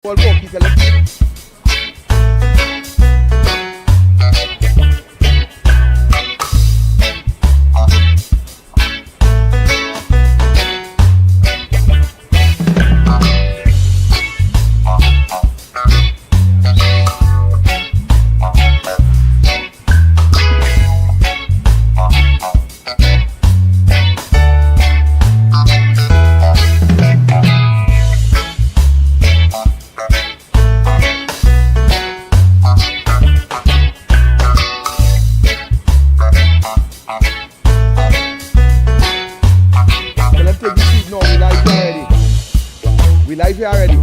All four people. We live here already.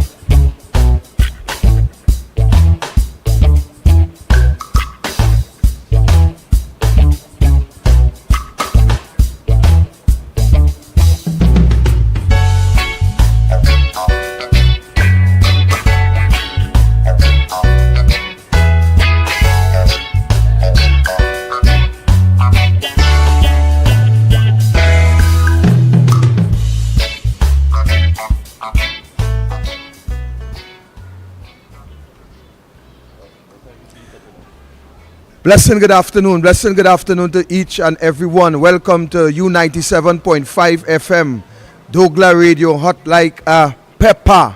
Blessed good afternoon to each and everyone. Welcome to U97.5 FM, Douglas Radio, hot like a pepper.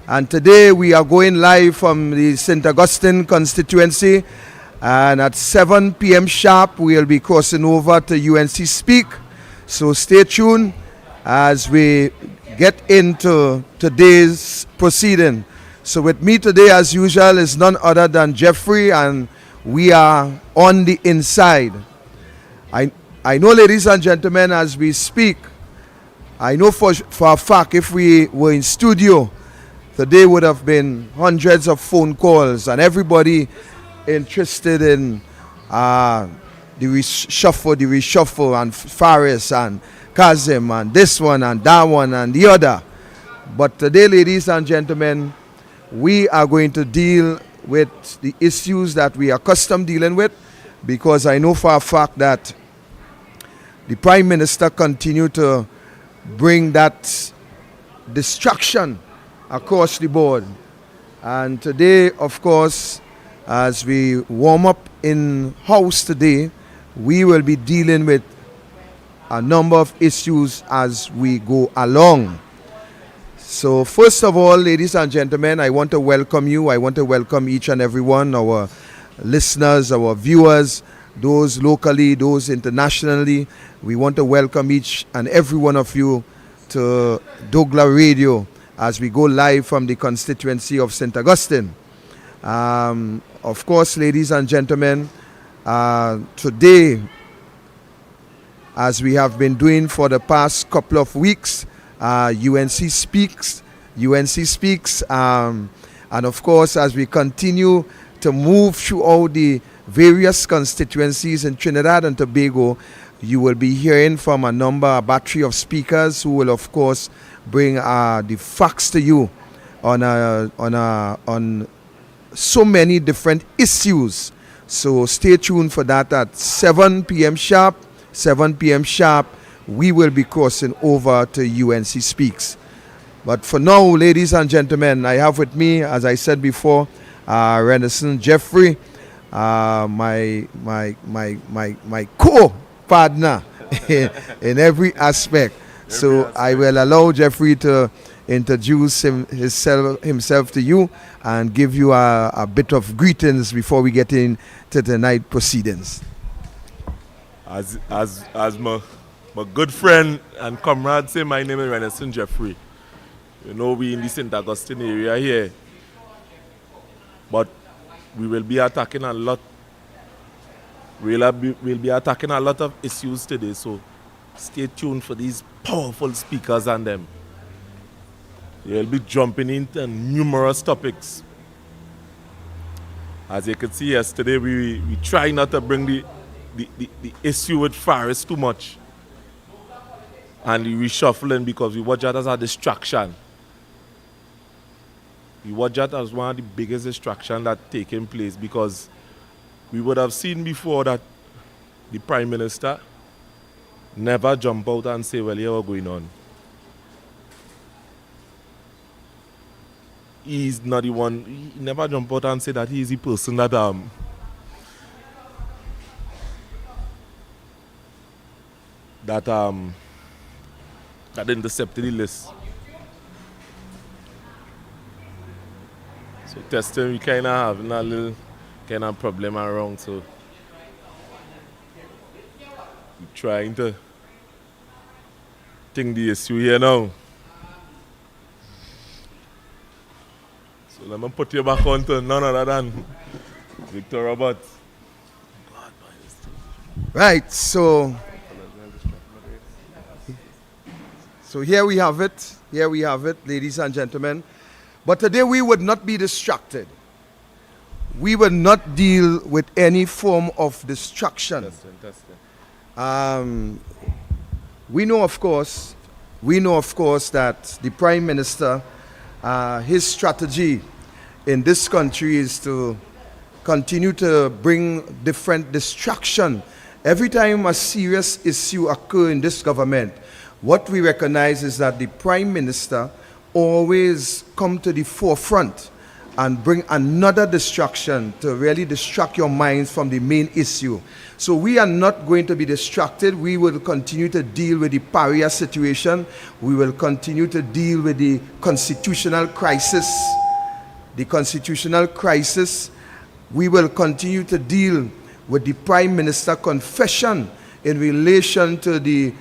And today we are going live from the St. Augustine constituency. And at 7 p.m. sharp, we'll be crossing over to UNC Speak. So stay tuned as we get into today's proceeding. So with me today, as usual, is none other than Jeffrey, and we are on the inside. I know, ladies and gentlemen, as we speak, I know for a fact if we were in studio, today would have been hundreds of phone calls and everybody interested in the reshuffle and Faris and Kazim and this one and that one and the other. But today, ladies and gentlemen, we are going to deal with the issues that we are accustomed dealing with, because I know for a fact that the Prime Minister continued to bring that distraction across the board. And today, of course, as we warm up in house today, we will be dealing with a number of issues as we go along. So first of all, ladies and gentlemen, I want to welcome you. I want to welcome each and every one, our listeners, our viewers, those locally, those internationally. We want to welcome each and every one of you to Douglas Radio as we go live from the constituency of St. Augustine. Of course, ladies and gentlemen, today, as we have been doing for the past couple of weeks, UNC speaks, and of course, as we continue to move throughout the various constituencies in Trinidad and Tobago, you will be hearing from a battery of speakers who will, of course, bring the facts to you on so many different issues. So stay tuned for that at 7 p.m. sharp. 7 p.m. sharp. We will be crossing over to UNC Speaks. But for now, ladies and gentlemen, I have with me, as I said before, Renison Jeffrey, my co-partner in every aspect. So I will allow Jeffrey to introduce himself to you and give you a bit of greetings before we get into tonight's proceedings. As my good friend and comrade say, my name is Renison Jeffrey. You know, we in the St. Augustine area here. But we will be attacking a lot. We'll be attacking a lot of issues today. So stay tuned for these powerful speakers and them. They'll be jumping into numerous topics. As you can see yesterday, we try not to bring the issue with Faris too much. And the reshuffling, because we watch that as a distraction. We watch that as one of the biggest distractions that taking place, because we would have seen before that the Prime Minister never jump out and say, well, here what's going on. he's not the one. He never jump out and say that he's the person that that intercepted the list. So testing, we kind of having a little kind of problem around. So we're trying to think the issue here now. So let me put you back on to none other than Victor Roberts. Right, so here we have it. Here we have it, ladies and gentlemen. But today we would not be distracted. We will not deal with any form of distraction. We know, of course, that the Prime Minister, his strategy in this country is to continue to bring different distraction. Every time a serious issue occurs in this government, what we recognize is that the Prime Minister always come to the forefront and bring another distraction to really distract your minds from the main issue. So we are not going to be distracted. We will continue to deal with the Paria situation. We will continue to deal with the constitutional crisis. The constitutional crisis. We will continue to deal with the Prime Minister confession in relation to the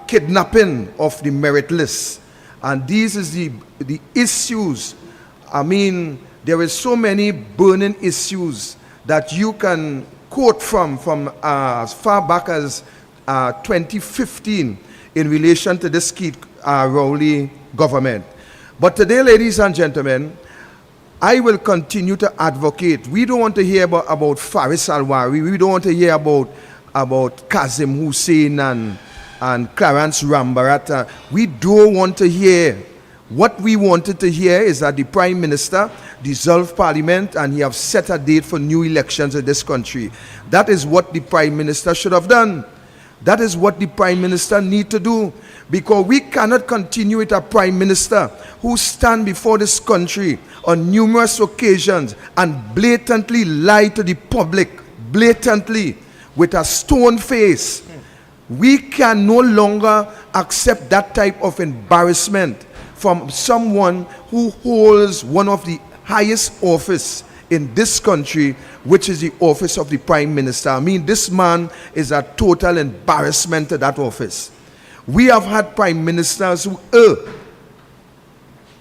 kidnapping of the meritless. And these is the issues. I mean, there is so many burning issues that you can quote from as far back as 2015 in relation to this Keith Rowley government. But today, ladies and gentlemen, I will continue to advocate. We don't want to hear about Faris Alwari. We don't want to hear about Kazim Hussein and Clarence Rambarata. We don't want to hear. What we wanted to hear is that the Prime Minister dissolved Parliament and he have set a date for new elections in this country. That is what the Prime Minister should have done. That is what the Prime Minister need to do. Because we cannot continue with a Prime Minister who stand before this country on numerous occasions and blatantly lie to the public, blatantly, with a stone face. We can no longer accept that type of embarrassment from someone who holds one of the highest office in this country, which is the office of the Prime Minister. I mean, this man is a total embarrassment to that office. We have had Prime Ministers who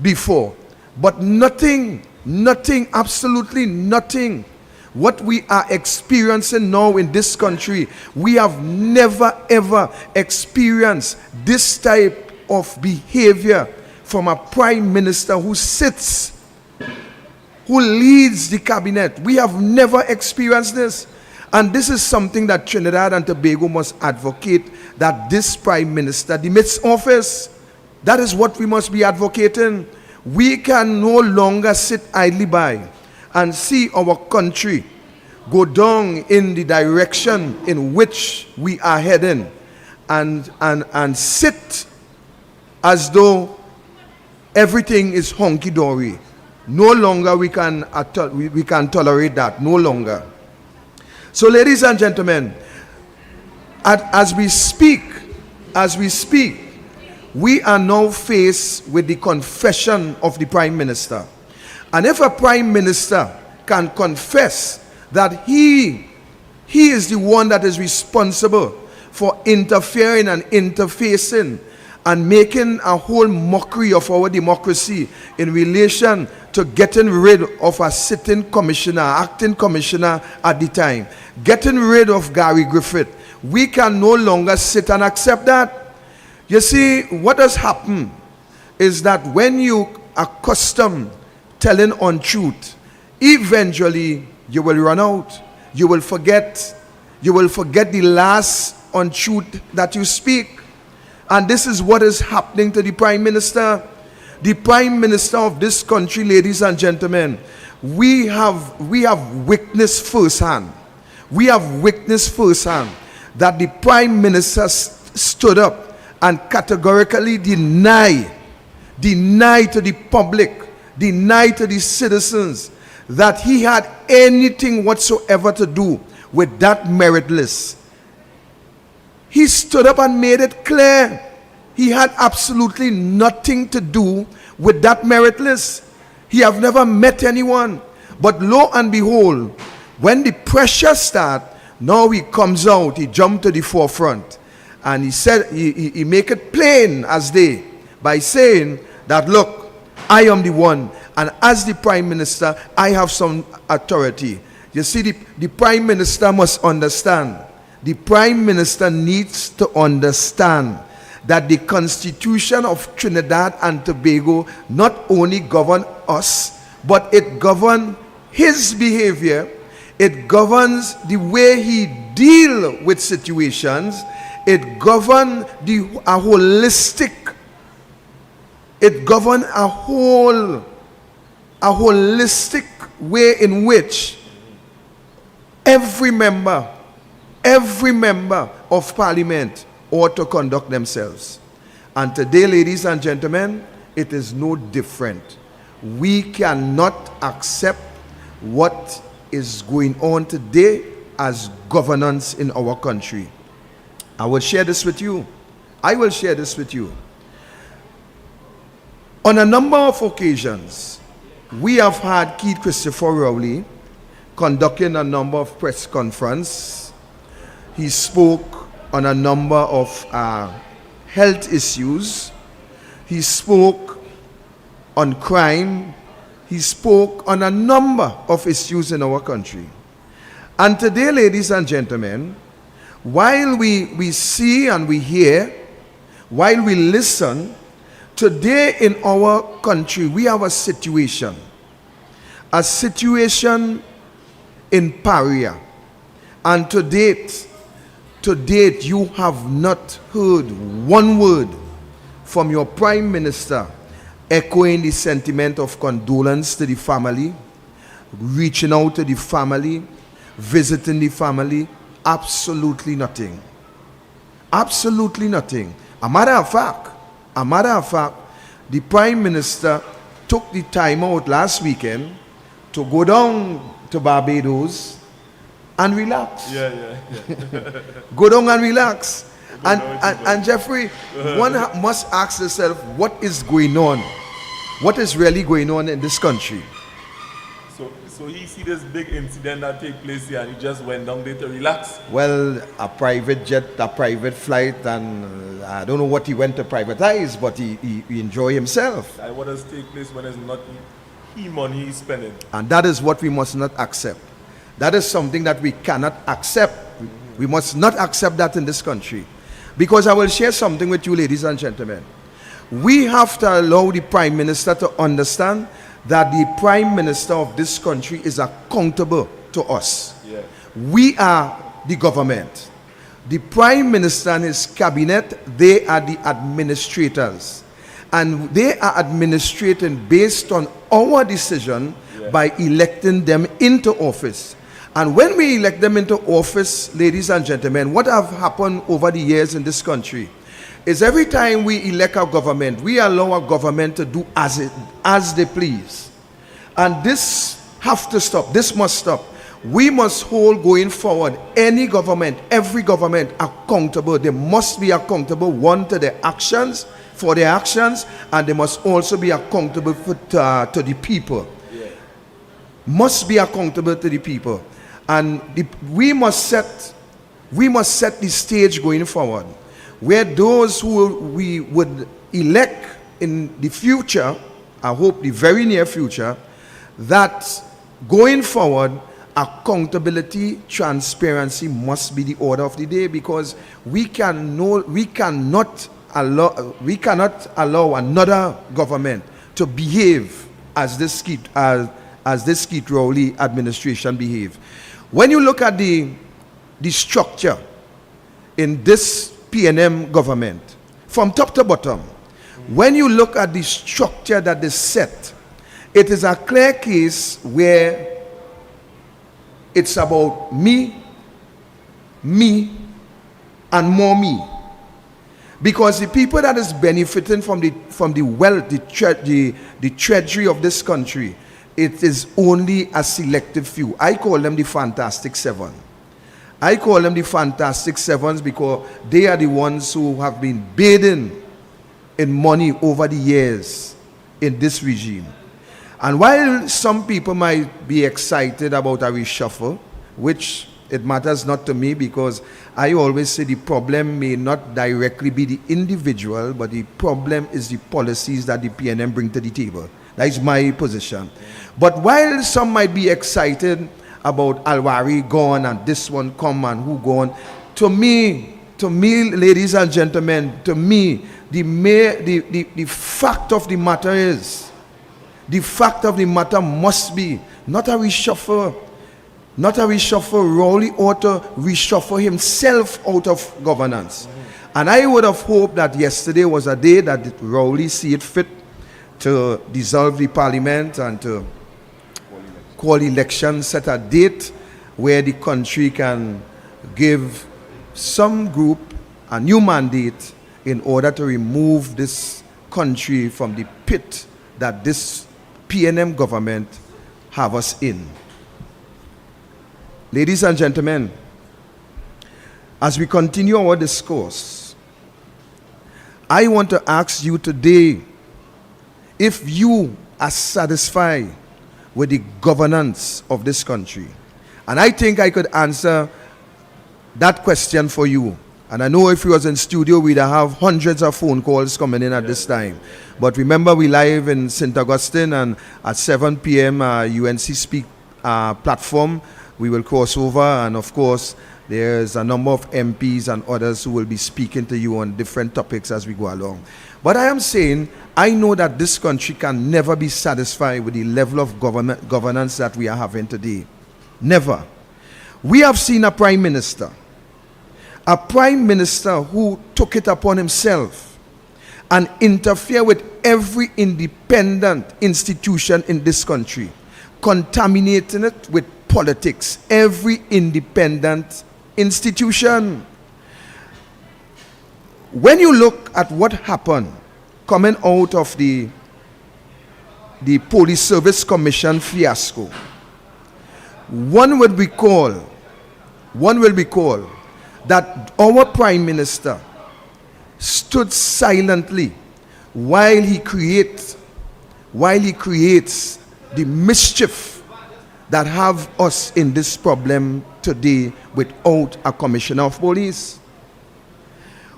before, but nothing, absolutely nothing. What we are experiencing now in this country, we have never ever experienced this type of behavior from a Prime Minister who sits, who leads the cabinet. We have never experienced this. And this is something that Trinidad and Tobago must advocate, that this Prime Minister demits office. That is what we must be advocating. We can no longer sit idly by and see our country go down in the direction in which we are heading and sit as though everything is honky-dory. No longer we can tolerate that. No longer. So, ladies and gentlemen, as we speak, we are now faced with the confession of the Prime Minister. And if a Prime Minister can confess that he is the one that is responsible for interfering and interfacing and making a whole mockery of our democracy in relation to getting rid of a sitting commissioner, acting commissioner at the time, getting rid of Gary Griffith, we can no longer sit and accept that. You see, what has happened is that when you accustom telling untruth, eventually you will run out. You will forget the last untruth that you speak. And this is what is happening to the Prime Minister. The Prime Minister of this country, ladies and gentlemen, we have witnessed firsthand. We have witnessed firsthand that the Prime Minister stood up and categorically deny to the public deny to the citizens that he had anything whatsoever to do with that merit list. He stood up and made it clear he had absolutely nothing to do with that merit list. He have never met anyone. But lo and behold, when the pressure start, now he comes out, he jumped to the forefront. And he said, he make it plain as day by saying that, look, I am the one. And as the Prime Minister, I have some authority. You see, the Prime Minister must understand. The Prime Minister needs to understand that the Constitution of Trinidad and Tobago not only govern us, but it governs his behavior. It governs the way he deals with situations. It governs a holistic. It governs a holistic way in which every member of Parliament ought to conduct themselves. And today, ladies and gentlemen, it is no different. We cannot accept what is going on today as governance in our country. I will share this with you. On a number of occasions, we have had Keith Christopher Rowley conducting a number of press conferences. He spoke on a number of health issues. He spoke on crime. He spoke on a number of issues in our country. And today, ladies and gentlemen, while we see and we hear, while we listen, today in our country, we have a situation in Paria. And to date, you have not heard one word from your Prime Minister echoing the sentiment of condolence to the family, reaching out to the family, visiting the family. Absolutely nothing. Absolutely nothing. A matter of fact, the Prime Minister took the time out last weekend to go down to Barbados and relax. Go down and relax. And Jeffrey, one must ask yourself, what is going on? What is really going on in this country? So he see this big incident that take place here and he just went down there to relax? Well, a private jet, a private flight, and I don't know what he went to privatize, but he enjoy himself. And what does take place when it's not he money he's spending? And that is what we must not accept. That is something that we cannot accept. We must not accept that in this country. Because I will share something with you, ladies and gentlemen. We have to allow the Prime Minister to understand that the Prime Minister of this country is accountable to us. Yeah. We are the government. The Prime Minister and his cabinet, they are the administrators. And they are administrating based on our decision by electing them into office. And when we elect them into office, ladies and gentlemen, what have happened over the years in this country is every time we elect our government, we allow our government to do as they please. And this have to stop. This must stop. We must hold going forward any government, every government accountable. They must be accountable, one, to their actions, for their actions, and they must also be accountable to the people. Must be accountable to the people. And we must set the stage going forward, where those who we would elect in the future, I hope the very near future, that going forward, accountability, transparency must be the order of the day, because we cannot allow another government to behave as this Keith Rowley administration behave. When you look at the structure in this PNM government, from top to bottom, when you look at the structure that is set, it is a clear case where it's about me, and more me. Because the people that is benefiting from the wealth, the treasury of this country, it is only a selective few. I call them the Fantastic Seven. I call them the Fantastic Sevens because they are the ones who have been bathing in money over the years in this regime. And while some people might be excited about a reshuffle, which it matters not to me, because I always say the problem may not directly be the individual, but the problem is the policies that the PNM bring to the table. That is my position. But while some might be excited about Alwari gone and this one come and who gone, to me, ladies and gentlemen, to me, the fact of the matter is, the fact of the matter must be not a reshuffle. Not a reshuffle. Rowley ought to reshuffle himself out of governance. And I would have hoped that yesterday was a day that Rowley see it fit to dissolve the parliament and to call elections, set a date where the country can give some group a new mandate in order to remove this country from the pit that this PNM government have us in. Ladies and gentlemen, as we continue our discourse, I want to ask you today if you are satisfied with the governance of this country. And I think I could answer that question for you. And I know if we was in studio, we'd have hundreds of phone calls coming in at this time. But remember, we live in St. Augustine, and at 7 p.m. UNC Speak platform, we will cross over. And of course, there's a number of MPs and others who will be speaking to you on different topics as we go along. But I am saying, I know that this country can never be satisfied with the level of governance that we are having today. Never. We have seen a prime minister who took it upon himself and interfere with every independent institution in this country, contaminating it with politics, every independent institution. When you look at what happened coming out of the Police Service Commission fiasco, one will recall that our Prime Minister stood silently while he creates the mischief that have us in this problem today without a commissioner of police.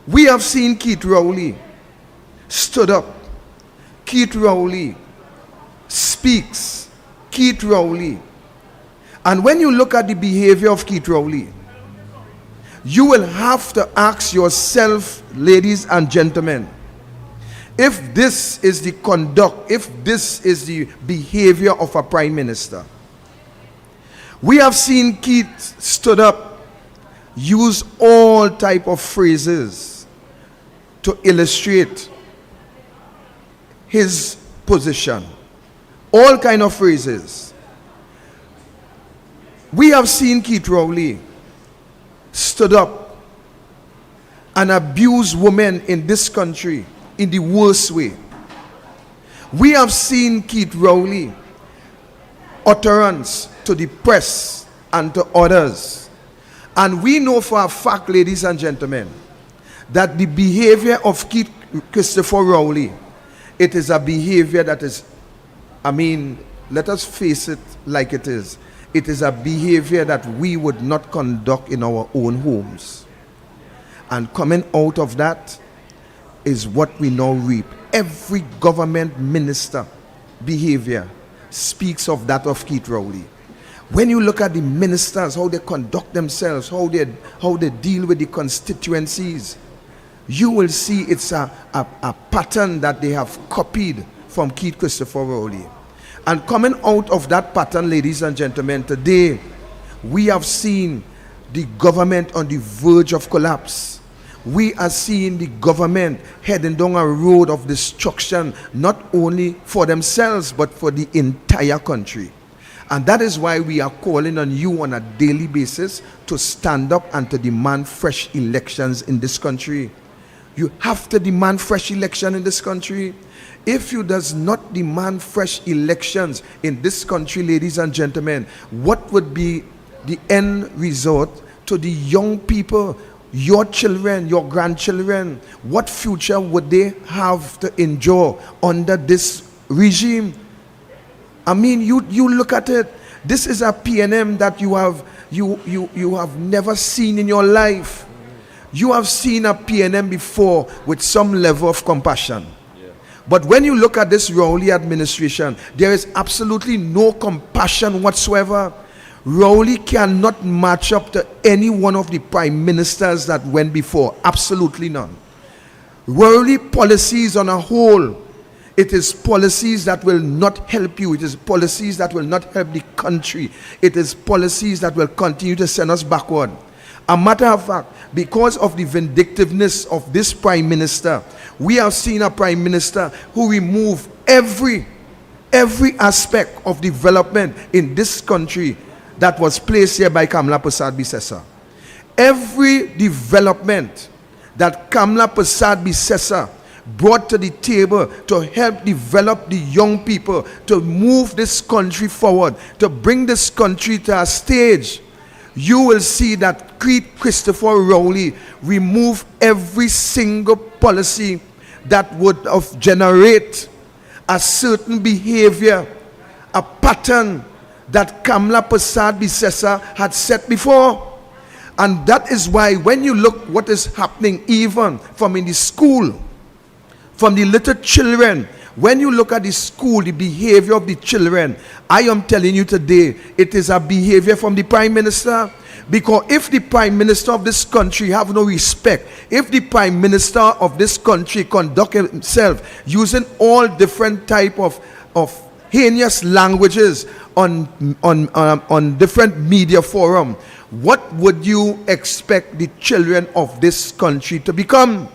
We have seen Keith Rowley stood up. Keith Rowley speaks. Keith Rowley. And when you look at the behavior of Keith Rowley, you will have to ask yourself, ladies and gentlemen, if this is the conduct, if this is the behavior of a prime minister. We have seen Keith stood up, use all type of phrases to illustrate his position. All kind of phrases. We have seen Keith Rowley stood up and abuse women in this country in the worst way. We have seen Keith Rowley utterance to the press and to others. And we know for a fact, ladies and gentlemen, that the behavior of Keith Christopher Rowley, it is a behavior that is, let us face it like it is. It is a behavior that we would not conduct in our own homes. And coming out of that is what we now reap. Every government minister behavior speaks of that of Keith Rowley. When you look at the ministers, how they conduct themselves, how they deal with the constituencies, you will see it's a pattern that they have copied from Keith Christopher Rowley. And coming out of that pattern, ladies and gentlemen, today we have seen the government on the verge of collapse. We are seeing the government heading down a road of destruction, not only for themselves, but for the entire country. And that is why we are calling on you on a daily basis to stand up and to demand fresh elections in this country. You have to demand fresh election in this country. If you does not demand fresh elections in this country, ladies and gentlemen, what would be the end result to the young people, your children, your grandchildren? What future would they have to endure under this regime? I mean, you look at it. This is a PNM that you have never seen in your life. You have seen a PNM before with some level of compassion. But when you look at this Rowley administration, there is absolutely no compassion whatsoever. Rowley cannot match up to any one of the prime ministers that went before. Absolutely none. Rowley policies on a whole, it is policies that will not help you. It is policies that will not help the country. It is policies that will continue to send us backward. A matter of fact, because of the vindictiveness of this prime minister, we have seen a prime minister who removed every aspect of development in this country that was placed here by Kamla Prasad Bisesa. Every development that Kamla Prasad Bisesa brought to the table to help develop the young people, to move this country forward, to bring this country to a stage, you will see that Christopher Rowley remove every single policy that would generate a certain behavior, a pattern that Kamla Prasad Bisesa had set before. And that is why when you look what is happening even from in the school, from the little children, when you look at the school, the behavior of the children, I am telling you today, it is a behavior from the prime minister. Because if the prime minister of this country have no respect, if the prime minister of this country conduct himself using all different type of heinous languages on different media forum, what would you expect the children of this country to become?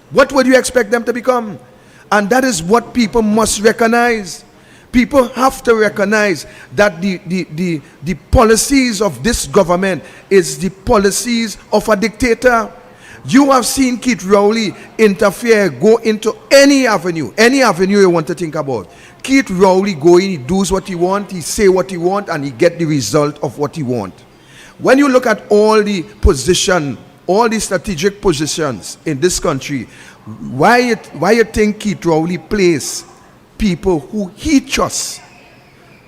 What would you expect them to become? And that is what people must recognize. People have to recognize that the policies of this government is the policies of a dictator. You have seen Keith Rowley interfere, go into any avenue you want to think about. Keith Rowley go in, he does what he want, he say what he want, and he get the result of what he want. When you look at all the position, all the strategic positions in this country, why you think Keith Rowley plays people who he trusts,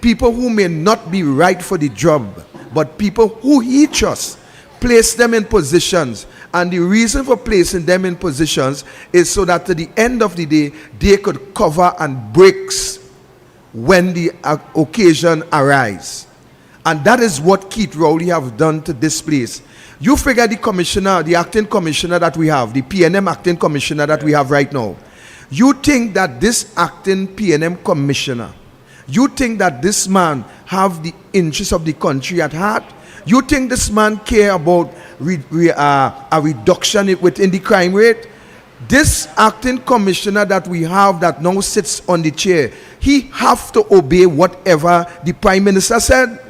people who may not be right for the job, but people who he trusts, place them in positions. And the reason for placing them in positions is so that at the end of the day, they could cover and breaks when the occasion arises. And that is what Keith Rowley have done to this place. You figure the commissioner, the acting commissioner that we have, the PNM acting commissioner that we have right now, you think that this acting PNM commissioner, you think that this man have the interests of the country at heart? You think this man care about a reduction within the crime rate? This acting commissioner that we have that now sits on the chair, he have to obey whatever the prime minister said.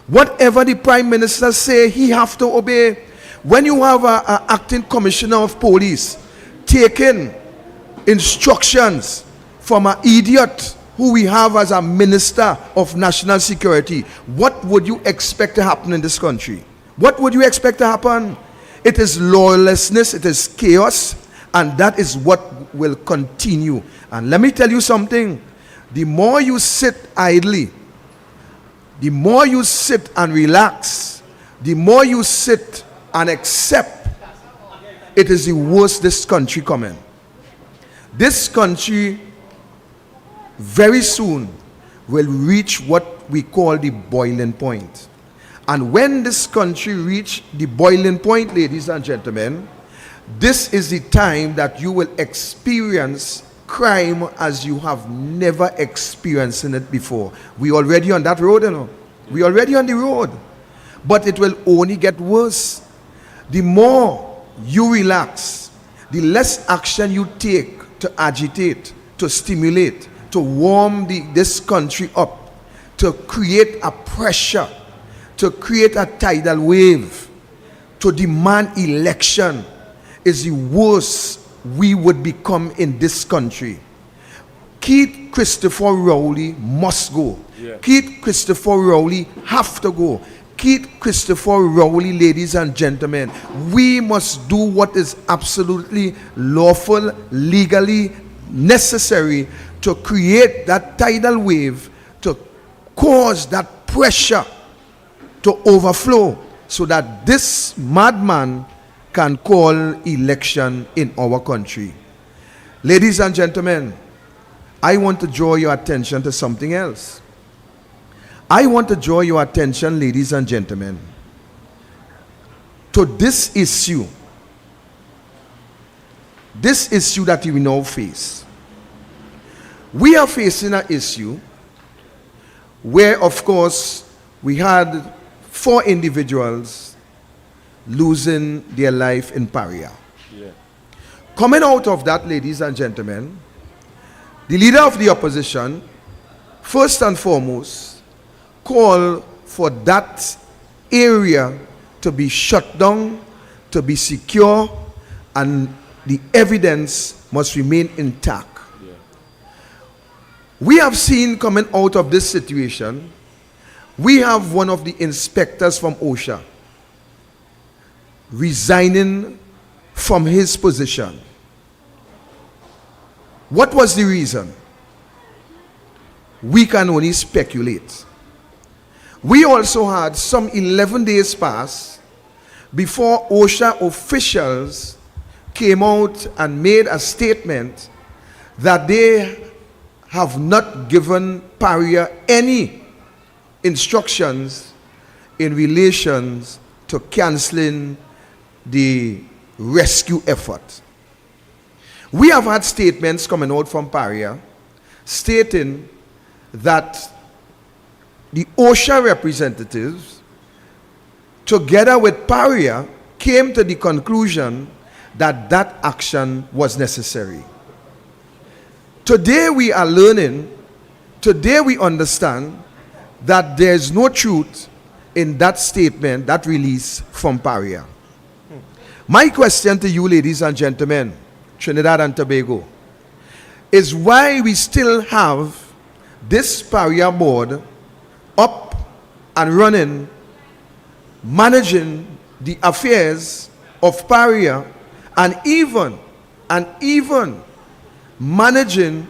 Whatever the prime minister say, he have to obey. When you have an acting commissioner of police taking instructions from an idiot who we have as a minister of national security, what would you expect to happen in this country? What would you expect to happen? It is lawlessness, it is chaos, and that is what will continue. And let me tell you something, the more you sit idly, the more you sit and relax, the more you sit and accept, it is the worst this country coming. This country very soon will reach what we call the boiling point. And when this country reach the boiling point, ladies and gentlemen, this is the time that you will experience crime as you have never experienced it before. We already on that road, you know. We already on the road. But it will only get worse. The more you relax, the less action you take to agitate, to stimulate, to warm this country up, to create a pressure, to create a tidal wave, to demand election, is the worst we would become in this country. Keith Christopher Rowley must go. Yeah. Keith Christopher Rowley have to go. Keith Christopher Rowley, ladies and gentlemen, we must do what is absolutely lawful, legally necessary to create that tidal wave, to cause that pressure to overflow, so that this madman can call election in our country. Ladies and gentlemen, I want to draw your attention to something else. I want to draw your attention, ladies and gentlemen, to this issue that we now face. We are facing an issue where, of course, we had 4 individuals losing their life in Paria. Yeah. Coming out of that, ladies and gentlemen, the leader of the opposition, first and foremost, called for that area to be shut down, to be secure, and the evidence must remain intact. Yeah. We have seen coming out of this situation, we have one of the inspectors from OSHA resigning from his position. What was the reason? We can only speculate. We also had some 11 days pass before OSHA officials came out and made a statement that they have not given Paria any instructions in relation to cancelling the rescue effort. We have had statements coming out from Paria stating that the OSHA representatives, together with Paria, came to the conclusion that that action was necessary. Today we are learning, today we understand that there is no truth in that statement, that release from Paria. My question to you, ladies and gentlemen, Trinidad and Tobago, is why we still have this Paria board up and running, managing the affairs of Paria, and even managing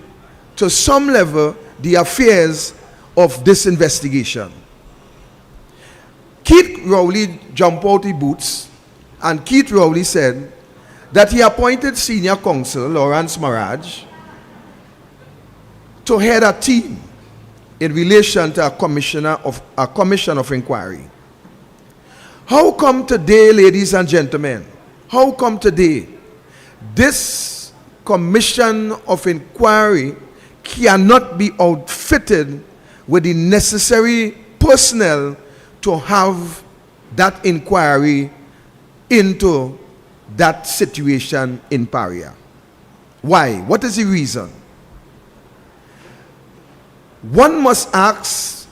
to some level the affairs of this investigation. Keith Rowley jumped out the boots, and Keith Rowley said that he appointed senior counsel Lawrence Maraj to head a team in relation to a commission of inquiry. How come today, ladies and gentlemen, how come today this commission of inquiry cannot be outfitted with the necessary personnel to have that inquiry into that situation in Paria? Why? What is the reason? One must ask,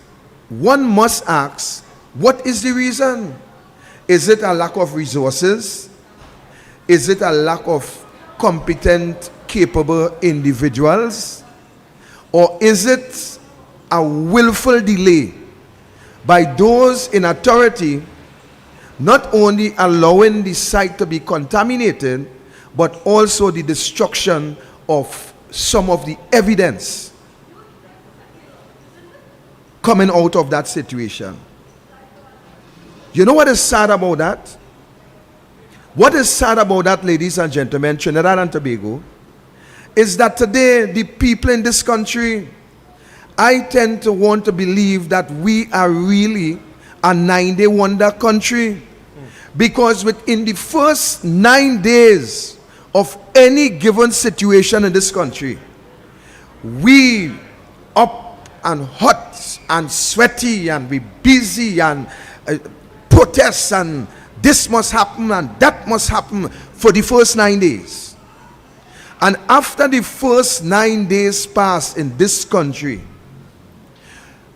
what is the reason? Is it a lack of resources? Is it a lack of competent, capable individuals? Or is it a willful delay by those in authority, not only allowing the site to be contaminated, but also the destruction of some of the evidence coming out of that situation? You know what is sad about that? What is sad about that, ladies and gentlemen, Trinidad and Tobago, is that today the people in this country, I tend to want to believe that we are really a 9-day wonder country. Because within the first 9 days of any given situation in this country, we up and hot and sweaty and we busy and protests and this must happen and that must happen for the first 9 days. And after the first 9 days pass in this country,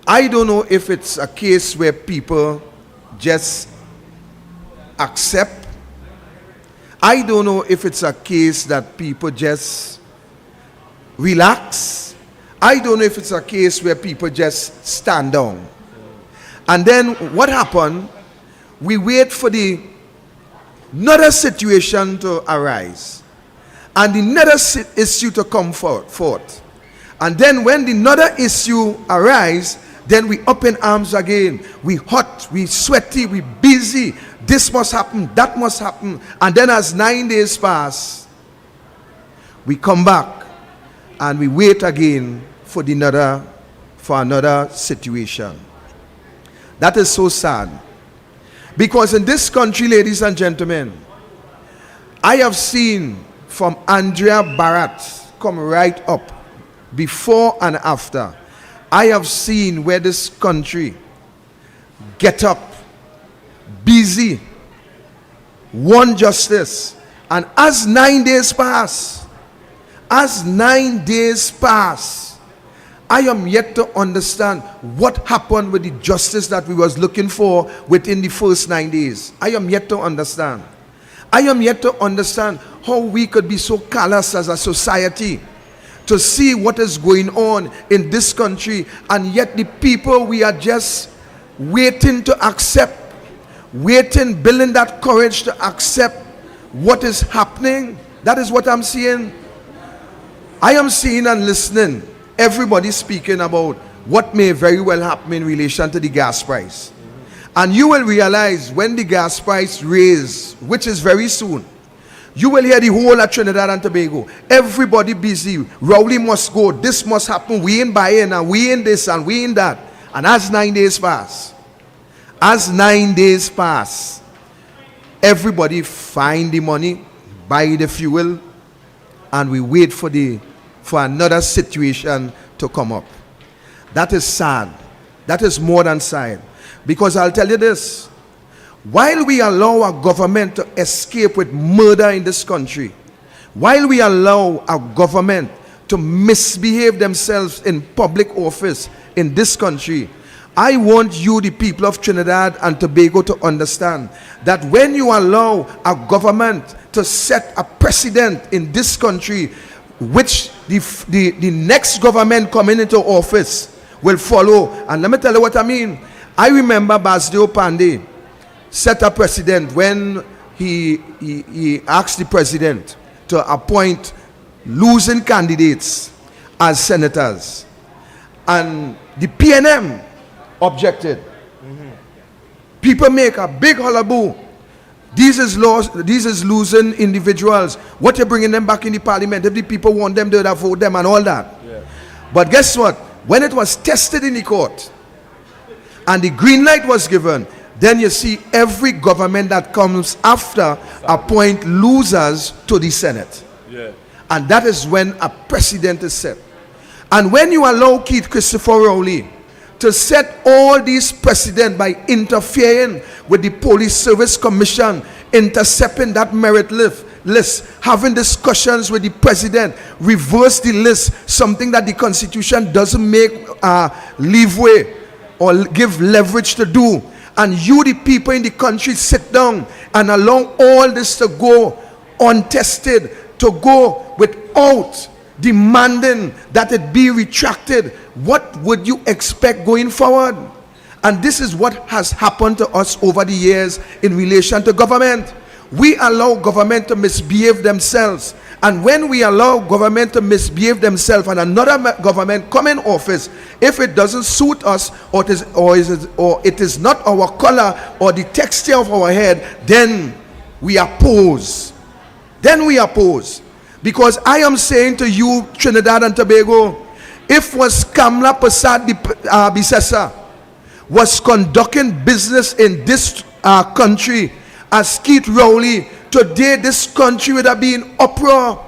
I don't know if it's a case where people just accept I don't know if it's a case that people just relax. I don't know if it's a case where people just stand down. And then what happened? We wait for the another situation to arise. And the another issue to come forth. And then when the another issue arise, then we up in arms again. We hot, we sweaty, we busy. This must happen, that must happen. And then as 9 days pass, we come back and we wait again for another situation. That is so sad. Because in this country, ladies and gentlemen, I have seen from Andrea Barrett come right up, before and after. I have seen where this country get up, busy, want justice. And as 9 days pass, I am yet to understand what happened with the justice that we was looking for within the first 9 days. I am yet to understand. I am yet to understand how we could be so callous as a society to see what is going on in this country, and yet the people, we are just waiting to accept, building that courage to accept what is happening. That is what I'm seeing. I am seeing and listening everybody speaking about what may very well happen in relation to the gas price. And you will realize when the gas price raise, which is very soon, you will hear the whole of Trinidad and Tobago, everybody busy. Rowley must go, this must happen, we ain't buying, and we ain't this, and we ain't that. And as 9 days pass, everybody find the money, buy the fuel, and we wait for another situation to come up. That is sad. That is more than sad. Because I'll tell you this, while we allow our government to escape with murder in this country, while we allow our government to misbehave themselves in public office in this country, I want you, the people of Trinidad and Tobago, to understand that when you allow a government to set a precedent in this country, which the next government coming into office will follow. And let me tell you what I mean. I remember Basdeo Pandey set a precedent when he asked the president to appoint losing candidates as senators. And the PNM objected. People make a big hullabaloo. These is losing individuals. What you're bringing them back in the parliament? If the people want them, they would have voted them and all that. Yeah. But guess what? When it was tested in the court and the green light was given, then you see every government that comes after appoint losers to the Senate. Yeah. And that is when a precedent is set. And when you allow Keith Christopher Rowley to set all these precedent by interfering with the Police Service Commission, intercepting that merit list, having discussions with the president, reverse the list, something that the Constitution doesn't make leeway or give leverage to do. And you, the people in the country, sit down and allow all this to go untested, to go without demanding that it be retracted. What would you expect going forward? And this is what has happened to us over the years in relation to government. We allow government to misbehave themselves. And when we allow government to misbehave themselves and another government come in office, if it doesn't suit us or it is not our color or the texture of our head, then we oppose. Because I am saying to you, Trinidad and Tobago, if was Kamla Prasad Bisesa was conducting business in this country as Keith Rowley, today this country would have been in uproar.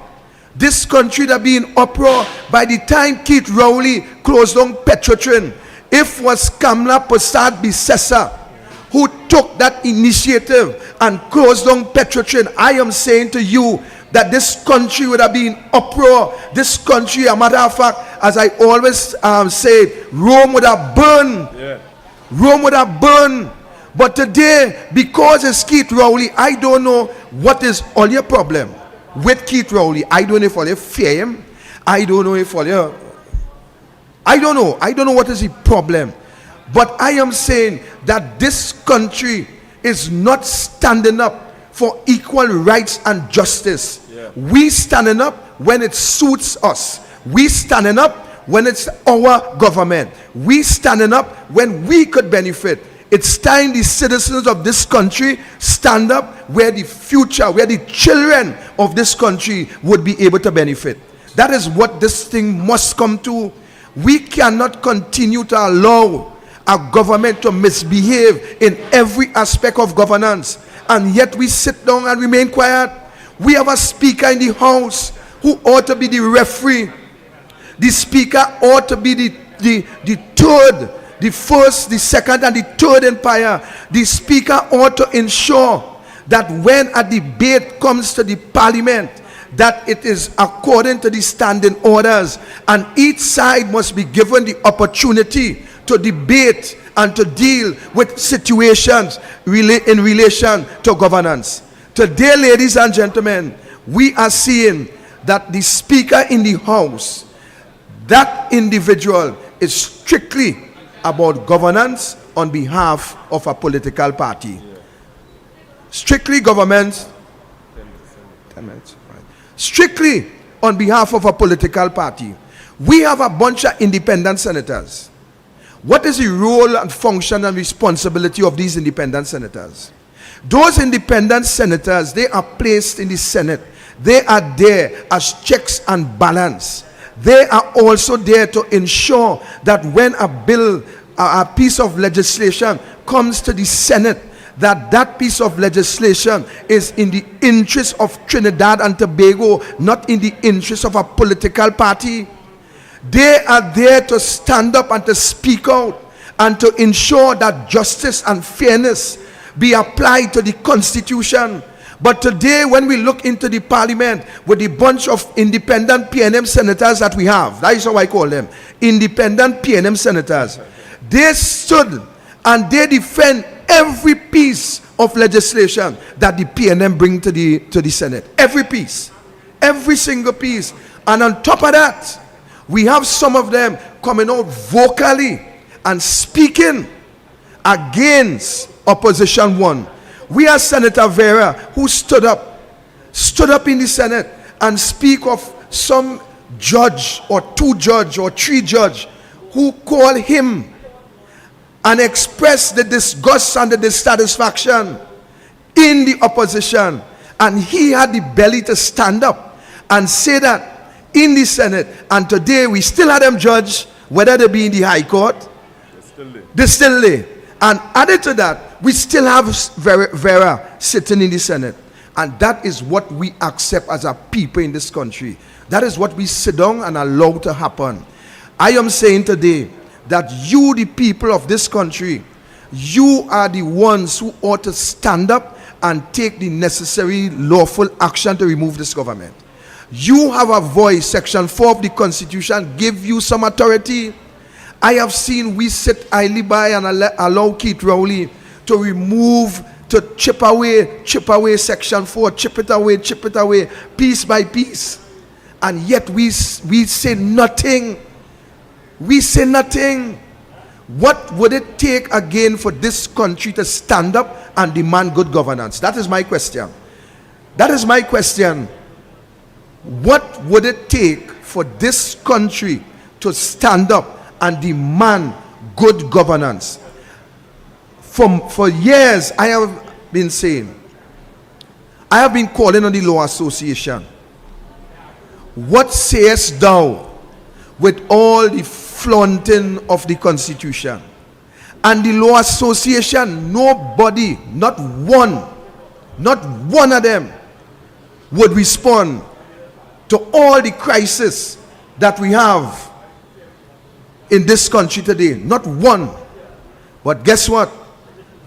This country would have been in uproar by the time Keith Rowley closed down Petrotrin. If was Kamla Prasad Bisesa who took that initiative and closed down Petrotrin, I am saying to you that this country would have been in uproar. This country, a matter of fact, as I always say, Rome would have burned. Yeah. Rome would have burned. But today, because it's Keith Rowley, I don't know what is all your problem with Keith Rowley? I don't know if all you fear him. I don't know if all you... I don't know what is the problem. But I am saying that this country is not standing up for equal rights and justice. Yeah. We standing up when it suits us. We standing up when it's our government. We standing up when we could benefit. It's time the citizens of this country stand up where the future, where the children of this country would be able to benefit. That is what this thing must come to. We cannot continue to allow our government to misbehave in every aspect of governance, and yet we sit down and remain quiet. We have a speaker in the house who ought to be the referee. The speaker ought to be the third, the first, the second, and the third umpire. The speaker ought to ensure that when a debate comes to the parliament, that it is according to the standing orders, and each side must be given the opportunity to debate and to deal with situations in relation to governance. Today, ladies and gentlemen, we are seeing that the speaker in the house, that individual is strictly about governance on behalf of a political party. Strictly government, 10 minutes. Strictly on behalf of a political party. We have a bunch of independent senators. What is the role and function and responsibility of these independent senators? Those independent senators, they are placed in the Senate. They are there as checks and balance. They are also there to ensure that when a bill, a piece of legislation comes to the Senate, that piece of legislation is in the interest of Trinidad and Tobago, not in the interest of a political party. They are there to stand up and to speak out and to ensure that justice and fairness be applied to the Constitution. But today, when we look into the parliament with the bunch of independent PNM senators that we have, that is how I call them, independent PNM senators, they stood and they defend every piece of legislation that the PNM bring to the Senate. Every piece. Every single piece. And on top of that, we have some of them coming out vocally and speaking against opposition one. We have Senator Vera, who stood up in the Senate and speak of some judge or two judge or three judge who call him and express the disgust and the dissatisfaction in the opposition. And he had the belly to stand up and say that in the Senate. And today we still have them judge, whether they be in the High Court, they still there. And added to that, we still have Vera sitting in the Senate. And that is what we accept as a people in this country. That is what we sit down and allow to happen. I am saying today that you, the people of this country, you are the ones who ought to stand up and take the necessary lawful action to remove this government. You have a voice. Section 4 of the Constitution give you some authority. I have seen we sit idly by and allow Keith Rowley to remove, to chip away Section 4, chip it away, piece by piece. And yet we say nothing. We say nothing. What would it take again for this country to stand up and demand good governance? That is my question. That is my question. What would it take for this country to stand up and demand good governance? For years, I have been saying, I have been calling on the Law Association. What sayest thou with all the flaunting of the Constitution? And the Law Association, nobody, not one of them would respond to all the crisis that we have in this country today. Not one. But guess what?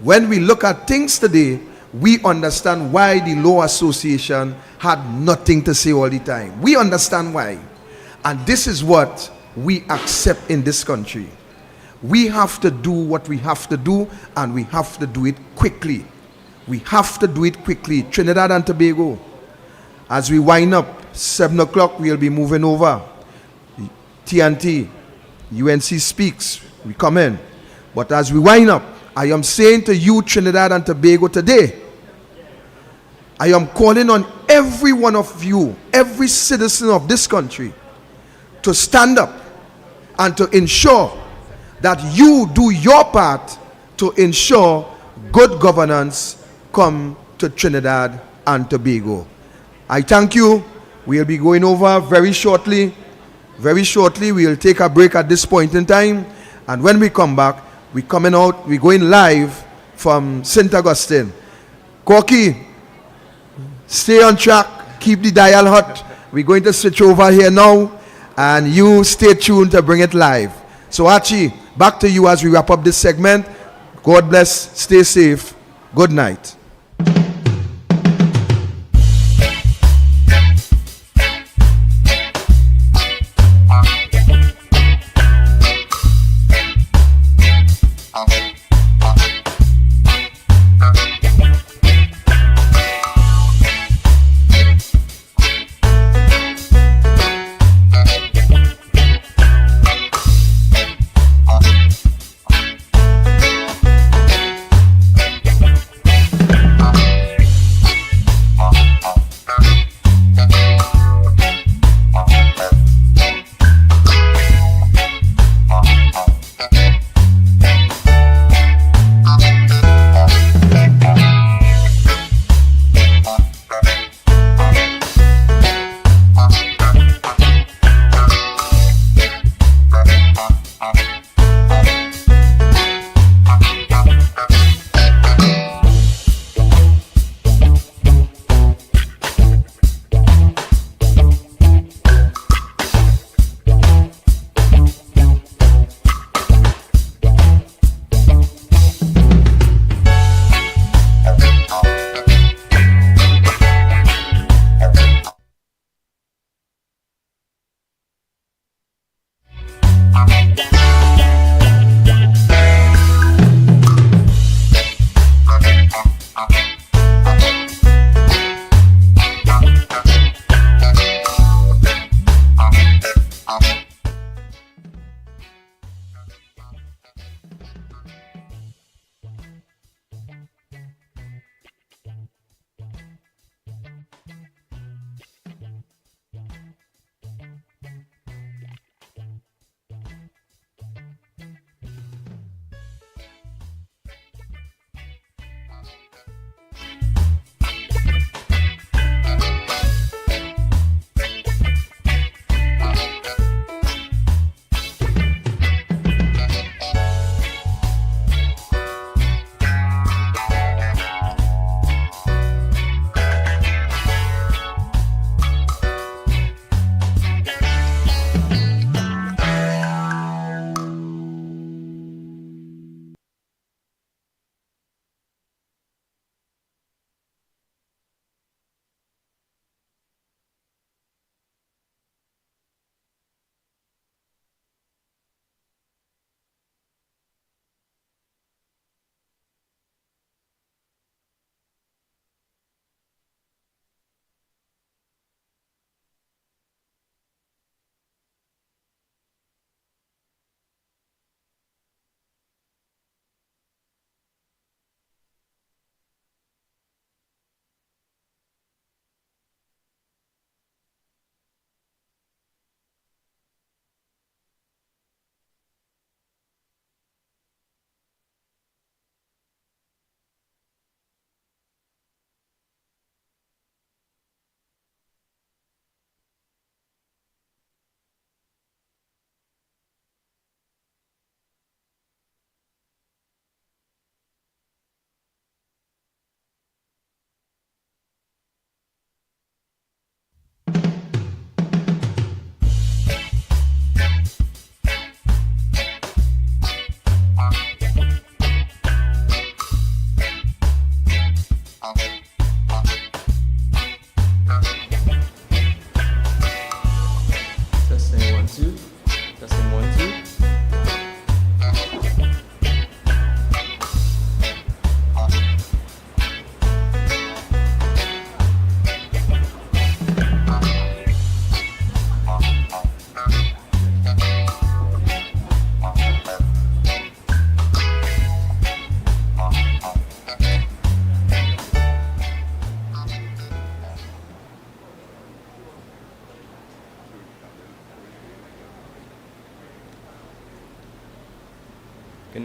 When we look at things today, we understand why the Law Association had nothing to say all the time. We understand why. And this is what we accept in this country. We have to do what we have to do, and we have to do it quickly. We have to do it quickly. Trinidad and Tobago, as we wind up, 7 o'clock, we'll be moving over. TNT, UNC speaks, we come in. But as we wind up, I am saying to you, Trinidad and Tobago, today, I am calling on every one of you, every citizen of this country, to stand up and to ensure that you do your part to ensure good governance come to Trinidad and Tobago. I thank you. We'll be going over very shortly. Very shortly, we'll take a break at this point in time. And when we come back, we're going live from St. Augustine. Corky, stay on track, keep the dial hot. We're going to switch over here now, and you stay tuned to bring it live. So Archie, back to you as we wrap up this segment. God bless, stay safe, good night.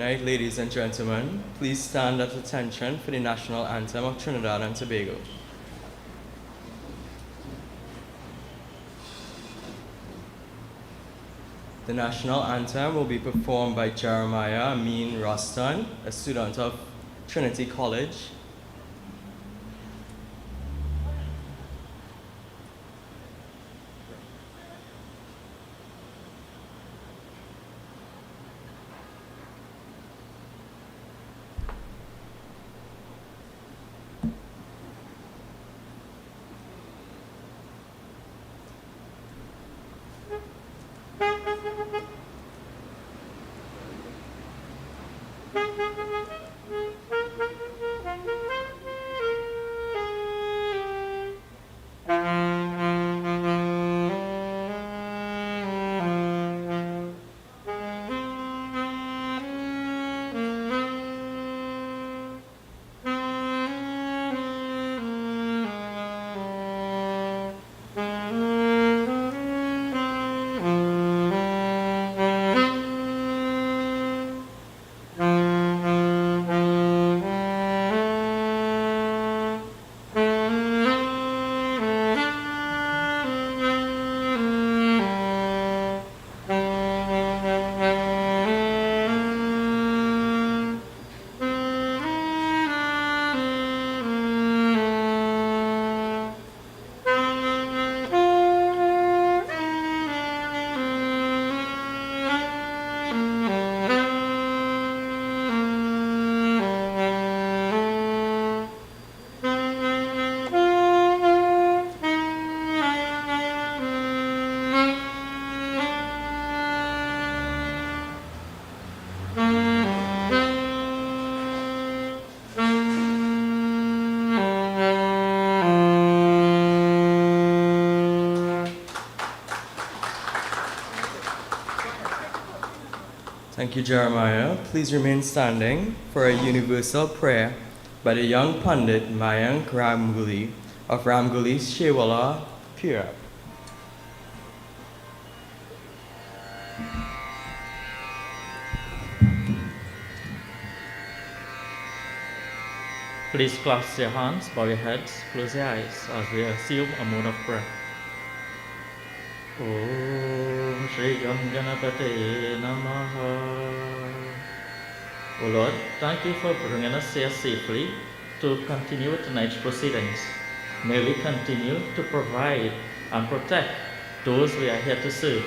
night, ladies and gentlemen. Please stand at attention for the national anthem of Trinidad and Tobago. The national anthem will be performed by Jeremiah Amin Roston, a student of Trinity College. Thank you, Jeremiah. Please remain standing for a universal prayer by the young Pandit Mayank Ramguli of Ramguli Shewala, Paria. Please clasp your hands, bow your heads, close your eyes as we assume a mode of prayer. Om Shri Ganganapate Namaha. O Lord, thank you for bringing us here safely to continue with tonight's proceedings. May we continue to provide and protect those we are here to serve.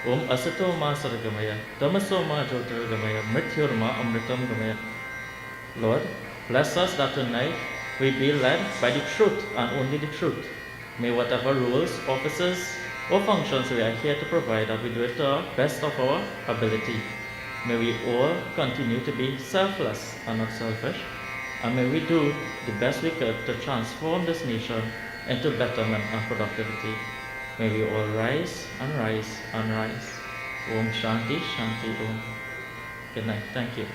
Om Asatoma Sargamaya, Tamasoma Jyotirgamaya, Mrityurma Amritam Gamaya. Lord, bless us that tonight we be led by the truth and only the truth. May whatever roles, offices, or functions we are here to provide, that we do it to the best of our ability. May we all continue to be selfless and not selfish, and may we do the best we could to transform this nation into betterment and productivity. May we all rise and rise and rise. Om Shanti Shanti Om. Good night. Thank you.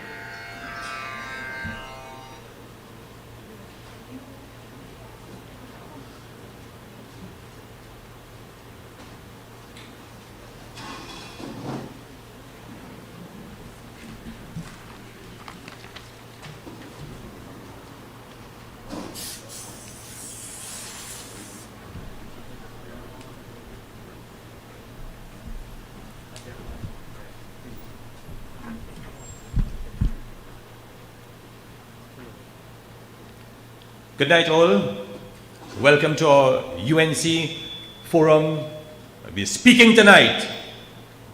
Good night all. Welcome to our UNC forum. We're speaking tonight.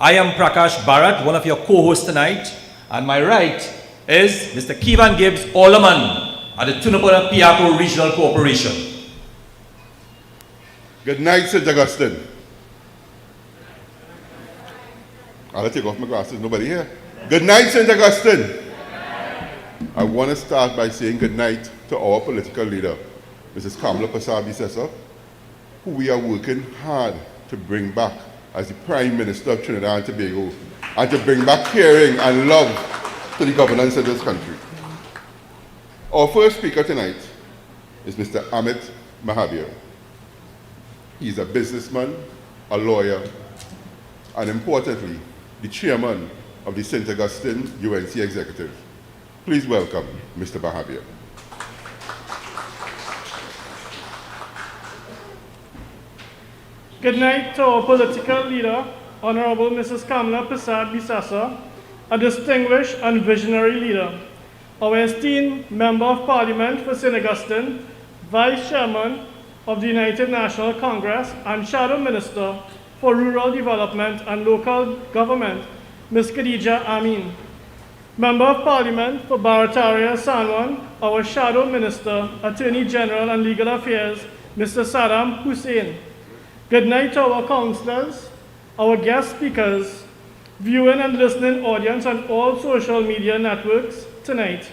I am Prakash Bharat, one of your co-hosts tonight. And my right is Mr. Kevan Gibbs Alderman at the Tunapuna Piaco Regional Corporation. Good night, St. Augustine. I'll take off my glasses, nobody here. Good night, St. Augustine. I want to start by saying good night to our political leader, Mrs. Kamala Persad-Bissessar, who we are working hard to bring back as the Prime Minister of Trinidad and Tobago, and to bring back caring and love to the governance of this country. Our first speaker tonight is Mr. Amit Mahabir. He's a businessman, a lawyer, and importantly, the chairman of the St. Augustine UNC Executive. Please welcome Mr. Bahabir. Good night to our political leader, Honorable Mrs. Kamala Persad-Bissessor, a distinguished and visionary leader, our esteemed Member of Parliament for St. Augustine, Vice Chairman of the United National Congress and Shadow Minister for Rural Development and Local Government, Ms. Khadija Amin, Member of Parliament for Barataria Sanwan, our Shadow Minister, Attorney General and Legal Affairs, Mr. Saddam Hussein. Good night to our councillors, our guest speakers, viewing and listening audience on all social media networks tonight.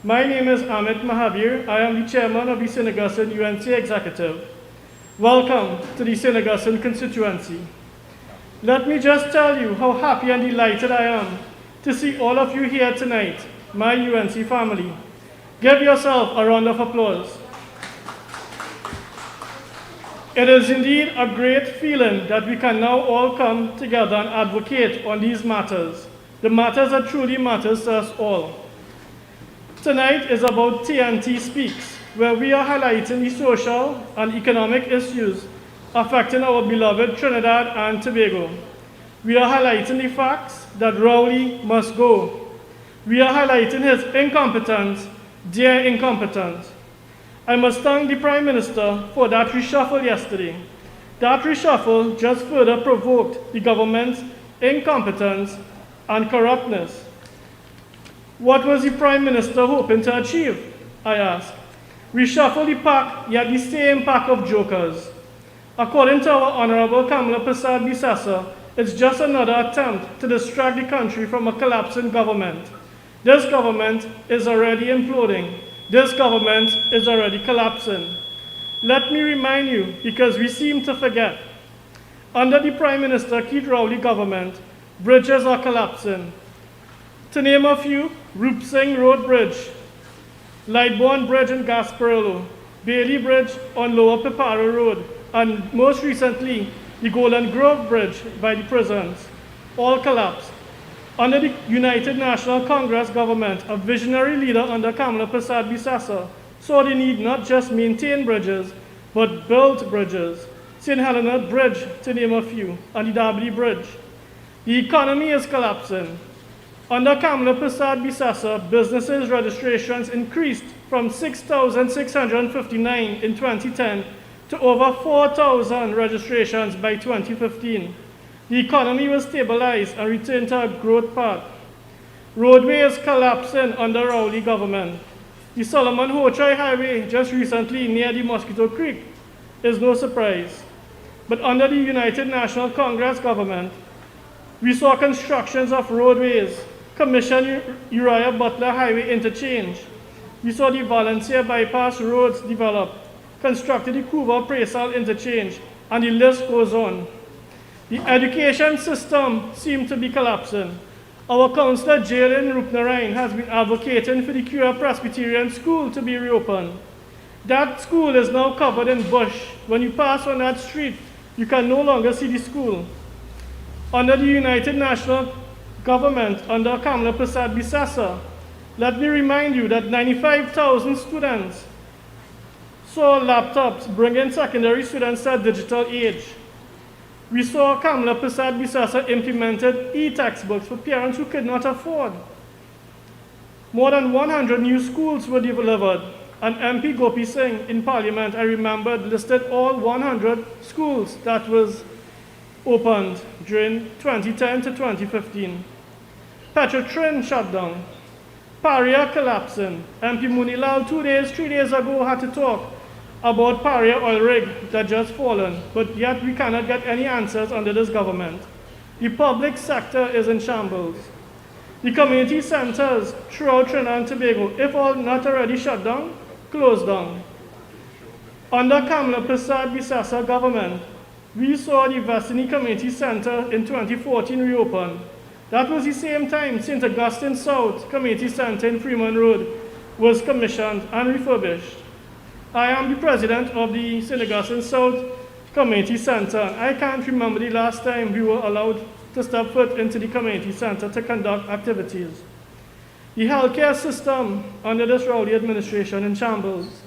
My name is Amit Mahabir. I am the chairman of the St. Augustine UNC Executive. Welcome to the St. Augustine constituency. Let me just tell you how happy and delighted I am to see all of you here tonight, my UNC family. Give yourself a round of applause. It is indeed a great feeling that we can now all come together and advocate on these matters, the matters that truly matters to us all. Tonight is about TNT Speaks, where we are highlighting the social and economic issues affecting our beloved Trinidad and Tobago. We are highlighting the facts that Rowley must go. We are highlighting his incompetence, dear incompetence. I must thank the Prime Minister for that reshuffle yesterday. That reshuffle just further provoked the government's incompetence and corruptness. What was the Prime Minister hoping to achieve, I ask? Reshuffle the pack, yet the same pack of jokers. According to our Honorable Kamala Persad-Bissessor, it's just another attempt to distract the country from a collapsing government. This government is already imploding. This government is already collapsing. Let me remind you, because we seem to forget. Under the Prime Minister Keith Rowley government, bridges are collapsing. To name a few, Rup Singh Road Bridge, Lightbourne Bridge in Gasparillo, Bailey Bridge on Lower Paria Road, and most recently, the Golden Grove Bridge by the prisons, all collapsed. Under the United National Congress government, a visionary leader under Kamala Persad-Bissessor saw the need not just maintain bridges, but build bridges. St. Helena Bridge, to name a few, and the Derby Bridge. The economy is collapsing. Under Kamala Persad-Bissessor, businesses registrations increased from 6,659 in 2010 to over 4,000 registrations by 2015. The economy was stabilized and returned to a growth path. Roadways collapsing under Rowley government. The Solomon Hochoi Highway just recently near the Mosquito Creek is no surprise. But under the United National Congress government, we saw constructions of roadways, commissioned Uriah Butler Highway interchange. We saw the Valencia bypass roads developed, constructed the Couva-Presal interchange, and the list goes on. The education system seemed to be collapsing. Our councillor Jalen Rupnarain has been advocating for the Cura Presbyterian School to be reopened. That school is now covered in bush. When you pass on that street, you can no longer see the school. Under the United National Government, under Kamala Persad-Bissessor, let me remind you that 95,000 students saw laptops bringing secondary students to a digital age. We saw Kamala Persad-Bissessor implemented e-textbooks for parents who could not afford. More than 100 new schools were delivered, and MP Gopi Singh in Parliament, I remembered, listed all 100 schools that was opened during 2010 to 2015. Petrotrin shut down. Paria collapsing. MP Munilal 3 days ago had to talk about Paria oil rig that just fallen, but yet we cannot get any answers under this government. The public sector is in shambles. The community centers throughout Trinidad and Tobago, if all not already shut down, closed down. Under Kamala Persad-Bissessor government, we saw the Vestini Community Center in 2014 reopened. That was the same time St. Augustine South Community Center in Freeman Road was commissioned and refurbished. I am the president of the St. Augustine South Community Center. I can't remember the last time we were allowed to step foot into the community center to conduct activities. The healthcare system under this Rowley administration in shambles.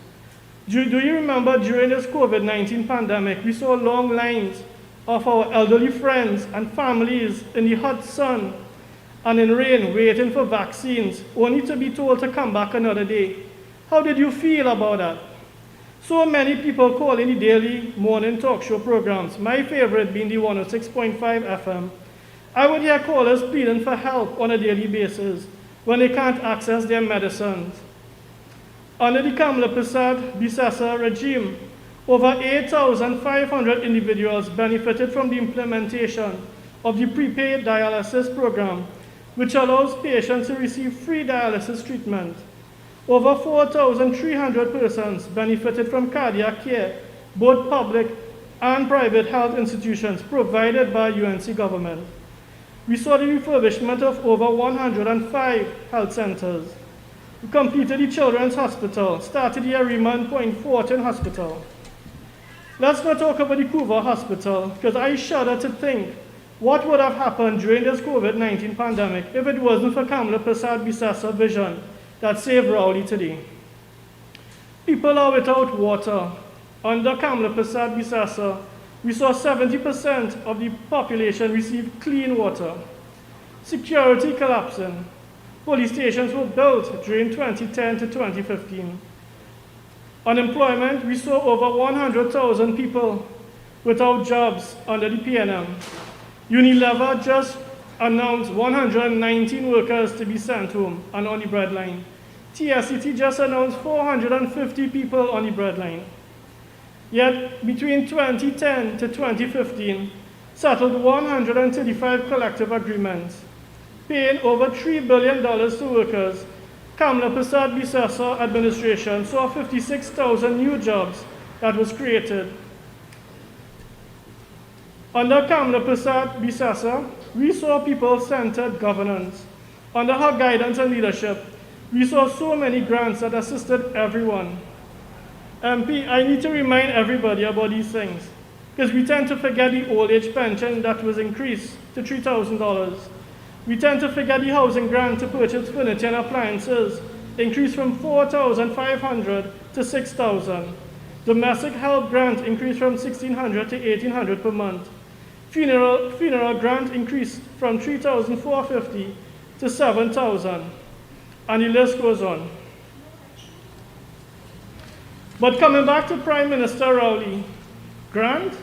Do you remember during this COVID-19 pandemic, we saw long lines of our elderly friends and families in the hot sun and in rain waiting for vaccines, only to be told to come back another day? How did you feel about that? So many people calling the daily morning talk show programs, my favorite being the 106.5 FM. I would hear callers pleading for help on a daily basis when they can't access their medicines. Under the Kamla Persad-Bissessar regime, over 8,500 individuals benefited from the implementation of the prepaid dialysis program, which allows patients to receive free dialysis treatment. Over 4,300 persons benefited from cardiac care, both public and private health institutions provided by UNC government. We saw the refurbishment of over 105 health centers. We completed the Children's Hospital, started the Ariman Point Fortin Hospital. Let's not talk about the Couva Hospital, because I shudder to think what would have happened during this COVID-19 pandemic if it wasn't for Kamla Persad-Bissessar vision that saved Rowley today. People are without water. Under Kamla Persad-Bissessar, we saw 70% of the population receive clean water. Security collapsing. Police stations were built during 2010 to 2015. Unemployment, we saw over 100,000 people without jobs under the PNM. Unilever just announced 119 workers to be sent home and on the breadline. TSCT just announced 450 people on the breadline. Yet, between 2010 to 2015, settled 135 collective agreements, paying over $3 billion to workers. Kamla Persad-Bissessar administration saw 56,000 new jobs that was created. Under Kamla Persad-Bissessar, we saw people-centered governance. Under her guidance and leadership, we saw so many grants that assisted everyone. MP, I need to remind everybody about these things, because we tend to forget the old age pension that was increased to $3,000. We tend to forget the housing grant to purchase furniture and appliances, increased from $4,500 to $6,000. Domestic help grant increased from $1,600 to $1,800 per month. Funeral grant increased from $3,450 to $7,000. And the list goes on. But coming back to Prime Minister Rowley, grant,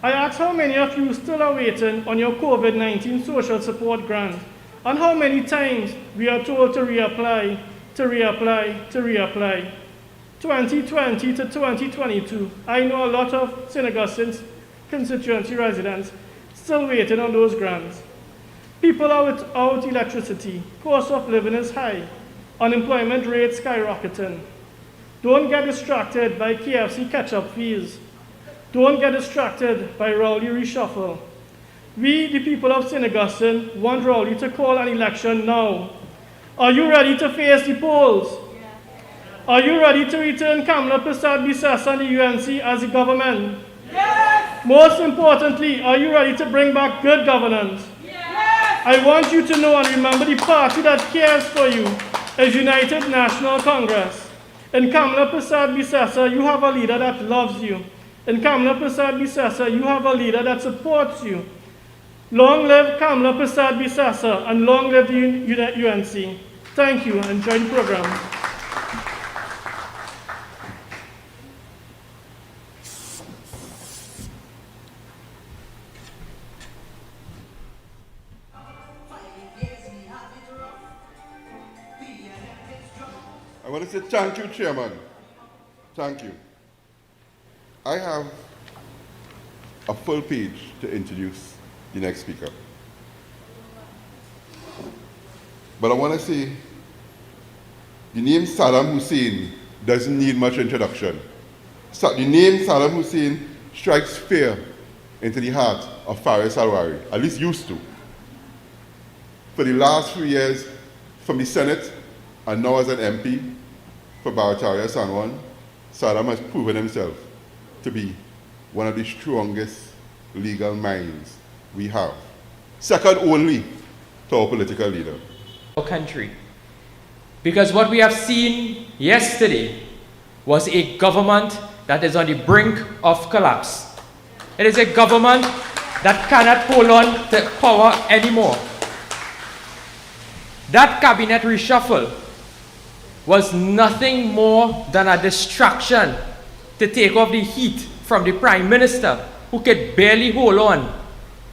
I ask how many of you still are waiting on your COVID-19 social support grant, and how many times we are told to reapply, to reapply, to reapply. 2020 to 2022, I know a lot of St. Augustine's constituency residents still waiting on those grants. People are without electricity, cost of living is high, unemployment rate skyrocketing. Don't get distracted by KFC catch-up fees. Don't get distracted by Rowley reshuffle. We, the people of St. Augustine, want Rowley to call an election now. Are you ready to face the polls? Are you ready to return Kamla Persad-Bissessar and the UNC as the government? Yes! Most importantly, are you ready to bring back good governance? Yes! I want you to know and remember the party that cares for you is United National Congress. In Kamla Persad-Bissessar, you have a leader that loves you. In Kamla Persad-Bissessar, you have a leader that supports you. Long live Kamla Persad-Bissessar and long live the UNC. Thank you and enjoy the program. I want to say thank you, Chairman. Thank you. I have a full page to introduce the next speaker. But I want to say the name Saddam Hussein doesn't need much introduction. The name Saddam Hussein strikes fear into the heart of Faris Alwari, at least used to. For the last few years, from the Senate and now as an MP for Barataria San Juan, Saddam has proven himself to be one of the strongest legal minds we have second only to our political leader. Our country. Because what we have seen yesterday was a government that is on the brink of collapse. It is a government that cannot hold on to power anymore. That cabinet reshuffle was nothing more than a distraction to take off the heat from the Prime Minister, who could barely hold on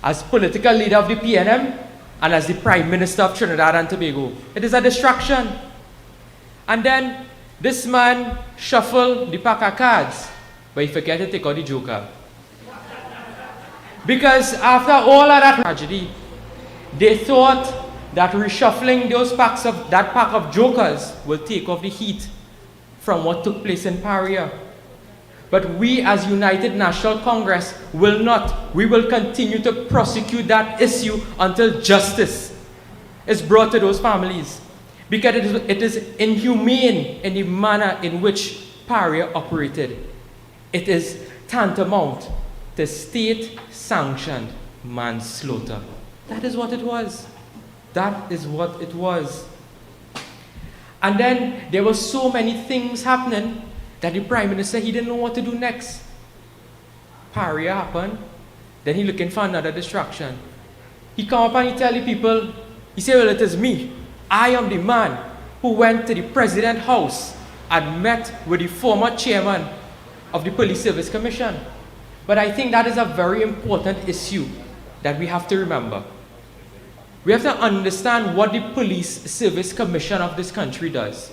as political leader of the PNM and as the Prime Minister of Trinidad and Tobago. It is a distraction. And then this man shuffled the pack of cards, but he forgot to take out the joker. Because after all of that tragedy, they thought that reshuffling that pack of jokers will take off the heat from what took place in Paria. But we as United National Congress will not. We will continue to prosecute that issue until justice is brought to those families. Because it is inhumane in the manner in which Paria operated. It is tantamount to state-sanctioned manslaughter. That is what it was. That is what it was. And then there were so many things happening that the Prime Minister, he didn't know what to do next. Paria happened. Then he looking for another distraction. He come up and he tell the people, he said, well, it is me. I am the man who went to the President's house and met with the former chairman of the Police Service Commission. But I think that is a very important issue that we have to remember. We have to understand what the Police Service Commission of this country does.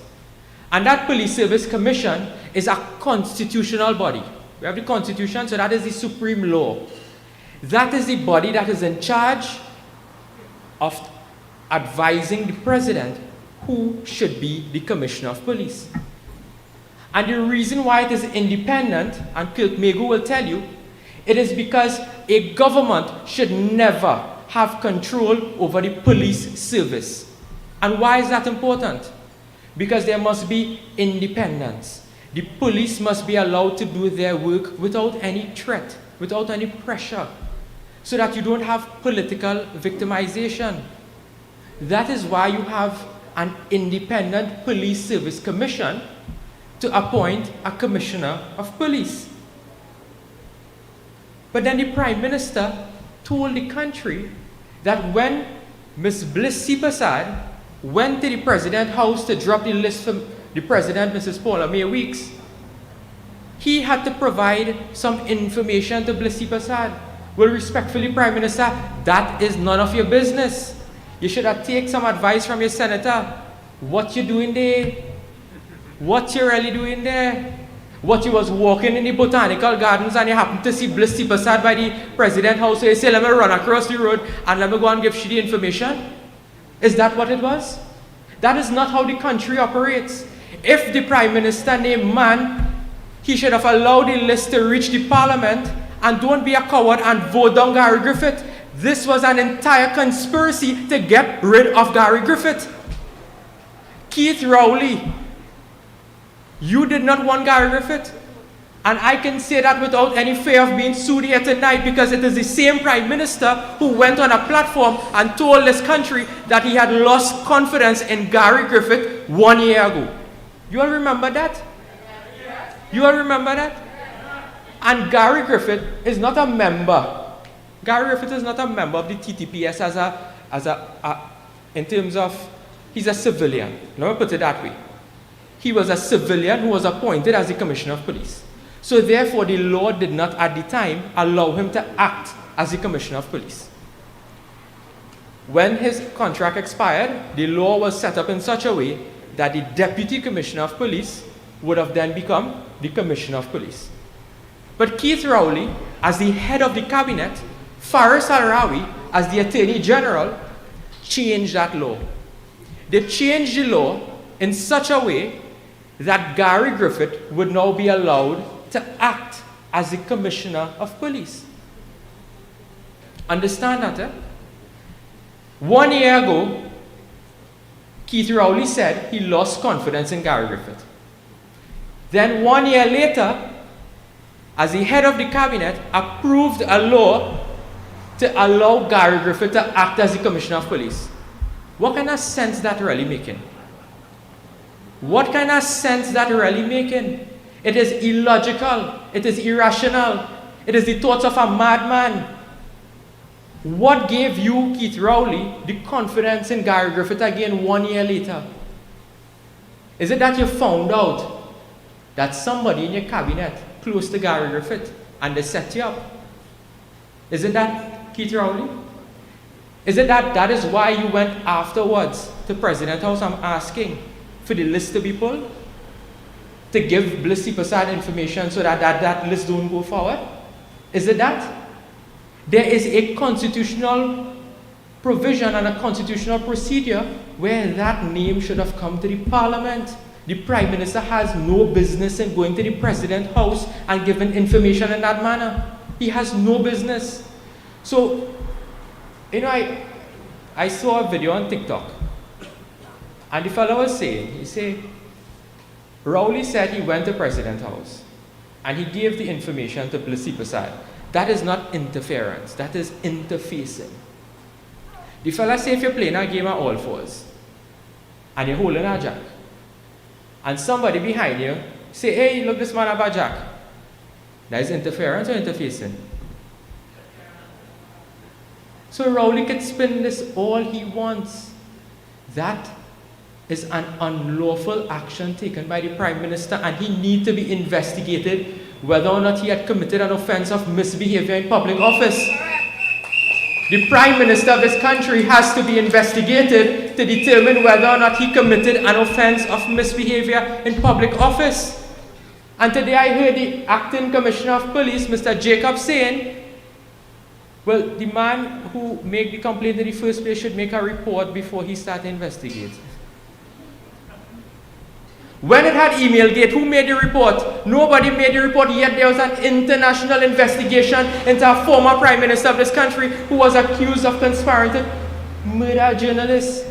And that Police Service Commission is a constitutional body. We have the Constitution, so that is the supreme law. That is the body that is in charge of advising the President who should be the Commissioner of Police. And the reason why it is independent, and Kirkmego will tell you, it is because a government should never have control over the police service. And why is that important? Because there must be independence. The police must be allowed to do their work without any threat, without any pressure, so that you don't have political victimization. That is why you have an independent police service commission to appoint a commissioner of police. But then the Prime Minister told the country that when Ms. Bliss Sipasad went to the President's house to drop the list from the President, Mrs. Paula May Weeks, he had to provide some information to Bliss Sipasad. Well, respectfully, Prime Minister, that is none of your business. You should have taken some advice from your senator. What you doing there? What you really doing there? What you was walking in the botanical gardens and you happened to see Bliss Sipasad by the President's house, so you say, let me run across the road and let me go and give you the information? Is that what it was? That is not how the country operates. If the Prime Minister named man, he should have allowed the list to reach the Parliament, and don't be a coward and vote down Gary Griffith. This was an entire conspiracy to get rid of Gary Griffith. Keith Rowley, you did not want Gary Griffith. And I can say that without any fear of being sued here tonight, because it is the same Prime Minister who went on a platform and told this country that he had lost confidence in Gary Griffith 1 year ago. You all remember that? You all remember that? And Gary Griffith is not a member. Gary Griffith is not a member of the TTPS in terms of, he's a civilian. Let me put it that way. He was a civilian who was appointed as the Commissioner of Police. So therefore, the law did not at the time allow him to act as the Commissioner of Police. When his contract expired, the law was set up in such a way that the Deputy Commissioner of Police would have then become the Commissioner of Police. But Keith Rowley, as the head of the cabinet, Faris Al-Rawi, as the Attorney General, changed that law. They changed the law in such a way that Gary Griffith would now be allowed to act as the Commissioner of Police. Understand that, eh? 1 year ago, Keith Rowley said he lost confidence in Gary Griffith. Then 1 year later, as the head of the cabinet, approved a law to allow Gary Griffith to act as the Commissioner of Police. What kind of sense that really making? What kind of sense that really making? It is illogical. It is irrational. It is the thoughts of a madman. What gave you, Keith Rowley, the confidence in Gary Griffith again 1 year later? Is it that you found out that somebody in your cabinet close to Gary Griffith and they set you up? Is it that, Keith Rowley? Is it that is why you went afterwards to President House? I'm asking for the list to be pulled, to give Bliss Prasad information so that list don't go forward? Is it that? There is a constitutional provision and a constitutional procedure where that name should have come to the Parliament. The Prime Minister has no business in going to the President's house and giving information in that manner. He has no business. So, I saw a video on TikTok, and the fellow was saying, he said, Rowley said he went to President's house, and he gave the information to Bliss Prasad. That is not interference, that is interfacing. The fella say if you're playing a game at all fours, and you're holding a jack, and somebody behind you say, hey, look, this man have a jack. That is interference or interfacing? So Rowley could spin this all he wants. That is an unlawful action taken by the Prime Minister, and he needs to be investigated whether or not he had committed an offense of misbehavior in public office. The Prime Minister of this country has to be investigated to determine whether or not he committed an offense of misbehavior in public office. And today I heard the Acting Commissioner of Police, Mr. Jacob, saying, well, the man who made the complaint in the first place should make a report before he starts investigating. When it had Emailgate, who made the report? Nobody made the report, yet there was an international investigation into a former Prime Minister of this country who was accused of conspiring to murder journalists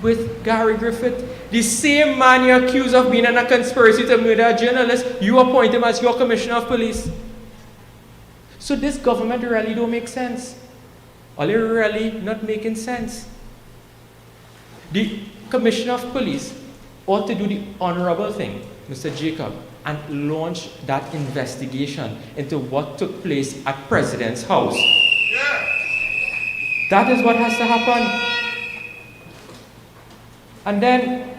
with Gary Griffith. The same man you're accused of being in a conspiracy to murder a journalist, you appoint him as your Commissioner of Police. So this government really don't make sense. Or they're really not making sense. The Commissioner of Police ought to do the honorable thing, Mr. Jacob, and launch that investigation into what took place at President's house. Yeah. That is what has to happen. And then,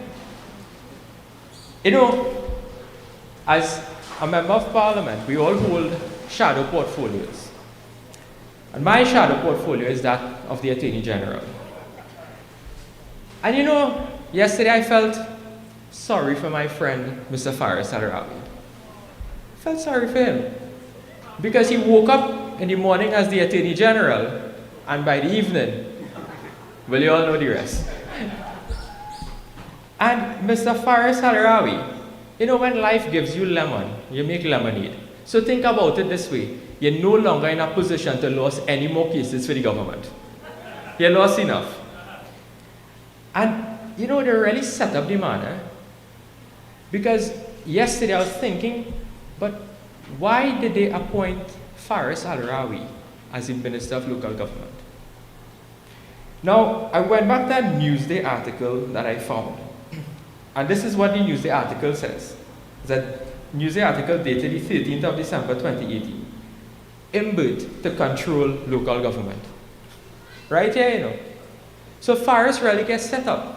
as a member of Parliament, we all hold shadow portfolios. And my shadow portfolio is that of the Attorney General. And yesterday I felt sorry for my friend, Mr. Faris Al-Rawi. I felt sorry for him. Because he woke up in the morning as the Attorney General, and by the evening, well, you all know the rest. And Mr. Faris Al-Rawi, when life gives you lemon, you make lemonade. So think about it this way. You're no longer in a position to lose any more cases for the government. You lost enough. And, they really set up the man, Because yesterday I was thinking, but why did they appoint Faris Al-Rawi as the Minister of Local Government? Now, I went back to that Newsday article that I found. And this is what the Newsday article says. That Newsday article dated the 13th of December 2018. Inbuilt to control local government. Right here, So Faris really gets set up.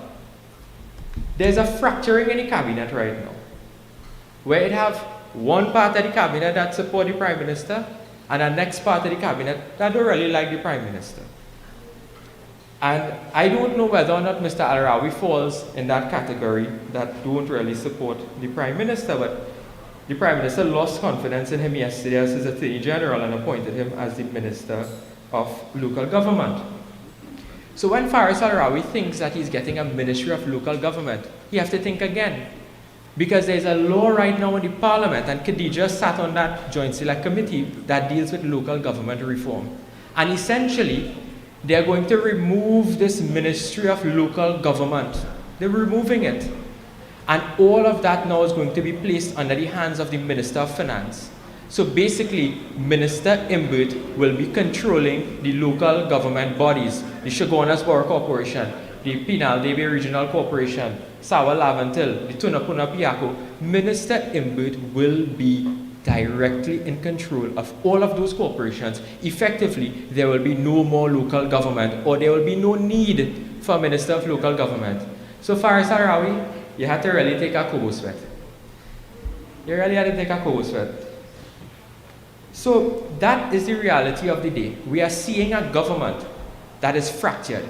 There's a fracturing in the cabinet right now, where it have one part of the cabinet that support the Prime Minister, and the next part of the cabinet that don't really like the Prime Minister. And I don't know whether or not Mr. Al-Rawi falls in that category that don't really support the Prime Minister, but the Prime Minister lost confidence in him yesterday as his Attorney General and appointed him as the Minister of Local Government. So when Faris Al-Rawi thinks that he's getting a Ministry of Local Government, he has to think again. Because there's a law right now in the Parliament, and Khadija sat on that Joint Select Committee that deals with local government reform. And essentially, they're going to remove this Ministry of Local Government. They're removing it. And all of that now is going to be placed under the hands of the Minister of Finance. So basically, Minister Imbert will be controlling the local government bodies, the Shogunas Borough Corporation, the Pinal Debe Regional Corporation, Sawa Lavantil, the Tunapuna Piako. Minister Imbert will be directly in control of all of those corporations. Effectively, there will be no more local government, or there will be no need for a Minister of Local Government. So Faris Arawi, you had to really take a Kobo sweat. You really had to take a Kobo sweat. So that is the reality of the day. We are seeing a government that is fractured.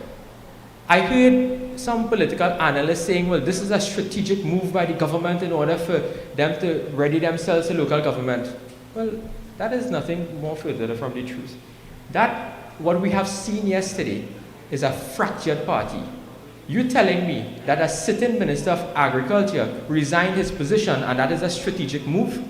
I heard some political analysts saying, well, this is a strategic move by the government in order for them to ready themselves to local government. Well, that is nothing more further from the truth. That, what we have seen yesterday, is a fractured party. You telling me that a sitting Minister of Agriculture resigned his position and that is a strategic move?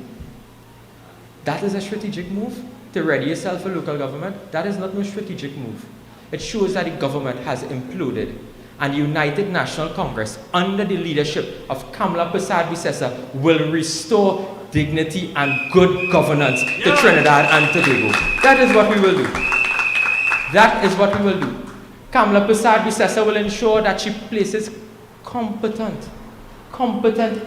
That is a strategic move to ready yourself for local government? That is not no strategic move. It shows that the government has imploded, and the United National Congress, under the leadership of Kamala Persad-Bissessar, will restore dignity and good governance to Trinidad and Tobago. That is what we will do. That is what we will do. Kamala Persad-Bissessar will ensure that she places competent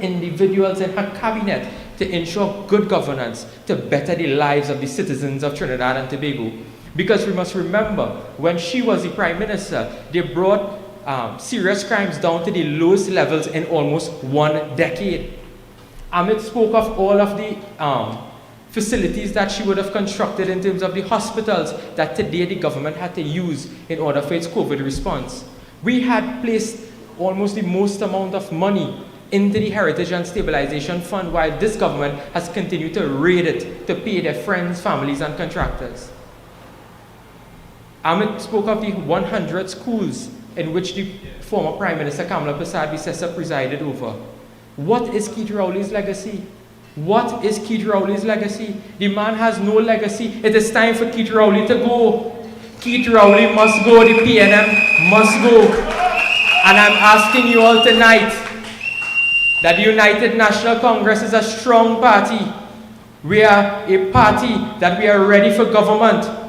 individuals in her cabinet to ensure good governance, to better the lives of the citizens of Trinidad and Tobago. Because we must remember, when she was the Prime Minister, they brought serious crimes down to the lowest levels in almost 1 decade. Amit spoke of all of the facilities that she would have constructed in terms of the hospitals that today the government had to use in order for its COVID response. We had placed almost the most amount of money into the Heritage and Stabilization Fund, while this government has continued to raid it to pay their friends, families, and contractors. Amit spoke of the 100 schools in which the former Prime Minister Kamala Persad-Bissessar presided over. What is Keith Rowley's legacy? What is Keith Rowley's legacy? The man has no legacy. It is time for Keith Rowley to go. Keith Rowley must go. The PNM must go. And I'm asking you all tonight that the United National Congress is a strong party. We are a party that we are ready for government.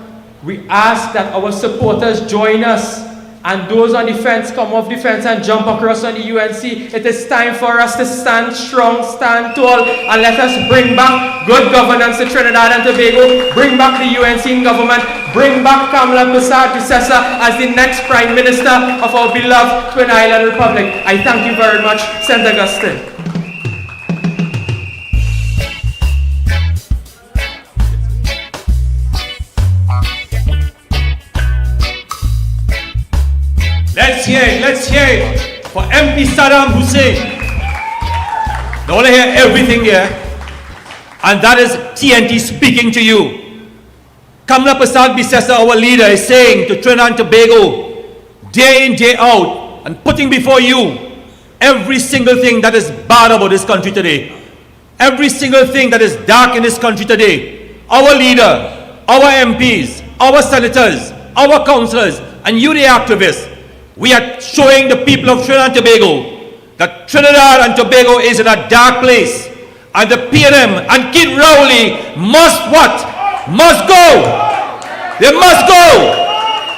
We ask that our supporters join us, and those on the fence come off the fence and jump across on the UNC. It is time for us to stand strong, stand tall, and let us bring back good governance to Trinidad and Tobago, bring back the UNC in government, bring back Kamala Persad-Bissessar as the next Prime Minister of our beloved Twin Island Republic. I thank you very much, St. Augustine. Let's hear it for MP Saddam Hussein. I want to hear everything here, and that is TNT speaking to you. Kamala Persad-Bissessar, our leader, is saying to Trinidad and Tobago, day in, day out, and putting before you every single thing that is bad about this country today. Every single thing that is dark in this country today. Our leader, our MPs, our senators, our councillors, and you the activists, we are showing the people of Trinidad and Tobago that Trinidad and Tobago is in a dark place, and the PNM and Keith Rowley must what? Must go. They must go.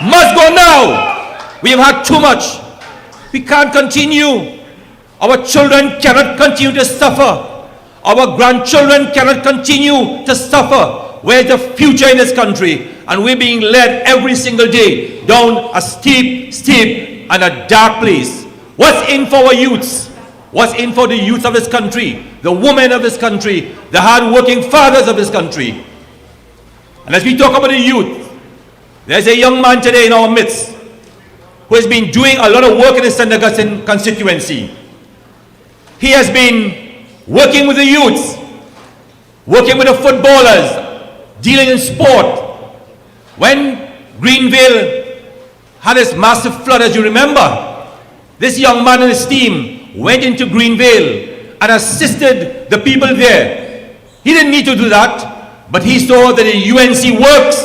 Must go now. We have had too much. We can't continue. Our children cannot continue to suffer. Our grandchildren cannot continue to suffer. Where's the future in this country? And we're being led every single day down a steep and a dark place. What's in for our youths? What's in for the youth of this country? The women of this country? The hard-working fathers of this country? And as we talk about the youth, there's a young man today in our midst who has been doing a lot of work in the St. Augustine constituency. He has been working with the youths, working with the footballers, dealing in sport. When Greenville had this massive flood, as you remember, this young man and his team went into Greenville and assisted the people there. He didn't need to do that, but he saw that the UNC works.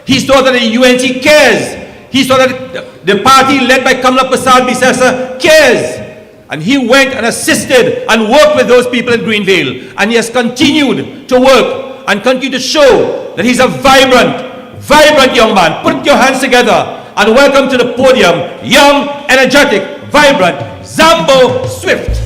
He saw that the UNC cares. He saw that the party led by Kamala Persad-Bissessar cares. And he went and assisted and worked with those people in Greenville. And he has continued to work. and continue to show that he's a vibrant young man. Put your hands together and welcome to the podium, young, energetic, vibrant Zambo Swift.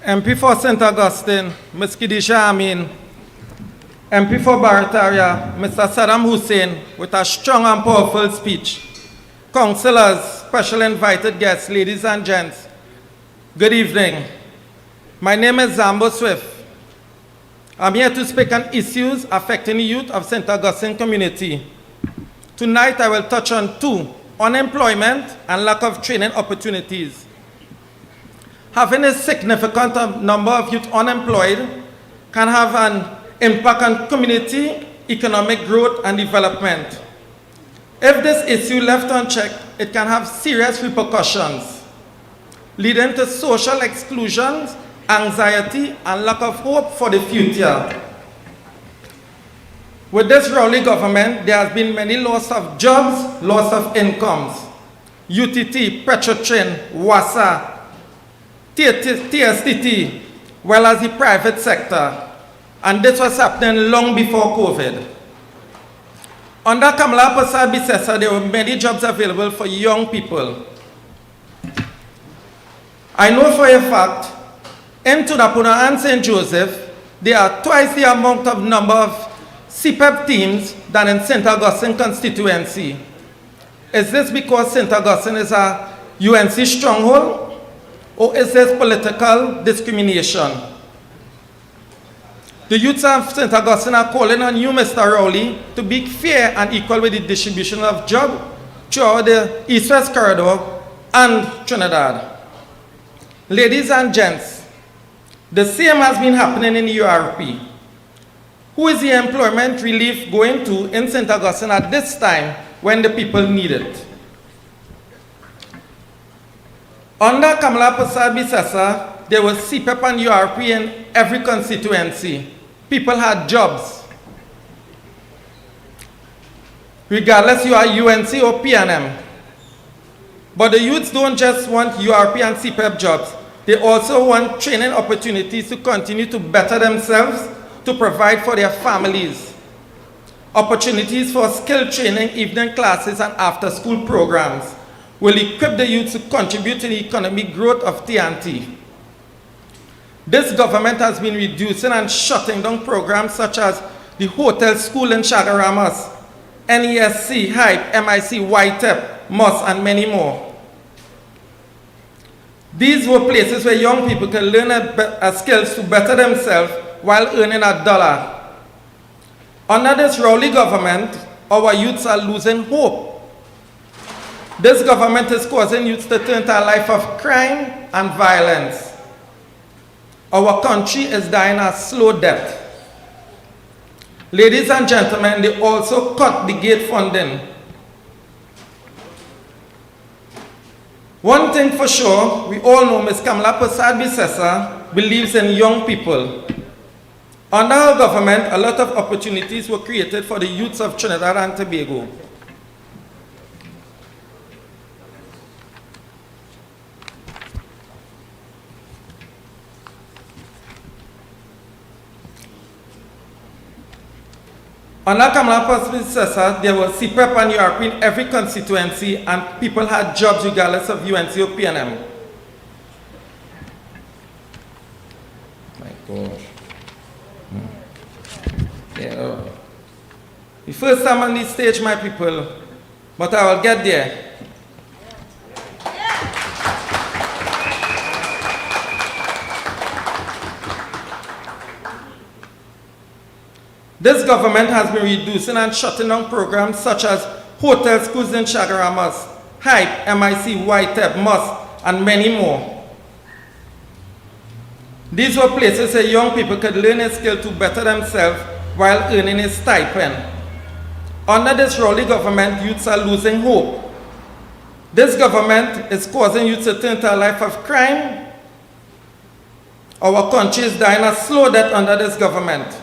MP for St. Augustine, Ms. Khadija Amin. MP for Paria, Mr. Saddam Hussein, with a strong and powerful speech. Councillors, special invited guests, ladies and gents, good evening. My name is Zambo Swift. I'm here to speak on issues affecting the youth of St. Augustine community. Tonight I will touch on two: unemployment and lack of training opportunities. Having a significant number of youth unemployed can have an impact on community, economic growth and development. If this issue left unchecked, it can have serious repercussions, leading to social exclusion, anxiety, and lack of hope for the future. With this Rowley government, there has been many loss of jobs, loss of incomes. UTT, Petrotrin, WASA, TSTT, well as the private sector. And this was happening long before COVID. Under Kamala Persad-Bissessar, there were many jobs available for young people. I know for a fact, in Tunapuna and St. Joseph, there are twice the amount of number of CPEP teams than in St. Augustine constituency. Is this because St. Augustine is a UNC stronghold? Or is this political discrimination? The youths of St. Augustine are calling on you, Mr. Rowley, to be fair and equal with the distribution of jobs throughout the East-West Corridor and Trinidad. Ladies and gents, the same has been happening in the URP. Who is the employment relief going to in St. Augustine at this time when the people need it? Under Kamala Persad-Bissessar, there was CPEP and URP in every constituency. People had jobs. Regardless you are UNC or PNM. But the youths don't just want URP and CPEP jobs. They also want training opportunities to continue to better themselves, to provide for their families. Opportunities for skill training, evening classes, and after-school programs will equip the youth to contribute to the economic growth of TNT. This government has been reducing and shutting down programs such as the Hotel School in Chagaramas, NESC, HYPE, MIC, YTEP, MOS, and many more. These were places where young people can learn skills to better themselves while earning $1. Under this Rowley government, our youths are losing hope. This government is causing youths to turn to a life of crime and violence. Our country is dying a slow death. Ladies and gentlemen, they also cut the gate funding. One thing for sure, we all know Ms. Kamala Persad-Bissessar believes in young people. Under her government, a lot of opportunities were created for the youths of Trinidad and Tobago. Under Kamala Persad-Bissessar, there was CPEP and URP in every constituency, and people had jobs regardless of UNC or PNM. My gosh. Yeah. The first time on this stage, my people, but I will get there. This government has been reducing and shutting down programs such as Hotel Schools in Chagaramas, HYPE, MIC, YTEP, MOS, and many more. These were places where young people could learn a skill to better themselves while earning a stipend. Under this Rowley government, youths are losing hope. This government is causing youth to turn to a life of crime. Our country is dying a slow death under this government.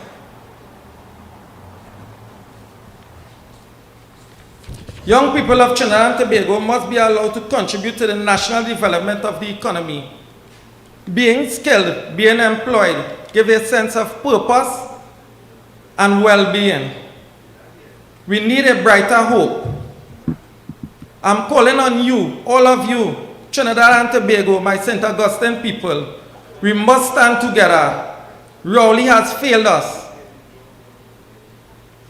Young people of Trinidad and Tobago must be allowed to contribute to the national development of the economy. Being skilled, being employed, give a sense of purpose and well-being. We need a brighter hope. I'm calling on you, all of you, Trinidad and Tobago, my St. Augustine people. We must stand together. Rowley has failed us.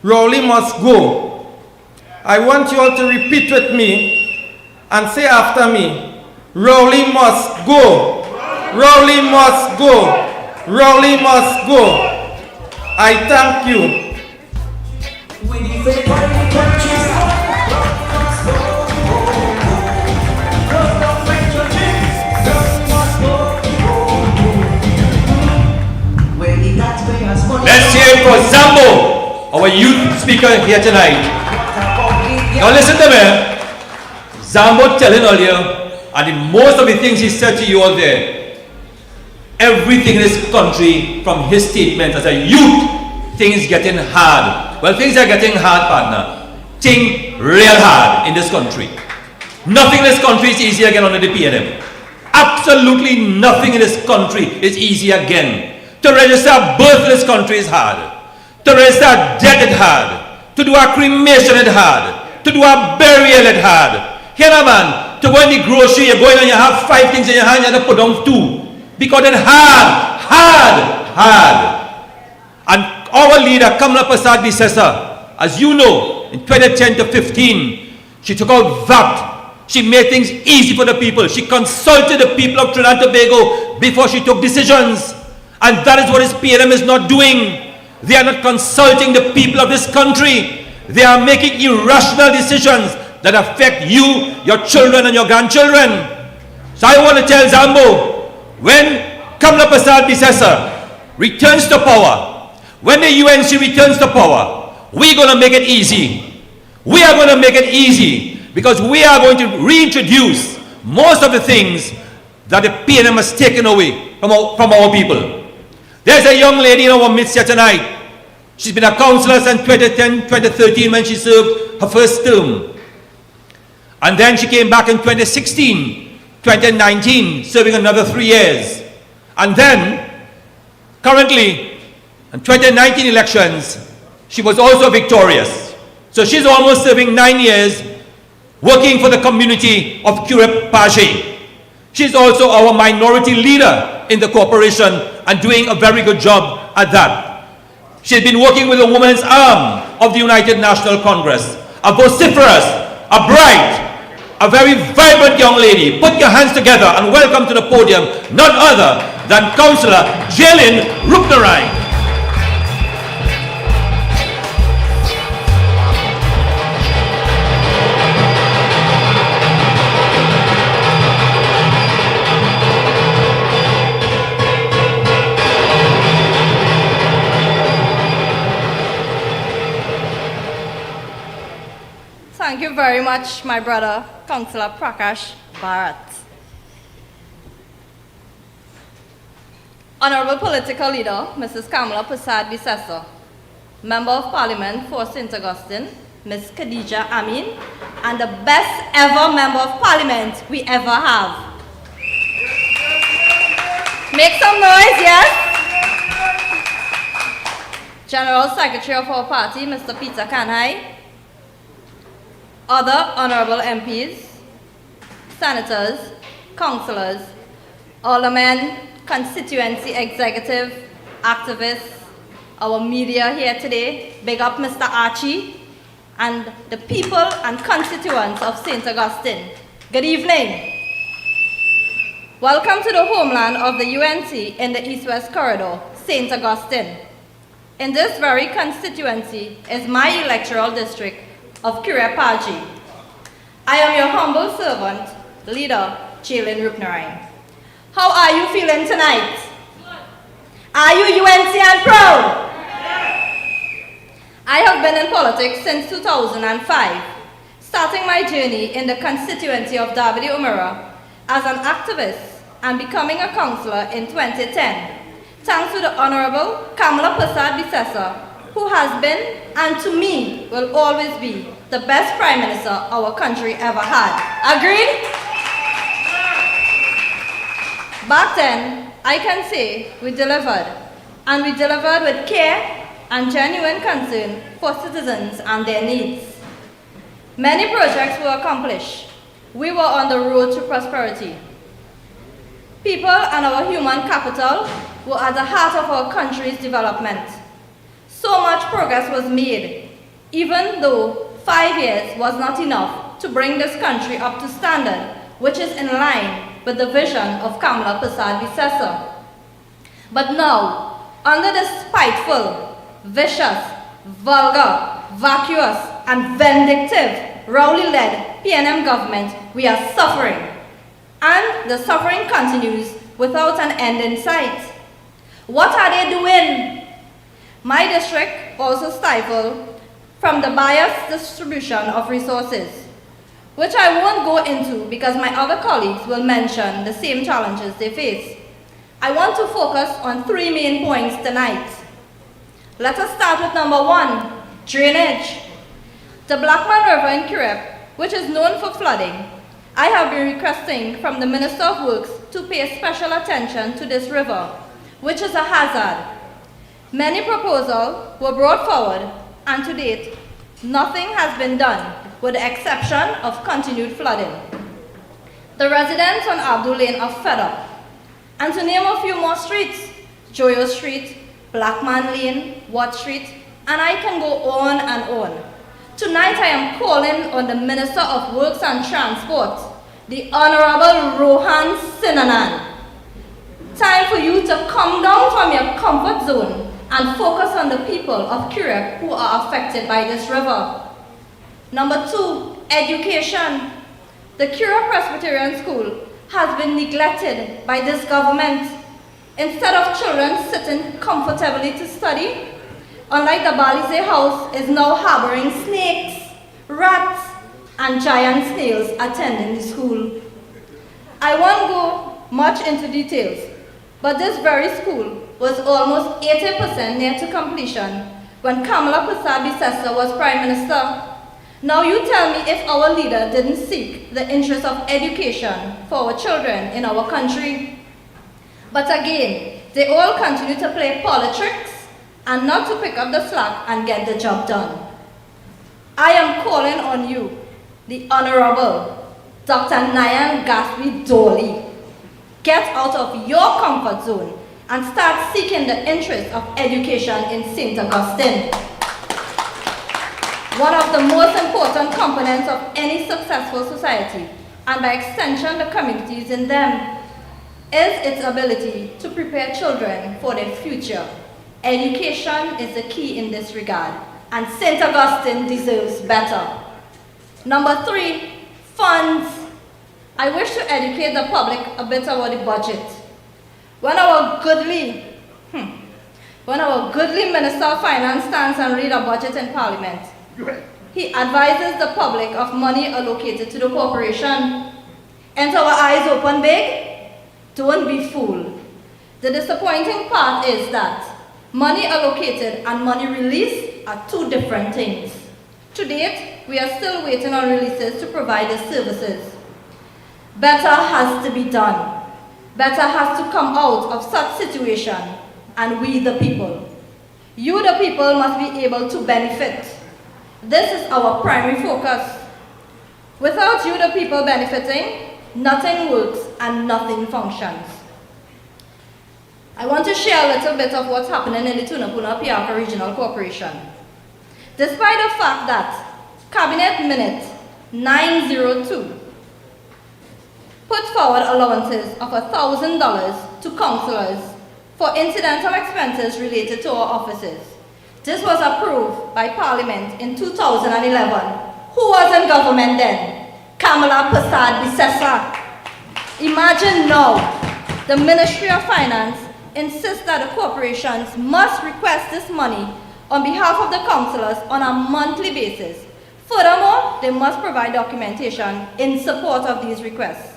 Rowley must go. I want you all to repeat with me and say after me, Rowley must go. Rowley must go. Rowley must go. I thank you. Let's hear it for Zambo, our youth speaker here tonight. Now listen to me. Zambo telling earlier, and in most of the things he said to you all there, everything in this country, from his statement as a youth, things getting hard. Well, things are getting hard, partner. Things real hard in this country. Nothing in this country is easy again under the PNM. Absolutely nothing in this country is easy again. To register a birth in this country is hard. To register a death is hard. To do a cremation is hard. To do a burial is hard. Here now, man, to go in the grocery, you go in and you have 5 things in your hand, you have to put down 2. Because it's hard. And our leader, Kamala Prasad Bisesa, as you know, in 2010 to 15, she took out VAT. She made things easy for the people. She consulted the people of Trinidad and Tobago before she took decisions. And that is what this PNM is not doing. They are not consulting the people of this country. They are making irrational decisions that affect you, your children, and your grandchildren. So I want to tell Zambo, when Kamala Prasad Bisesa returns to power, when the UNC returns to power, we're going to make it easy. We are going to make it easy because we are going to reintroduce most of the things that the PNM has taken away from our people. There's a young lady in our midst here tonight. She's been a councillor since 2010, 2013 when she served her first term. And then she came back in 2016, 2019, serving another 3 years. And then, currently, in 2019 elections, she was also victorious. So she's almost serving 9 years, working for the community of Curep Paje. She's also our minority leader in the corporation and doing a very good job at that. She's been working with the women's arm of the United National Congress. A vociferous, a bright, a very vibrant young lady. Put your hands together and welcome to the podium none other than Councillor Jaylin Rupnarine. Thank you very much, my brother, Councillor Prakash Bharat. Honorable Political Leader, Mrs. Kamala Prasad Bisesa, Member of Parliament for St. Augustine, Ms. Khadija Amin, and the best ever Member of Parliament we ever have. Make some noise, yes? General Secretary of our party, Mr. Peter Kanhai, other honorable MPs, senators, councillors, aldermen, constituency executive, activists, our media here today, big up Mr. Archie, and the people and constituents of St. Augustine. Good evening. Welcome to the homeland of the UNC in the East-West Corridor, St. Augustine. In this very constituency is my electoral district of Kiriapaji. I am your humble servant, leader, Jaylin Rupnarine. How are you feeling tonight? Are you UNC and proud? I have been in politics since 2005, starting my journey in the constituency of Derby Umira as an activist and becoming a councillor in 2010, thanks to the Honourable Kamala Persad-Bissessar, who has been, and to me, will always be, the best Prime Minister our country ever had. Agreed? Back then, I can say we delivered, and we delivered with care and genuine concern for citizens and their needs. Many projects were accomplished. We were on the road to prosperity. People and our human capital were at the heart of our country's development. So much progress was made, even though 5 years was not enough to bring this country up to standard, which is in line with the vision of Kamala Persad-Bissessar. But now, under this spiteful, vicious, vulgar, vacuous, and vindictive, Rowley-led PNM government, we are suffering. And the suffering continues without an end in sight. What are they doing? My district also stifled from the biased distribution of resources, which I won't go into because my other colleagues will mention the same challenges they face. I want to focus on 3 main points tonight. Let us start with number 1, drainage. The Blackman River in Kirep, which is known for flooding, I have been requesting from the Minister of Works to pay special attention to this river, which is a hazard. Many proposals were brought forward, and to date, nothing has been done, with the exception of continued flooding. The residents on Abdul Lane are fed up. And to name a few more streets, Joyo Street, Blackman Lane, Watt Street, and I can go on and on. Tonight I am calling on the Minister of Works and Transport, the Honourable Rohan Sinanan. Time for you to come down from your comfort zone and focus on the people of Kirep who are affected by this river. Number 2, education. The Kirep Presbyterian School has been neglected by this government. Instead of children sitting comfortably to study, unlike the Balize house is now harboring snakes, rats, and giant snails attending the school. I won't go much into details, but this very school was almost 80% near to completion when Kamala Persad-Bissessar was Prime Minister. Now you tell me if our leader didn't seek the interest of education for our children in our country. But again, they all continue to play politics and not to pick up the slack and get the job done. I am calling on you, the Honourable Dr. Nayan Gaspi Doli. Get out of your comfort zone and start seeking the interest of education in St. Augustine. One of the most important components of any successful society, and by extension the communities in them, is its ability to prepare children for their future. Education is the key in this regard, and St. Augustine deserves better. Number 3, funds. I wish to educate the public a bit about the budget. When our goodly Minister of Finance stands and reads a budget in Parliament, he advises the public of money allocated to the corporation. Enter our eyes open big? Don't be fooled. The disappointing part is that money allocated and money released are 2 different things. To date, we are still waiting on releases to provide the services. Better has to be done. Better has to come out of such situation, and we the people. You the people must be able to benefit. This is our primary focus. Without you the people benefiting, nothing works and nothing functions. I want to share a little bit of what's happening in the Tunapuna Piarka Regional Corporation. Despite the fact that Cabinet Minute 902 put forward allowances of $1,000 to councillors for incidental expenses related to our offices. This was approved by Parliament in 2011. Who was in government then? Kamala Persad-Bissessar. Imagine now, the Ministry of Finance insists that the corporations must request this money on behalf of the councillors on a monthly basis. Furthermore, they must provide documentation in support of these requests.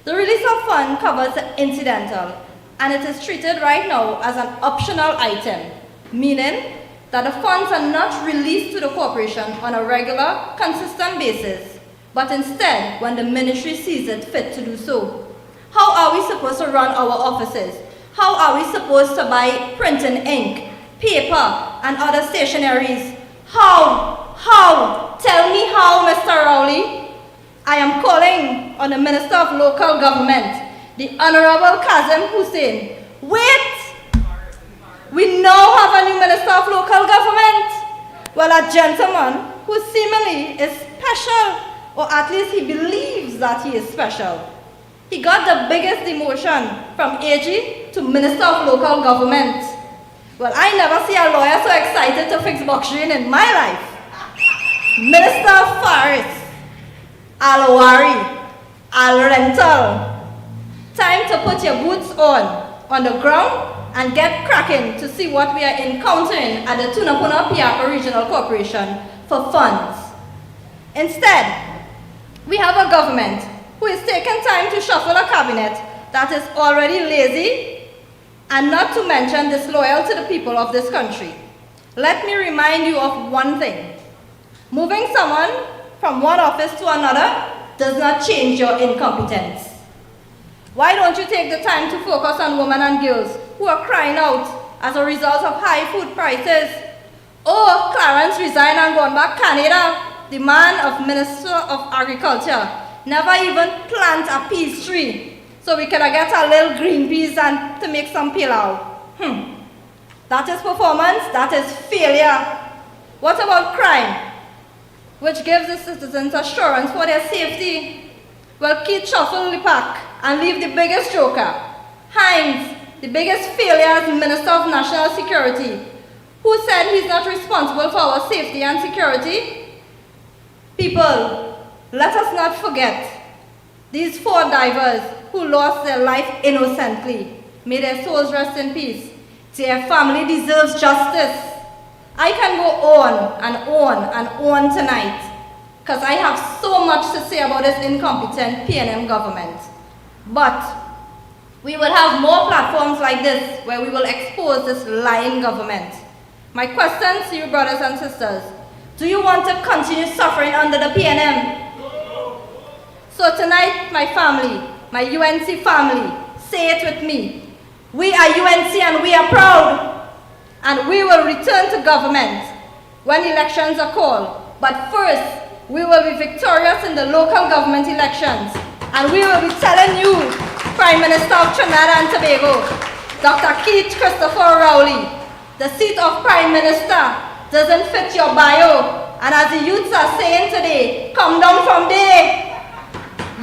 The release of fund covers the incidental, and it is treated right now as an optional item, meaning that the funds are not released to the corporation on a regular, consistent basis, but instead when the ministry sees it fit to do so. How are we supposed to run our offices? How are we supposed to buy printing ink, paper, and other stationaries? How? Tell me how, Mr. Rowley. I am calling on the Minister of Local Government, the Honorable Kazim Hussein. Wait! We now have a new Minister of Local Government. Well, a gentleman who seemingly is special, or at least he believes that he is special. He got the biggest demotion from AG to Minister of Local Government. Well, I never see a lawyer so excited to fix box drain in my life. Minister of Forest, Al-Wari, Al-Rental. Time to put your boots on the ground and get cracking to see what we are encountering at the Tunapuna Piapa Regional Corporation for funds. Instead, we have a government who is taking time to shuffle a cabinet that is already lazy and not to mention disloyal to the people of this country. Let me remind you of one thing. Moving someone from one office to another does not change your incompetence. Why don't you take the time to focus on women and girls who are crying out as a result of high food prices? Oh, Clarence resigned and gone back Canada. The man of Minister of Agriculture never even plant a peace tree so we can get a little green peas and to make some pilau. That is performance, that is failure. What about crime, which gives the citizens assurance for their safety? Well, Keith shuffle the pack and leave the biggest joker, Hines, the biggest failure as Minister of National Security, who said he's not responsible for our safety and security. People, let us not forget these 4 divers who lost their life innocently. May their souls rest in peace. Their family deserves justice. I can go on and on and on tonight because I have so much to say about this incompetent PNM government. But we will have more platforms like this where we will expose this lying government. My question to you, brothers and sisters, do you want to continue suffering under the PNM? So tonight, my family, my UNC family, say it with me. We are UNC and we are proud. And we will return to government when elections are called. But first, we will be victorious in the local government elections. And we will be telling you, Prime Minister of Trinidad and Tobago, Dr. Keith Christopher Rowley, the seat of Prime Minister doesn't fit your bio. And as the youths are saying today, come down from there.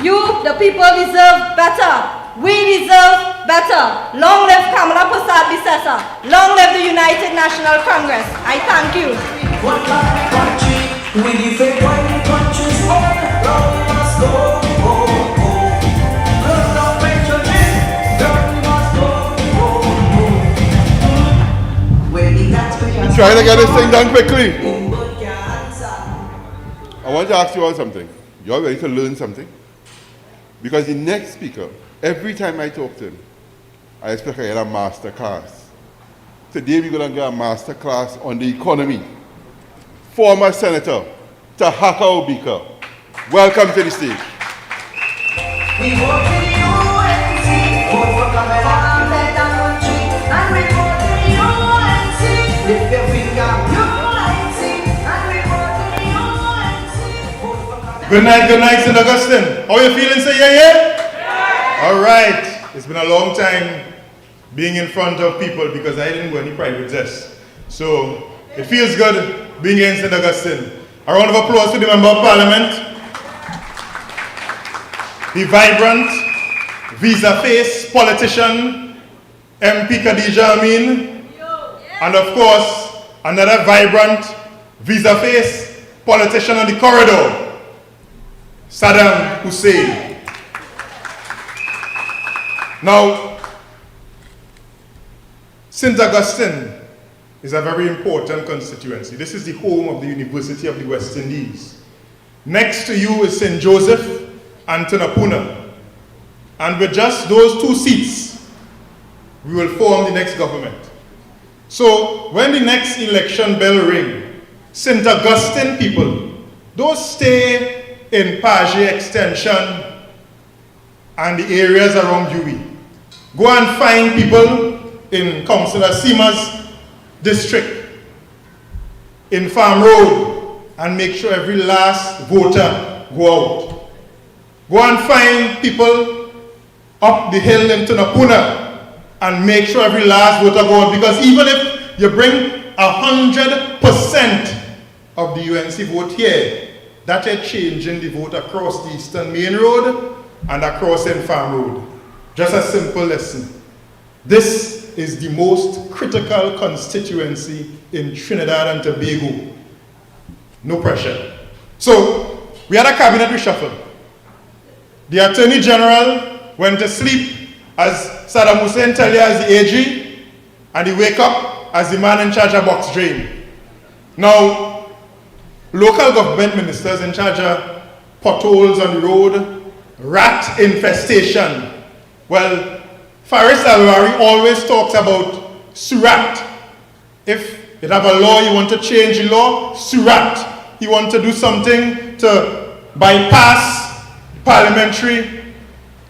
You, the people, deserve better. We deserve better. Long live Kamala Persad-Bissessar. Long live the United National Congress. I thank you. Trying to get this thing done quickly. I want to ask you all something. You all ready to learn something? Because the next speaker, every time I talk to him, I expect I get a master class. Today we're going to get a master class on the economy. Former Senator Tahaka Obika. Welcome to the stage. We vote for the UNC, vote for Kamala and we vote for the UNC. Lift your finger, UNC, and we vote for the UNC. Vote for Kamala. Good night, St. Augustine. How are you feeling, sir? Yeah? All right. It's been a long time being in front of people because I didn't go any private jets. So it feels good being here in St. Augustine. A round of applause to the Member of Parliament. The vibrant, visa-face politician, MP Khadija Amin. And of course, another vibrant, visa-face politician on the corridor, Saddam Hussein. Now, St. Augustine is a very important constituency. This is the home of the University of the West Indies. Next to you is St. Joseph and Tunapuna. And with just those 2 seats, we will form the next government. So when the next election bell ring, St. Augustine people, don't stay in Paria Extension and the areas around UWI. Go and find people in Councillor Seema's district, in Farm Road, and make sure every last voter go out. Go and find people up the hill in Tunapuna and make sure every last voter go out, because even if you bring 100% of the UNC vote here, that is changing the vote across the Eastern Main Road and across in Farm Road. Just a simple lesson. This is the most critical constituency in Trinidad and Tobago. No pressure. So, we had a cabinet reshuffle. The Attorney General went to sleep as Saddam Hussein tell you as the AG, and he wake up as the man in charge of box drain. Now, local government ministers in charge of potholes on the road, rat infestation. Well, Faris Alwari always talks about surat. If you have a law, you want to change the law, surat. You want to do something to bypass parliamentary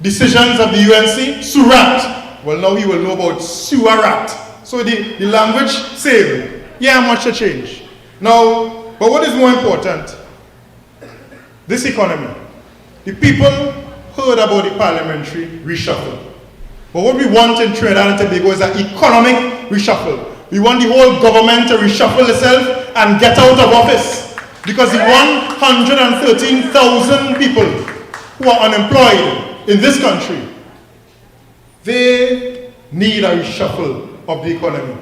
decisions of the UNC, surat. Well, now he will know about suarat. So the language same. Yeah, much to change. Now, but what is more important? This economy. The people heard about the parliamentary reshuffle. But what we want in Trinidad and Tobago is an economic reshuffle. We want the whole government to reshuffle itself and get out of office. Because the 113,000 people who are unemployed in this country, they need a reshuffle of the economy.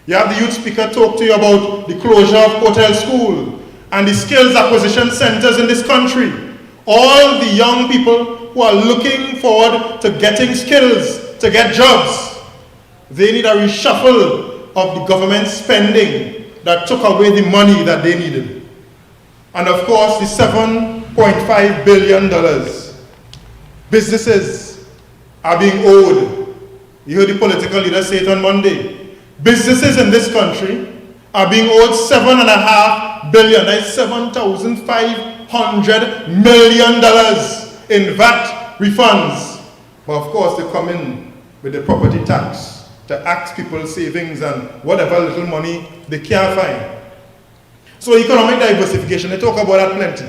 You have the youth speaker talk to you about the closure of Hotel School and the skills acquisition centers in this country. All the young people who are looking forward to getting skills, to get jobs, they need a reshuffle of the government spending that took away the money that they needed. And of course, the $7.5 billion businesses are being owed. You heard the political leader say it on Monday. Businesses in this country are being owed $7.5 billion. That's $7,500 million in VAT refunds. But of course, they come in with the property tax to ask people's savings and whatever little money they can't find. So economic diversification, they talk about that plenty.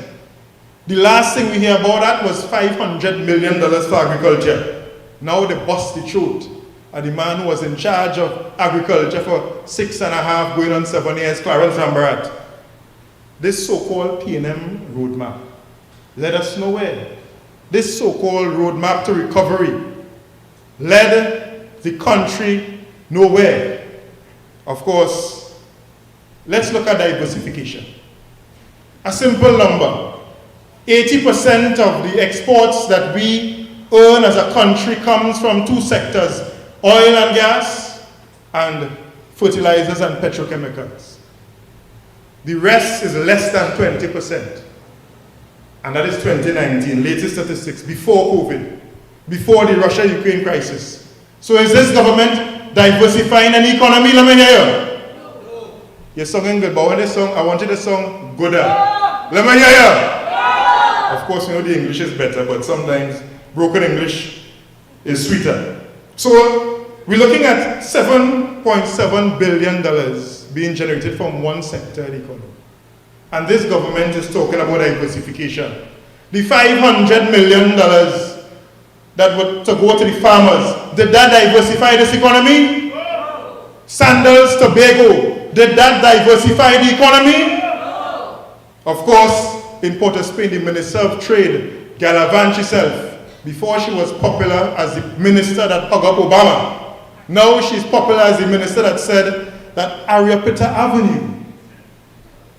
The last thing we hear about that was $500 million for agriculture. Now they bust the truth. And the man who was in charge of agriculture for 6.5 going on 7 years, Clarence Rambarat. This so-called P&M roadmap led us nowhere. This so-called roadmap to recovery led the country nowhere. Of course, let's look at diversification. A simple number. 80% of the exports that we earn as a country comes from 2 sectors, oil and gas and fertilizers and petrochemicals. The rest is less than 20%. And that is 2019, latest statistics, before COVID, before the Russia-Ukraine crisis. So is this government diversifying an economy? Let me hear you. You're singing good, but when this song, I wanted the song gooder. Let me hear you. Of course, you know the English is better, but sometimes broken English is sweeter. So we're looking at $7.7 billion being generated from one sector of the economy. And this government is talking about diversification. The $500 million that were to go to the farmers, did that diversify this economy? No. Sandals, Tobago, did that diversify the economy? No. Of course, in Port of Spain, the Minister of Trade, Galavan herself, before she was popular as the minister that hugged up Obama, now she's popular as the minister that said that Ariapita Avenue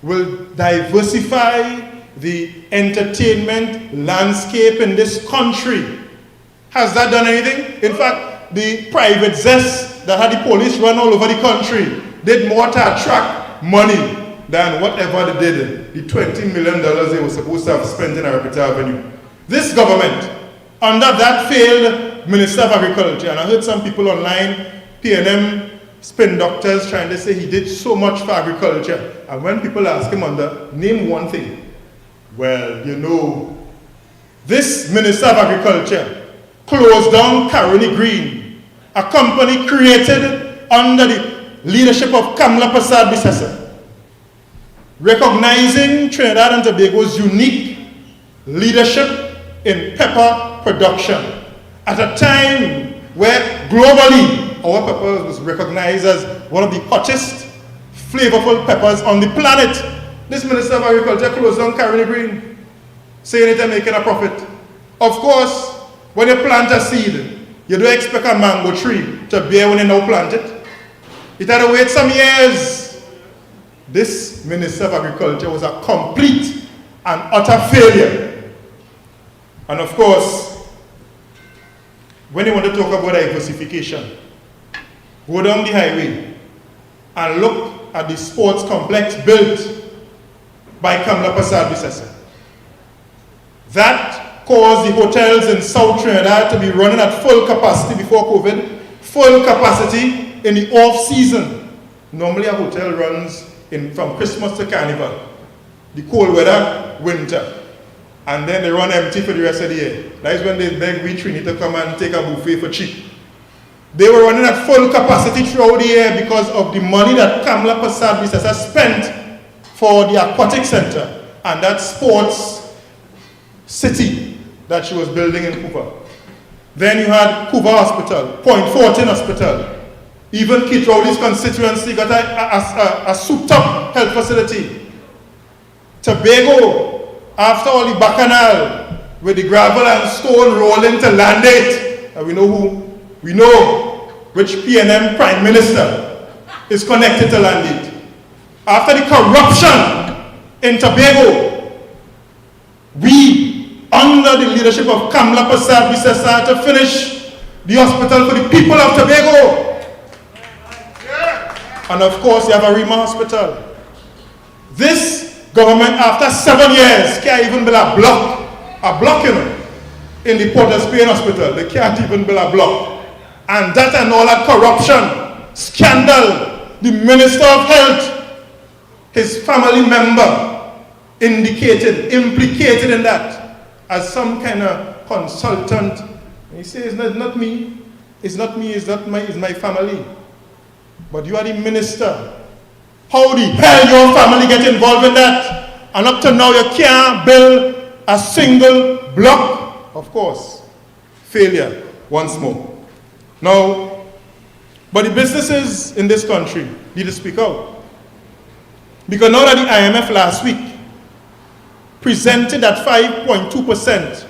will diversify the entertainment landscape in this country. Has that done anything? In fact, the private zest that had the police run all over the country did more to attract money than whatever they did, the $20 million they were supposed to have spent in Arapita Avenue. This government, under that failed Minister of Agriculture, and I heard some people online, P&M spin doctors trying to say he did so much for agriculture. And when people ask him name one thing, well, you know, this Minister of Agriculture closed down Caroni Green, a company created under the leadership of Kamla Prasad Bisesa, recognizing Trinidad and Tobago's unique leadership in pepper production at a time where globally our pepper was recognized as one of the hottest, flavorful peppers on the planet. This Minister of Agriculture closed down Caroni Green, saying they're making a profit. Of course, when you plant a seed, you don't expect a mango tree to bear when you now plant it. It had to wait some years. This Minister of Agriculture was a complete and utter failure. And of course, when you want to talk about diversification, go down the highway and look at the sports complex built by Kamla Prasad Bisesa. That caused the hotels in South Trinidad to be running at full capacity before COVID, full capacity in the off-season. Normally a hotel runs from Christmas to Carnival, the cold weather, winter, and then they run empty for the rest of the year. That is when they beg we Trini to come and take a buffet for cheap. They were running at full capacity throughout the year because of the money that Kamla Prasad Bisesa spent for the aquatic center and that sports city that she was building in Cuba. Then you had Cuba Hospital, Point Fortin Hospital. Even Keith Rowley's constituency got a souped-up health facility. Tobago, after all the bacchanal, with the gravel and stone rolling to land it, and we know which P&M Prime Minister is connected to land it. After the corruption in Tobago, we, under the leadership of Kamla Prasad Bisesa, to finish the hospital for the people of Tobago. And of course, you have a Rima Hospital. This government, after 7 years, can't even build a block, in the Port of Spain Hospital. They can't even build a block. And that and all that corruption, scandal, the Minister of Health, his family member, implicated in that as some kind of consultant. And he says, it's not me, it's my family. But you are the minister. How the hell your family get involved in that? And up to now you can't build a single block? Of course. Failure once more. Now, but the businesses in this country need to speak out. Because now that the IMF last week presented that 5.2%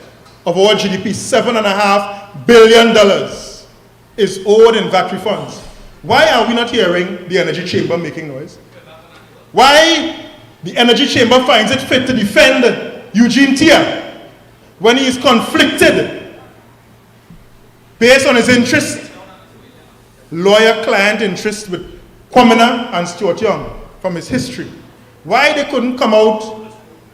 of our GDP, $7.5 billion, is owed in VAT refunds. Why are we not hearing the Energy Chamber making noise? Why the Energy Chamber finds it fit to defend Eugene Tia when he is conflicted based on his interest, lawyer-client interest with Kwamina and Stuart Young from his history? Why they couldn't come out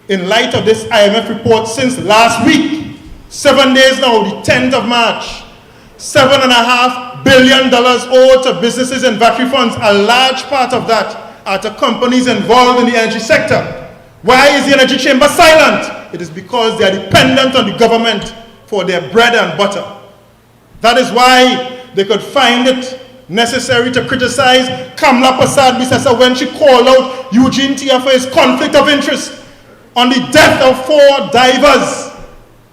in light of this IMF report since last week, 7 days now, the 10th of March, $7.5 billion owed to businesses and VAT refunds. A large part of that are to companies involved in the energy sector. Why is the Energy Chamber silent? It is because they are dependent on the government for their bread and butter. That is why they could find it necessary to criticize Kamla Prasad Bisesa when she called out Eugene Tia for his conflict of interest on the death of 4 divers.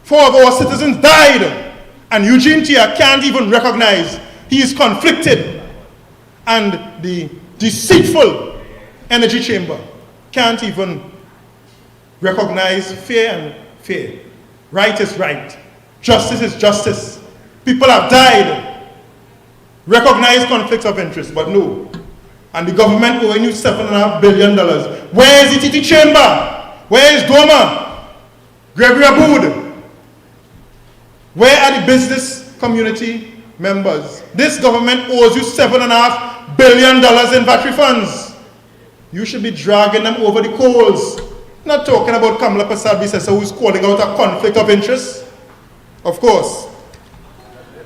4 of our citizens died. And Eugene Tia can't even recognize he is conflicted. And the deceitful Energy Chamber can't even recognize fair and fair. Right is right. Justice is justice. People have died. Recognize conflicts of interest, but no. And the government owing you $7.5 billion. Where is the TT Chamber? Where is Doma? Gregory Aboud? Where are the business community members? This government owes you $7.5 billion in VAT refunds. You should be dragging them over the coals. Not talking about Kamala Persad-Bissessar, who's calling out a conflict of interest. Of course,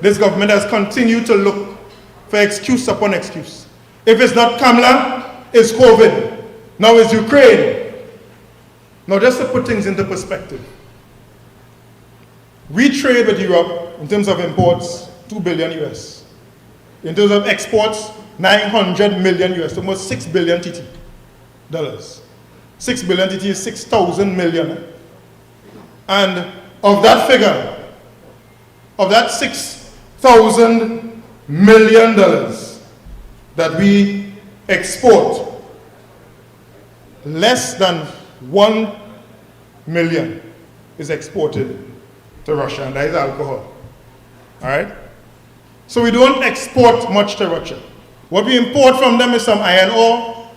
this government has continued to look for excuse upon excuse. If it's not Kamala, it's COVID. Now it's Ukraine. Now just to put things into perspective, we trade with Europe in terms of imports, 2 billion US. In terms of exports, 900 million US, almost 6 billion TT dollars. 6 billion TT is 6,000 million. And of that figure, of that $6,000 million that we export, less than 1 million is exported to Russia, and that is alcohol. All right? So we don't export much to Russia. What we import from them is some iron ore,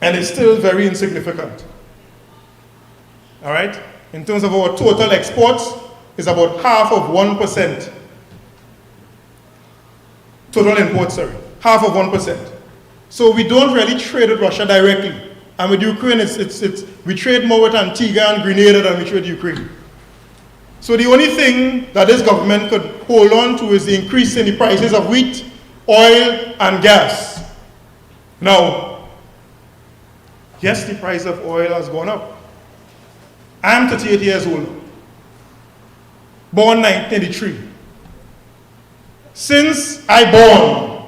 and it's still very insignificant. All right? In terms of our total exports, it's about half of 1%. Total imports, sorry. Half of 1%. So we don't really trade with Russia directly. And with Ukraine, we trade more with Antigua and Grenada than we trade with Ukraine. So the only thing that this government could hold on to is the increase in the prices of wheat, oil, and gas. Now, yes, the price of oil has gone up. I'm 38 years old, born 1983. Since I born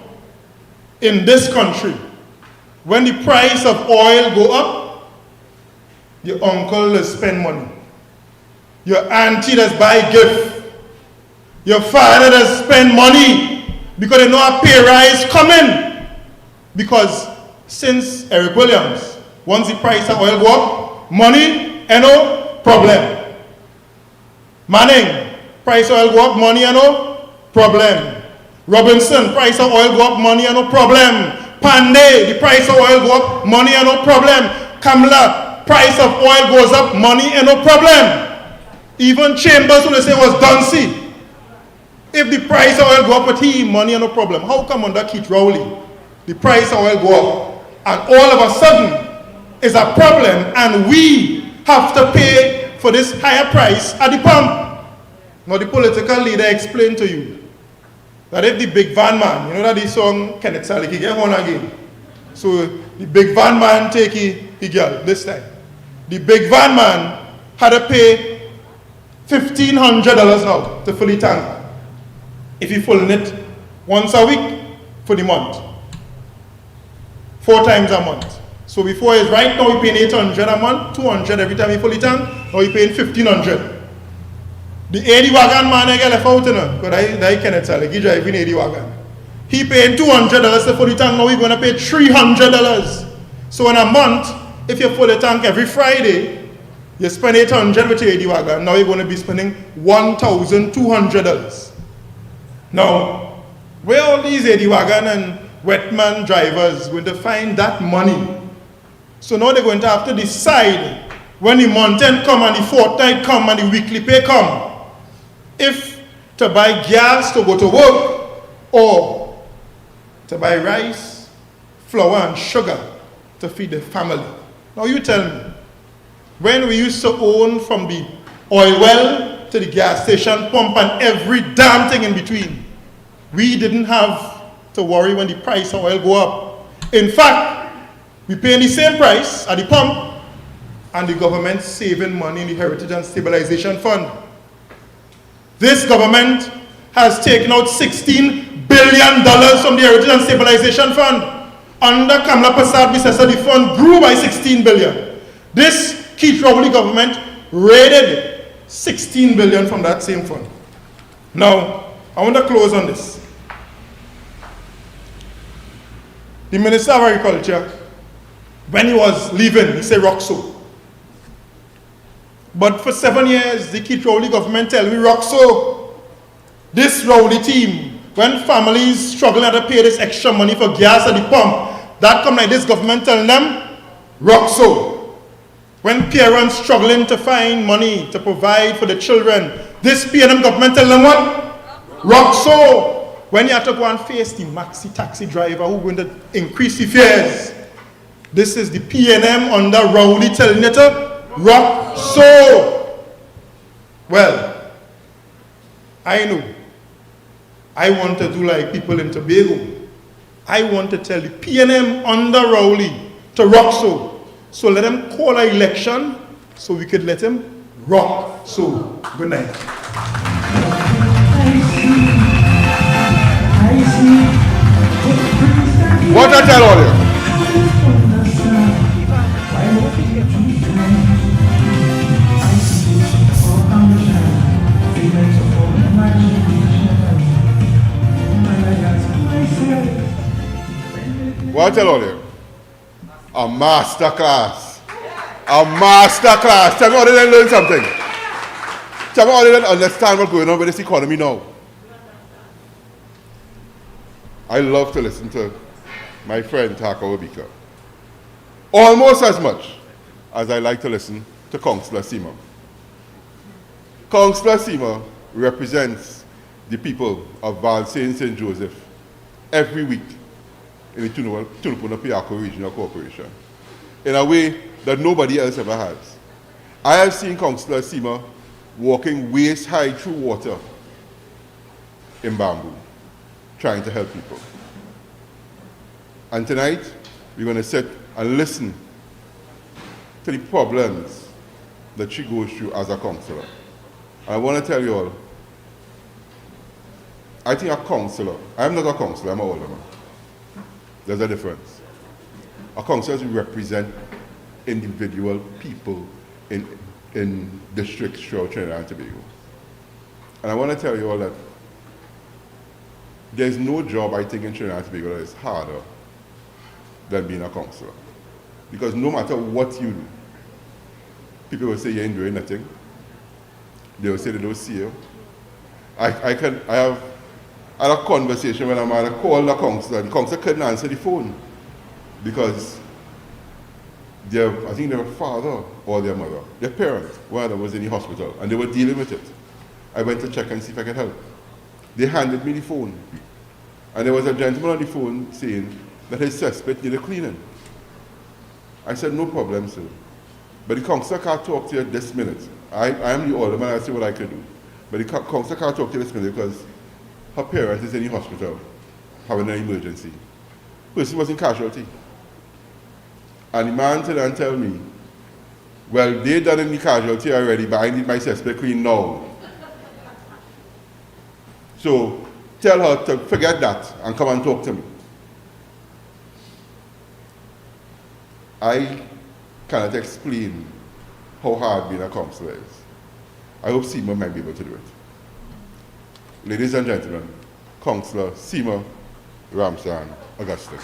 in this country, when the price of oil go up, your uncle will spend money. Your auntie does buy gift. Your father does spend money because they know a pay rise coming. Because since Eric Williams, once the price of oil go up, money, no problem. Manning, price of oil go up, money, no problem. Robinson, price of oil go up, money, no problem. Pandey, the price of oil go up, money, no problem. Kamala, price of oil goes up, money, no problem. Even Chambers, who they say was Duncy. If the price of oil go up with him, money, no problem. How come under Keith Rowley, the price of oil go up, and all of a sudden is a problem, and we have to pay for this higher price at the pump? Now the political leader explained to you that if the big van man, you know that the song Kenneth Salik, he get one again. So the big van man take he girl this time. The big van man had to pay $1,500 now to fill the tank. If he fill it once a week for the month. 4 times a month. So before is right now he paying $800 a month, $200 every time he fill the tank, now he paying $1,500. The 80 wagon man I get left out, because I cannot tell, he driving 80 wagon. He paying $200 to fill the tank, now he's going to pay $300. So in a month, if you fill the tank every Friday, you spend $800 with your 80 wagon, now you're going to be spending $1,200. Now, where all these 80 wagon and wetman drivers going to find that money? So now they're going to have to decide when the month end come and the fortnight come and the weekly pay come, if to buy gas to go to work or to buy rice, flour and sugar to feed the family. Now you tell me, when we used to own from the oil well to the gas station pump and every damn thing in between, we didn't have to worry when the price of oil go up. In fact, we pay the same price at the pump and the government saving money in the Heritage and Stabilization Fund. This government has taken out $16 billion from the Heritage and Stabilization Fund. Under Kamala Persad-Bissessar, the fund grew by $16 billion. This Keith Rowley government raided $16 billion from that same fund. Now, I want to close on this. The Minister of Agriculture, when he was leaving, he said Roxo. But for 7 years, the Keith Rowley government tell me Roxo. This Rowley team, when families struggling to pay this extra money for gas at the pump, that come like this government telling them Roxo. When parents struggling to find money to provide for the children, this PNM government tell them what? Roxo. when you have to go and face the maxi taxi driver who going to increase the fares, this is the PNM under Rowley telling you to rock so. Well, I know. I want to do like people in Tobago. I want to tell the PNM under Rowley to rock so. So let them call an election so we could let them rock so. Good night. What I tell all you? What I tell all you? A master class. A master class. Tell me how they didn't learn something. Tell me how they didn't understand what's going on with this economy now. I love to listen to my friend Taka Wabika. Almost as much as I like to listen to Councillor Seema. Councillor Seema represents the people of Valsayn St. Joseph every week in the Tunupuna-Piako Regional Corporation in a way that nobody else ever has. I have seen Councillor Seema walking waist high through water in Bamboo, trying to help people. And tonight, we're going to sit and listen to the problems that she goes through as a councillor. And I want to tell you all, I think a councillor, I'm not a councillor, I'm an alderman. There's a difference. A councillor represent individual people in districts throughout Trinidad and Tobago. And I want to tell you all that there's no job, I think, in Trinidad and Tobago that is harder than being a councillor. Because no matter what you do, people will say you ain't doing nothing. They will say they don't see you. I have had a conversation when I called the councillor couldn't answer the phone because I think their father or their mother, their parents, one of them was in the hospital and they were dealing with it. I went to check and see if I could help. They handed me the phone and there was a gentleman on the phone saying that his suspect needed cleaning. I said, no problem, sir. But the councillor can't talk to you this minute. I am the alderman, I see what I can do. But the councillor can't talk to you this minute because her parent is in the hospital having an emergency. Person was in casualty. And the man turned and tell me, well, they done in the casualty already, but I need my suspect clean now. So tell her to forget that and come and talk to me. I cannot explain how hard being a councillor is. I hope Seema might be able to do it. Ladies and gentlemen, Councillor Seema Ramsan Augustine.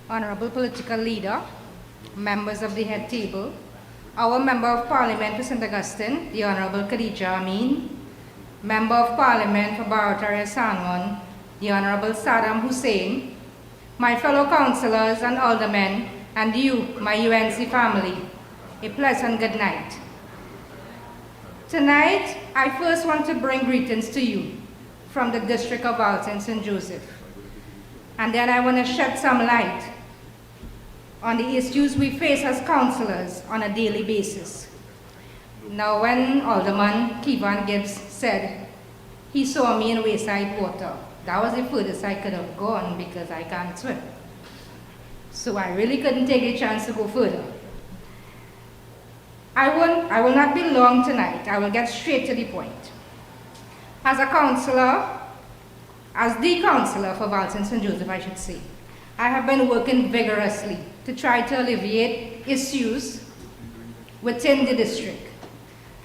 Honorable political leader, members of the head table, our Member of Parliament for St. Augustine, the Honorable Khadija Amin, Member of Parliament for Paria Sangon, the Honorable Saddam Hussein, my fellow councillors and aldermen, and you, my UNC family, a pleasant good night. Tonight, I first want to bring greetings to you from the District of Valsayn St. Joseph. And then I want to shed some light on the issues we face as councillors on a daily basis. Now, when Alderman Kevin Gibbs said he saw me in wayside water, that was the furthest I could have gone because I can't swim. So I really couldn't take the chance to go further. I will not be long tonight. I will get straight to the point. As a councillor, as the councillor for Valsayn St. Joseph, I should say, I have been working vigorously to try to alleviate issues within the district.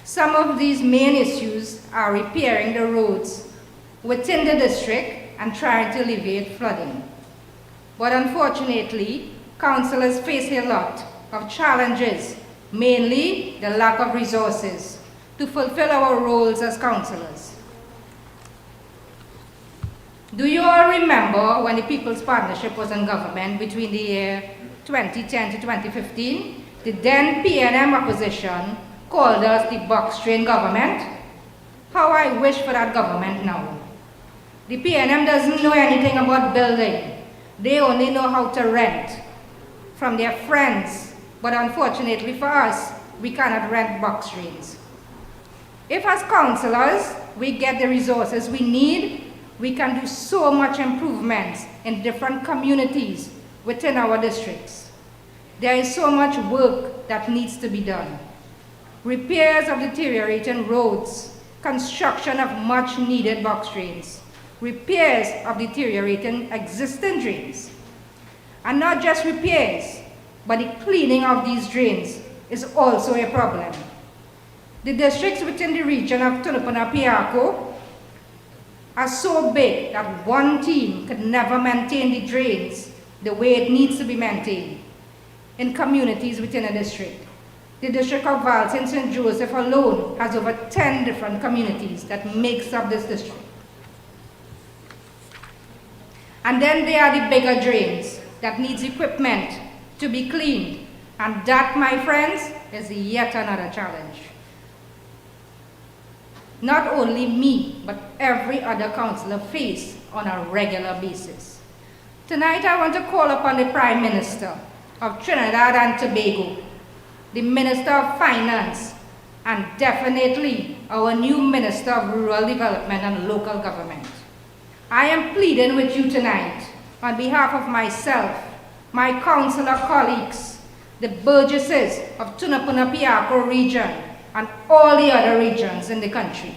Some of these main issues are repairing the roads within the district and trying to alleviate flooding. But unfortunately, councillors face a lot of challenges, mainly the lack of resources to fulfill our roles as councillors. Do you all remember when the People's Partnership was in government between the year 2010 to 2015? The then PNM opposition called us the box train government. How I wish for that government now. The PNM doesn't know anything about building. They only know how to rent from their friends. But unfortunately for us, we cannot rent box trains. If as councillors, we get the resources we need, we can do so much improvements in different communities within our districts. There is so much work that needs to be done. Repairs of deteriorating roads, construction of much needed box drains, repairs of deteriorating existing drains. And not just repairs, but the cleaning of these drains is also a problem. The districts within the region of Tunapuna-Piako are so big that one team could never maintain the drains the way it needs to be maintained in communities within a district. The district of Valls in St. Joseph alone has over 10 different communities that makes up this district. And then there are the bigger drains that needs equipment to be cleaned. And that, my friends, is yet another challenge. Not only me, but every other councillor face on a regular basis. Tonight I want to call upon the Prime Minister of Trinidad and Tobago, the Minister of Finance, and definitely our new Minister of Rural Development and Local Government. I am pleading with you tonight on behalf of myself, my councillor colleagues, the burgesses of Tunapuna-Piako region, and all the other regions in the country.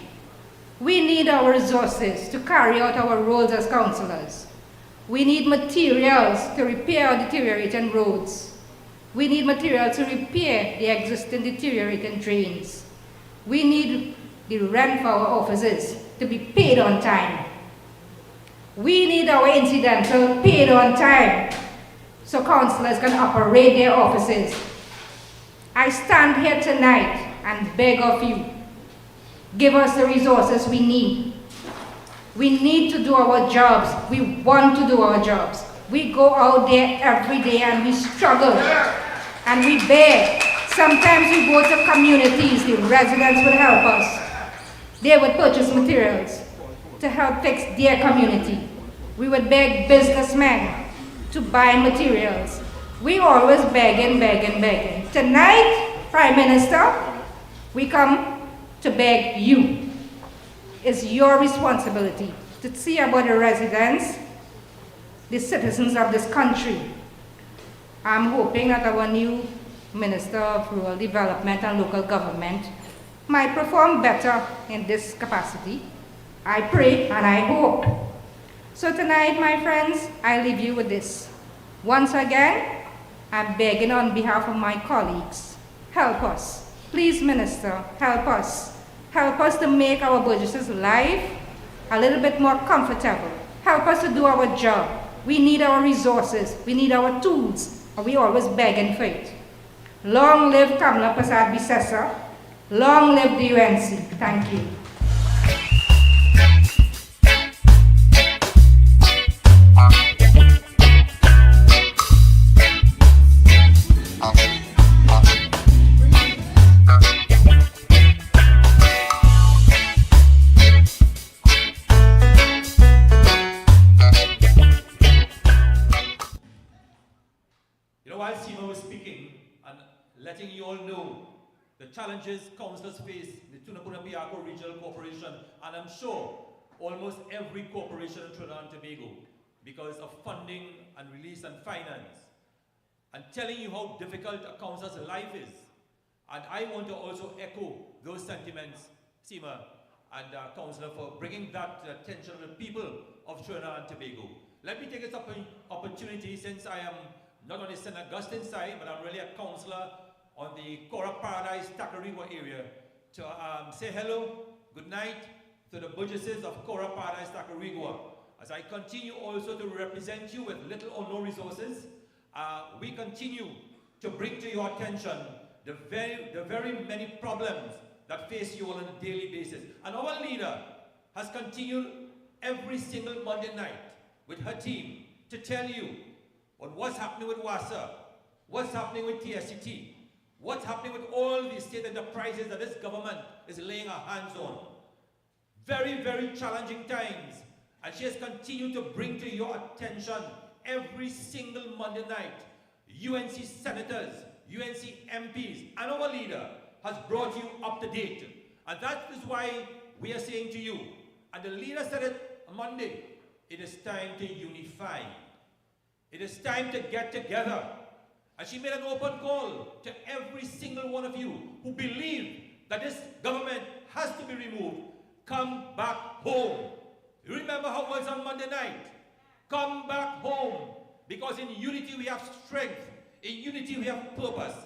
We need our resources to carry out our roles as councillors. We need materials to repair our deteriorating roads. We need materials to repair the existing deteriorating drains. We need the rent for our offices to be paid on time. We need our incidental paid on time so councillors can operate their offices. I stand here tonight and beg of you, give us the resources we need. We need to do our jobs. We want to do our jobs. We go out there every day and we struggle and we beg. Sometimes we go to communities, the residents would help us. They would purchase materials to help fix their community. We would beg businessmen to buy materials. We always begging, begging, begging. Tonight, Prime Minister, we come to beg you. It's your responsibility to see about the residents, the citizens of this country. I'm hoping that our new Minister of Rural Development and Local Government might perform better in this capacity. I pray and I hope. So tonight, my friends, I leave you with this. Once again, I'm begging on behalf of my colleagues, help us. Please, Minister, help us. Help us to make our burgesses' life a little bit more comfortable. Help us to do our job. We need our resources. We need our tools. And we always begging for it. Long live Kamala Prasad Bisesa. Long live the UNC. Thank you. While Seema was speaking and letting you all know the challenges councillors face in the Tunapuna-Piako Regional Corporation, and I'm sure almost every corporation in Trinidad and Tobago, because of funding and release and finance, and telling you how difficult a councillor's life is. And I want to also echo those sentiments, Seema and Councillor, for bringing that attention to the people of Trinidad and Tobago. Let me take this opportunity, since I am not on the St. Augustine side, but I'm really a councillor on the Cora Paradise, Tacarigua area, to say hello, good night to the burgesses of Cora Paradise, Tacarigua. as I continue also to represent you with little or no resources, we continue to bring to your attention the very many problems that face you all on a daily basis. And our leader has continued every single Monday night with her team to tell you on what's happening with WASA, what's happening with TSCT, what's happening with all the state enterprises that this government is laying her hands on. Very, very challenging times. And she has continued to bring to your attention every single Monday night. UNC senators, UNC MPs, and our leader has brought you up to date. And that is why we are saying to you, and the leader said it on Monday, it is time to unify. It is time to get together. And she made an open call to every single one of you who believe that this government has to be removed. Come back home. You remember how it was on Monday night? Come back home. Because in unity we have strength. In unity we have purpose.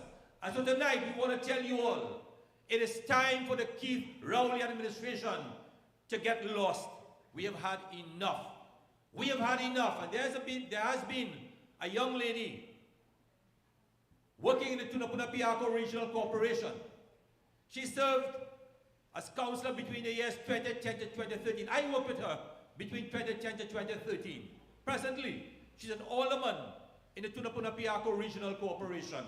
And so tonight we want to tell you all, it is time for the Keith Rowley administration to get lost. We have had enough. We have had enough. And there has been a young lady working in the Tunapuna-Piarco Regional Corporation. She served as councillor between the years 2010 to 2013. I worked with her between 2010 to 2013. Presently, she's an alderman in the Tunapuna-Piarco Regional Corporation.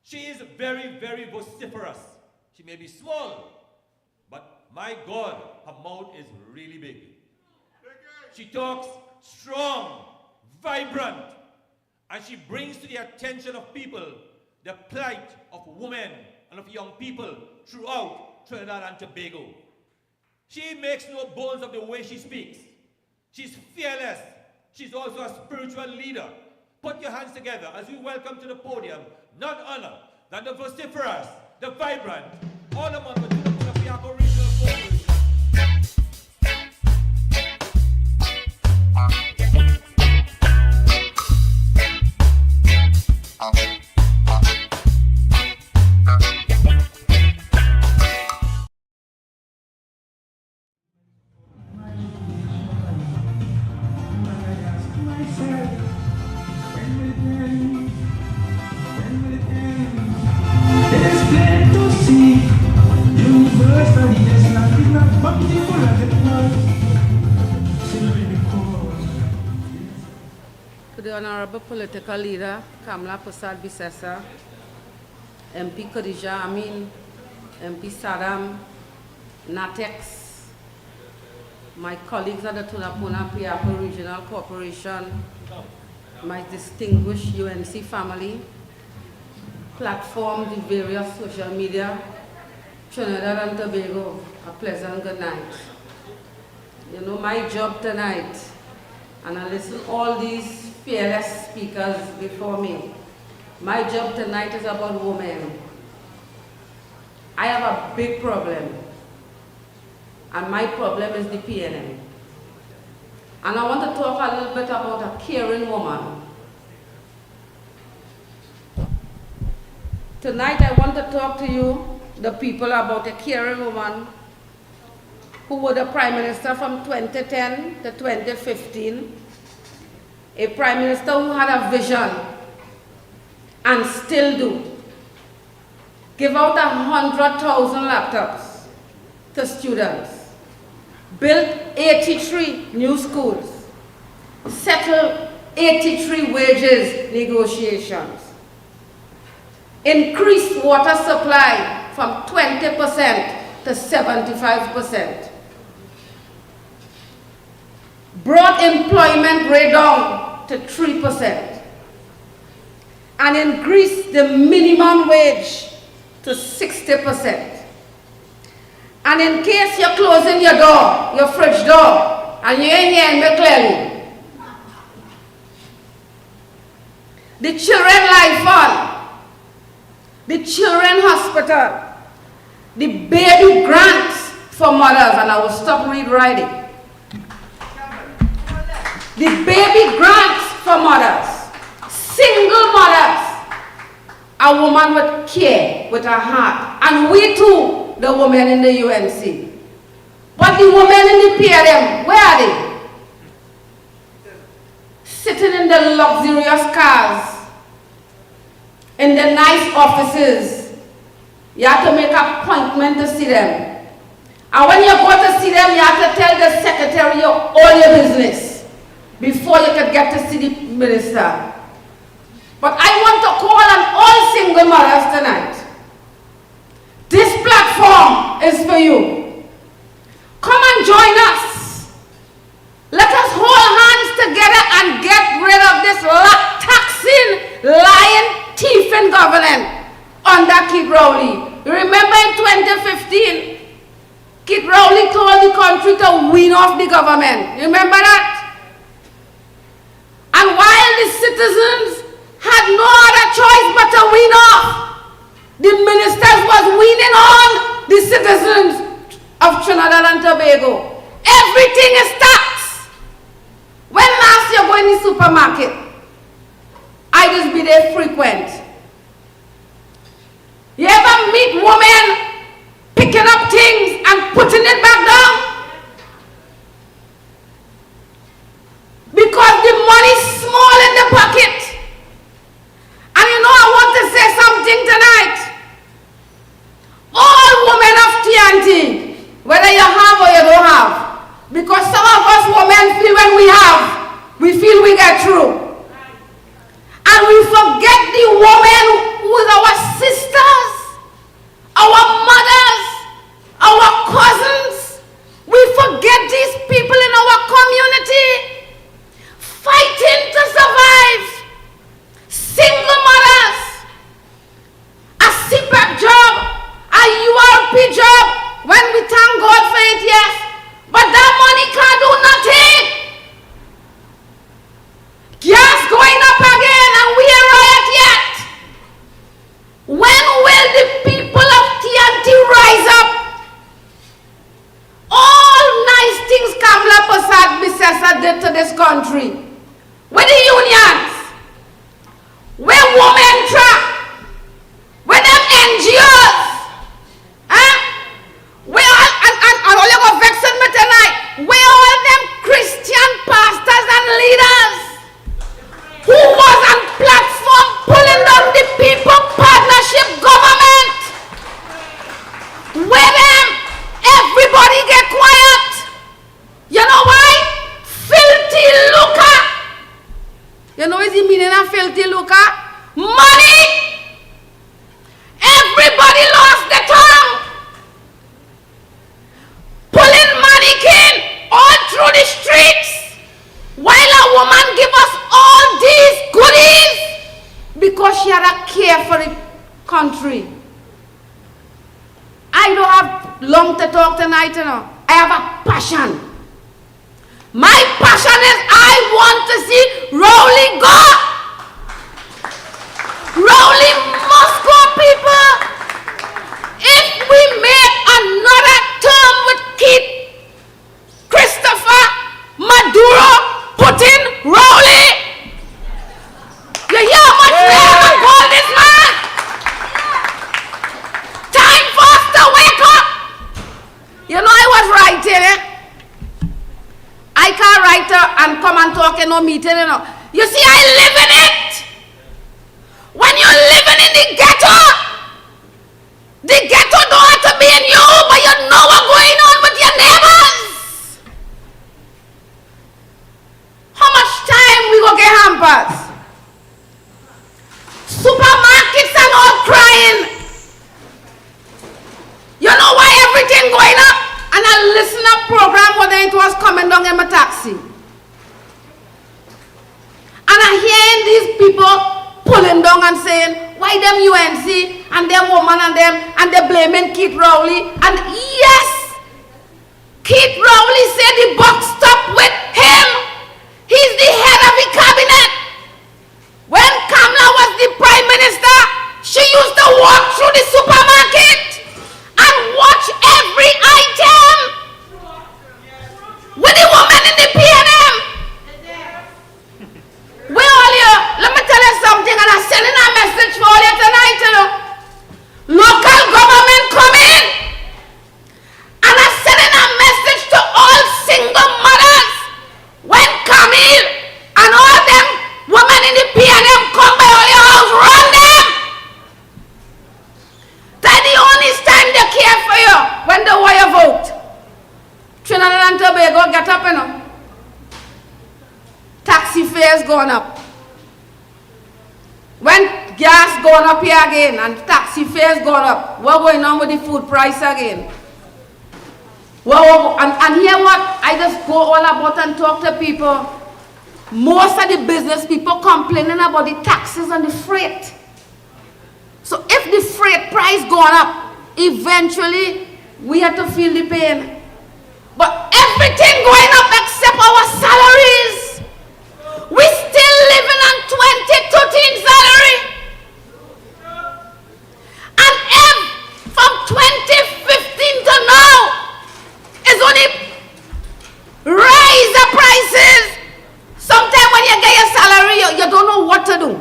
She is very, very vociferous. She may be small, but my God, her mouth is really big. She talks strong, vibrant, and she brings to the attention of people the plight of women and of young people throughout Trinidad and Tobago. She makes no bones of the way she speaks. She's fearless. She's also a spiritual leader. Put your hands together as we welcome to the podium none other than the vociferous, the vibrant, alderman with Tunapuna-Piarco Regional Corporation. To the Honorable Political Leader, Kamla Prasad Bisesa, MP Khadija Amin, MP Saddam, Natex, my colleagues at the Tunapuna-Piarco Regional Corporation, my distinguished UNC family, platform, the various social media, Trinidad and Tobago, a pleasant good night. You know, my job tonight, and I listen to all these fearless speakers before me, my job tonight is about women. I have a big problem, and my problem is the PNM. And I want to talk a little bit about a caring woman. Tonight I want to talk to you, the people, about a caring woman who was the Prime Minister from 2010 to 2015, a Prime Minister who had a vision and still do. Give out 100,000 laptops to students, built 83 new schools, settled 83 wages negotiations, increased water supply from 20% to 75%, brought employment rate down to 3%, and increased the minimum wage to 60%. And in case you're closing your door, your fridge door, and you ain't hearing me clearly, the Children Life Fund, the Children Hospital, the baby grants for mothers, and I will stop writing. The baby grants for mothers, single mothers, a woman with care, with her heart, and we too, the women in the UNC. But the women in the PRM, where are they? Sitting in the luxurious cars, in the nice offices. You have to make an appointment to see them. And when you go to see them, you have to tell the secretary all your business before you can get to see the minister. But I want to call on all single mothers tonight. This platform is for you. Come and join us. Let us hold hands together and get rid of this taxing, lying, thieving government under Keith Rowley. Remember in 2015, Keith Rowley told the country to wean off the government. Remember that? And while the citizens had no other choice but to wean off, the ministers was weaning on the citizens of Trinidad and Tobago. Everything is taxed. When last you go in the supermarket, I just be there frequent. You ever meet women picking up things and putting it back down? Because the money's small in the pocket. And you know, I want to say something tonight. All women of TNT, whether you have or you don't have, because some of us women feel when we have, we feel we get through. And we forget the women who is our sisters, our mothers, our cousins. We forget these people in our community fighting to survive. Single mothers, a CPAP job, a URP job, when we thank God for it, yes, but that money can't do nothing. Gas going up again and we are riot yet. When will the people of TNT rise up? All nice things Kamala Prasad Bisesa did to this country. With the unions, where women track, where them NGOs, where all, and all you go vexing me tonight, where all them Christian pastors and leaders who was on platform pulling down the people partnership government, where them, everybody get quiet. You know why? Filthy lucre. You know what's the meaning of filthy lucre? Money! Everybody lost their tongue. Pulling mannequin all through the streets while a woman give us all these goodies because she had a care for the country. I don't have long to talk tonight, you know. I have a passion. My passion is I want to see Rowley go. Rowley must go, people. If we make another term with Keith, Christopher, Maduro, Putin, Rowley, you hear how much we have to call this man? Time for us to wake up. You know, I was writing, I can't write and come and talk in no meeting, you know. You see, I live in it. When you're living in the ghetto don't have to be in you, but you know what's going on with your neighbors. How much time we go get hampers? Supermarkets and all crying. You know why everything going up? And I listen to a program whether it was coming down in my taxi. And I hearing these people pulling down and saying, why them UNC and them woman and them, and they blaming Keith Rowley. And yes, Keith Rowley said the buck stopped with him. He's the head of the cabinet. When Kamala was the prime minister, she used to walk through the supermarket and watch every item with the woman in the P&M. Where all you, let me tell you something, and I'm sending a message for all you tonight, you know. Local government come in, and I'm sending a message gas gone up here again and taxi fares gone up. What's going on with the food price again? Well, and hear what? I just go all about and talk to people. Most of the business people complaining about the taxes and the freight. So if the freight price gone up, eventually we have to feel the pain. But everything going up except our salaries. We still living on 2013 salary. And if from 2015 to now is only rise the prices. Sometimes when you get your salary, you don't know what to do.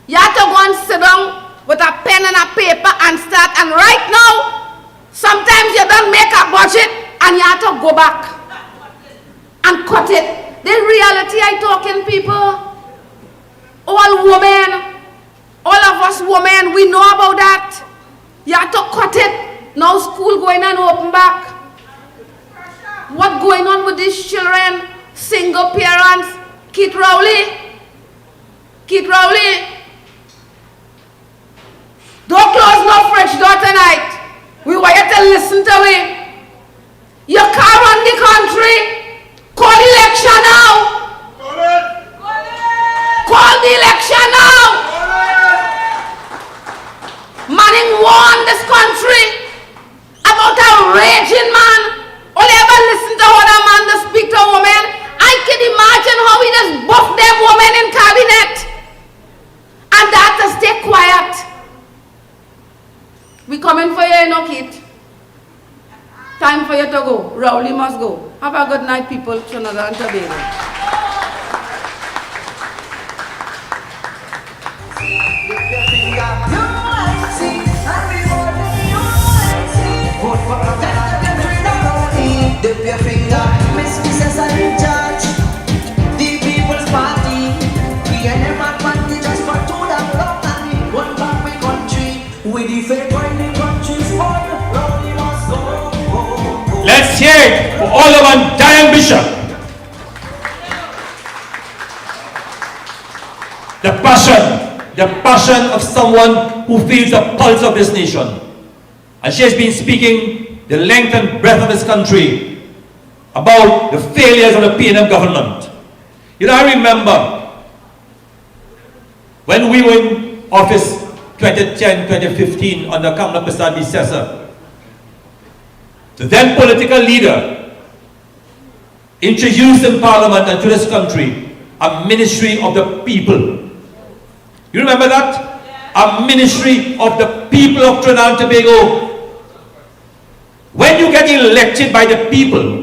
You have to go and sit down with a pen and a paper and start. And right now, sometimes you don't make a budget and you have to go back and cut it. The reality I talking people, all women, all of us women, we know about that. You have to cut it. Now school going and open back. What going on with these children? Single parents. Keith Rowley. Don't close no fridge door tonight. We want you to listen to me. You can't run the country. Call election now. Call the election now. Manning won this country about a raging man. Only ever listen to other man to speak to a woman. I can imagine how he just buffed them women in cabinet. And that to stay quiet. We coming for you, Kit. Time for you to go. Rowley must go. Have a good night, people. Trinidad and Tobago. Dip your finger, Miss Mrs. in charge. The People's Party. We are never party just for too damn long. And one back we country. We defend when the country's born. Rowley must go. Let's hear it for all of our Diane Bishop. The passion of someone who feels the pulse of this nation. And she has been speaking the length and breadth of this country about the failures of the P&M government. You know, I remember when we were in office 2010, 2015 under Kamala Prasad Cesar, the then political leader introduced in Parliament and to this country a ministry of the people. You remember that? A ministry of the people of Trinidad and Tobago. When you get elected by the people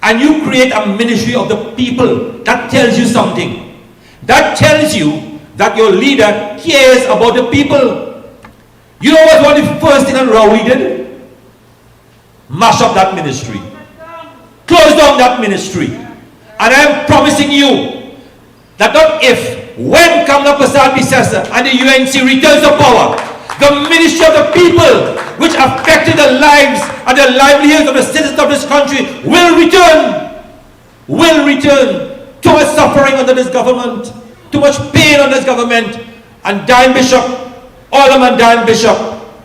and you create a ministry of the people, that tells you something. That tells you that your leader cares about the people. You know what was the first thing that Rowley did? Mash up that ministry. Close down that ministry. And I am promising you that not if, when Kamala Prasad Cesar and the UNC returns to power, the ministry of the people, which affected the lives and the livelihoods of the citizens of this country, will return. Too much suffering under this government, too much pain on this government. And Diane Bishop, Alderman Diane Bishop,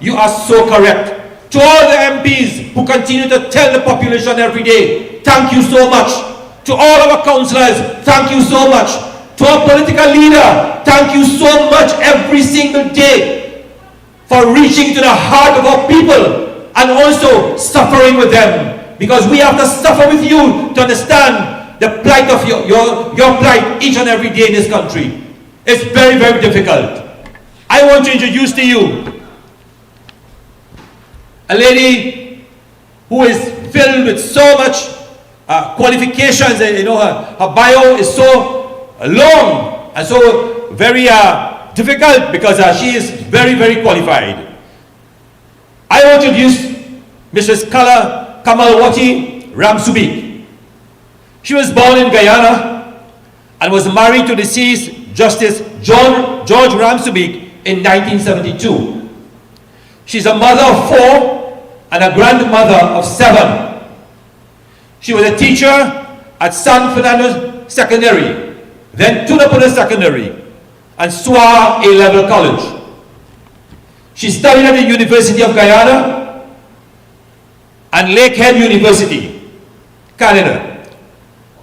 you are so correct. To all the MPs who continue to tell the population every day, thank you so much. To all our councillors, thank you so much. To our political leader, thank you so much every single day for reaching to the heart of our people and also suffering with them. Because we have to suffer with you to understand the plight of your plight each and every day in this country. It's very, very difficult. I want to introduce to you a lady who is filled with so much qualifications. You know, her bio is so long and so very difficult because she is very, very qualified. I want to introduce Mrs. Kala Kamalwati Ramsubik. She was born in Guyana and was married to deceased Justice George Ramsubik in 1972. She's a mother of 4 and a grandmother of 7. She was a teacher at San Fernando Secondary, then Tunapuna Secondary, and SWA A-level college. She studied at the University of Guyana and Lakehead University, Canada,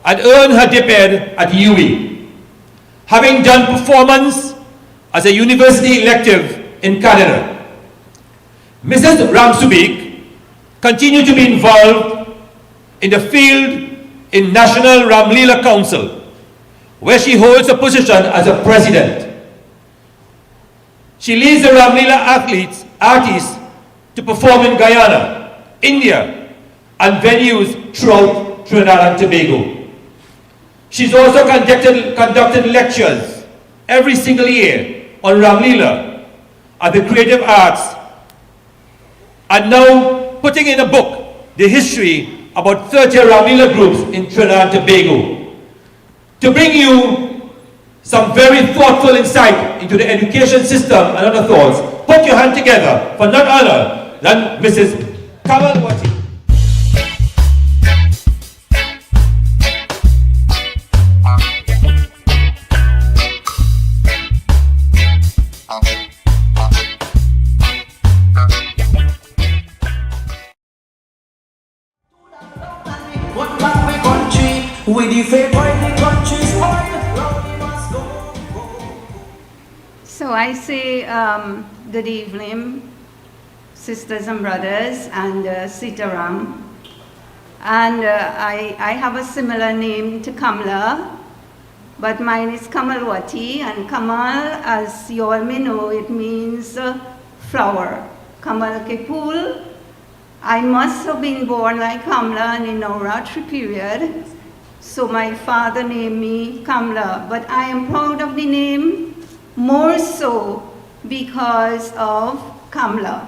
and earned her DipEd at UWI, having done performance as a university elective in Canada. Mrs. Ramsubik continued to be involved in the field in National Ramlila Council, where she holds a position as a president. She leads the Ramlila artists to perform in Guyana, India, and venues throughout Trinidad and Tobago. She's also conducted lectures every single year on Ramlila and the creative arts, and now putting in a book the history about 30 Ramlila groups in Trinidad and Tobago, to bring you some very thoughtful insight into the education system and other thoughts. Put your hand together for none other than Mrs. Kamal Wati. So I say good evening, sisters and brothers, and Sitaram. And I have a similar name to Kamla, but mine is Kamalwati, and Kamal, as you all may know, it means flower. Kamal ke pool. I must have been born like Kamla in the Navratri period, so my father named me Kamla, but I am proud of the name more so because of Kamla.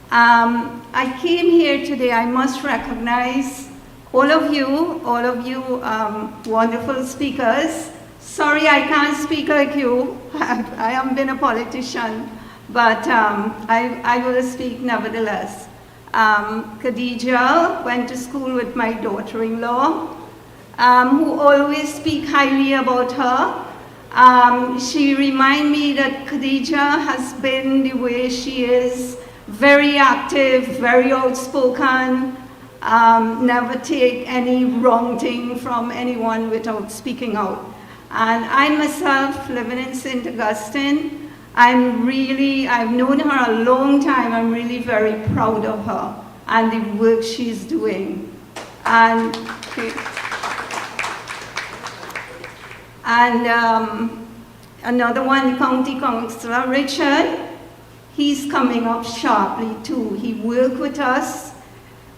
I came here today, I must recognize all of you wonderful speakers. Sorry I can't speak like you, I haven't been a politician, but I will speak nevertheless. Khadija went to school with my daughter-in-law, who always speak highly about her. She remind me that Khadija has been the way she is, very active, very outspoken, never take any wrong thing from anyone without speaking out. And I myself, living in St. Augustine, I've known her a long time. I'm really very proud of her and the work she's doing. And another one, County Councillor Richard, he's coming up sharply too. He worked with us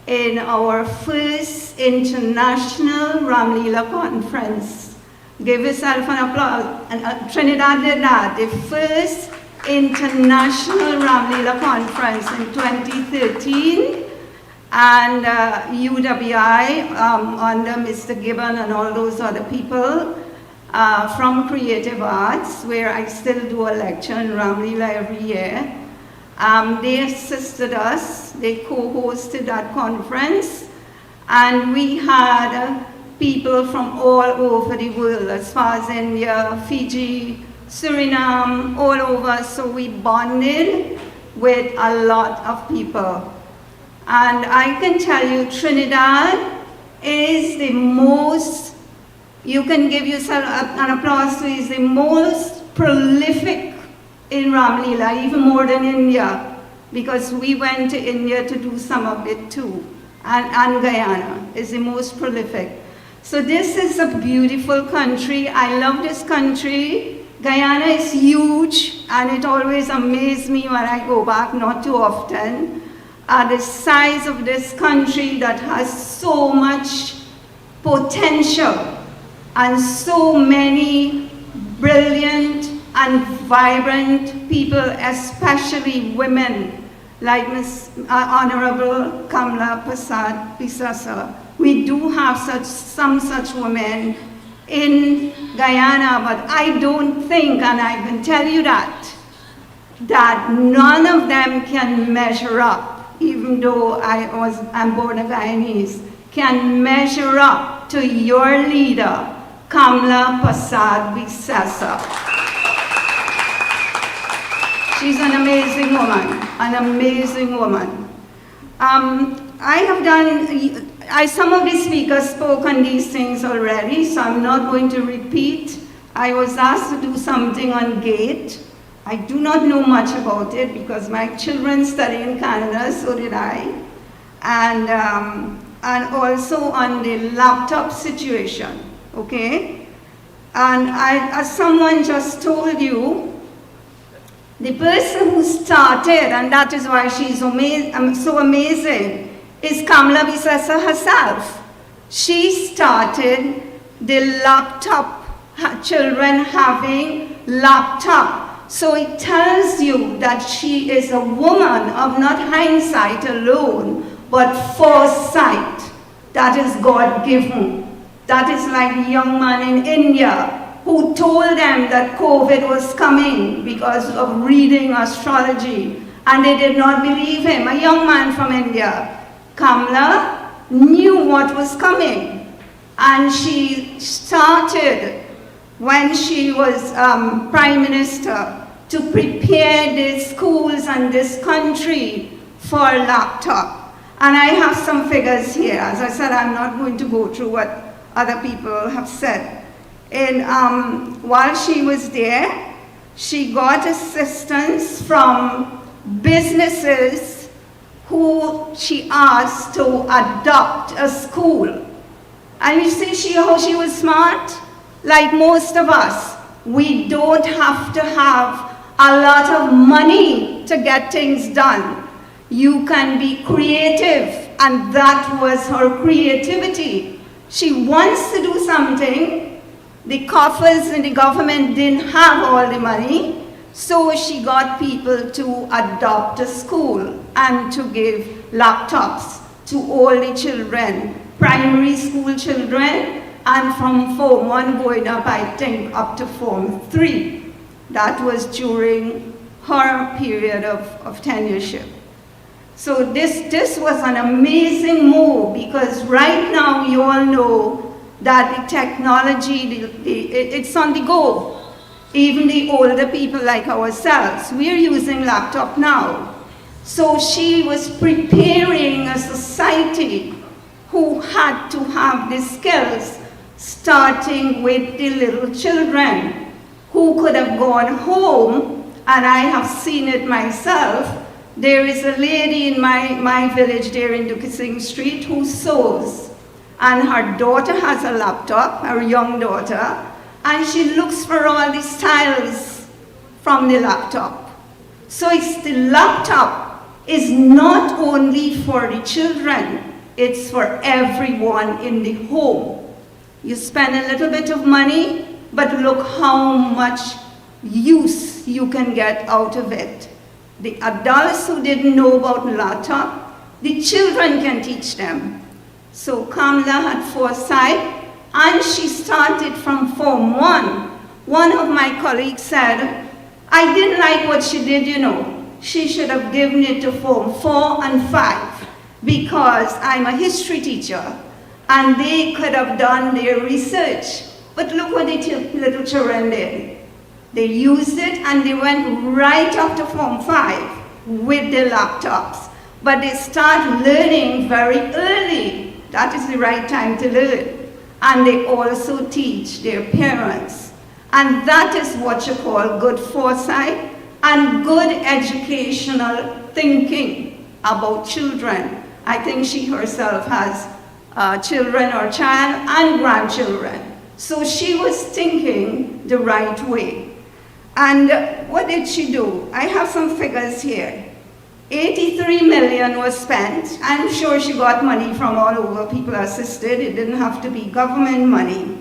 in our first international Ramlila conference. Give yourself an applause. And Trinidad did that, the first international Ramlila conference in 2013. And UWI, under Mr. Gibbon and all those other people from Creative Arts, where I still do a lecture in Ramlila every year. They assisted us, they co-hosted that conference, and we had people from all over the world, as far as India, Fiji, Suriname, all over, so we bonded with a lot of people. And I can tell you, Trinidad is the most, you can give yourself an applause to, is the most prolific in Ramlila, even more than India, because we went to India to do some of it too, and Guyana is the most prolific. So this is a beautiful country. I love this country. Guyana is huge, and it always amazes me when I go back, not too often, at the size of this country that has so much potential and so many brilliant and vibrant people, especially women, like Honorable Kamla Prasad Bisasa. We do have some such women in Guyana, but I don't think, and I can tell you that none of them can measure up, even though I'm born a Guyanese, can measure up to your leader, Kamla Prasad Bisasa. She's an amazing woman, an amazing woman. Some of the speakers spoke on these things already, so I'm not going to repeat. I was asked to do something on GATE. I do not know much about it because my children study in Canada, so did I. And also on the laptop situation, okay? And as someone just told you, the person who started, and that is why she's so amazing, is Kamala Bisesa herself. She started the laptop, children having laptop. So it tells you that she is a woman of not hindsight alone, but foresight. That is God-given. That is like the young man in India who told them that COVID was coming because of reading astrology, and they did not believe him. A young man from India. Kamala knew what was coming, and she started when she was Prime Minister to prepare the schools and this country for laptop. And I have some figures here. As I said, I'm not going to go through what other people have said. And while she was there, she got assistance from businesses who she asked to adopt a school. And you see how she was smart? Like most of us, we don't have to have a lot of money to get things done. You can be creative, and that was her creativity. She wants to do something. The coffers in the government didn't have all the money, so she got people to adopt a school and to give laptops to all the children, primary school children, and from Form 1 going up, I think, up to Form 3. That was during her period of tenureship. So this was an amazing move, because right now you all know that the technology, it's on the go. Even the older people like ourselves, we're using laptop now. So she was preparing a society who had to have the skills, starting with the little children who could have gone home, and I have seen it myself. There is a lady in my village there in Duquesne Street who sews, and her daughter has a laptop, her young daughter, and she looks for all the styles from the laptop. So the laptop is not only for the children, it's for everyone in the home. You spend a little bit of money, but look how much use you can get out of it. The adults who didn't know about laptop, the children can teach them. So Kamala had foresight, and she started from Form 1. One of my colleagues said, I didn't like what she did, you know. She should have given it to Form 4 and 5, because I'm a history teacher, and they could have done their research. But look what the little children did. They used it, and they went right up to Form 5 with their laptops. But they start learning very early. That is the right time to learn. And they also teach their parents. And that is what you call good foresight and good educational thinking about children. I think she herself has children or child and grandchildren. So she was thinking the right way. And what did she do? I have some figures here. 83 million was spent. I'm sure she got money from all over, people assisted. It didn't have to be government money.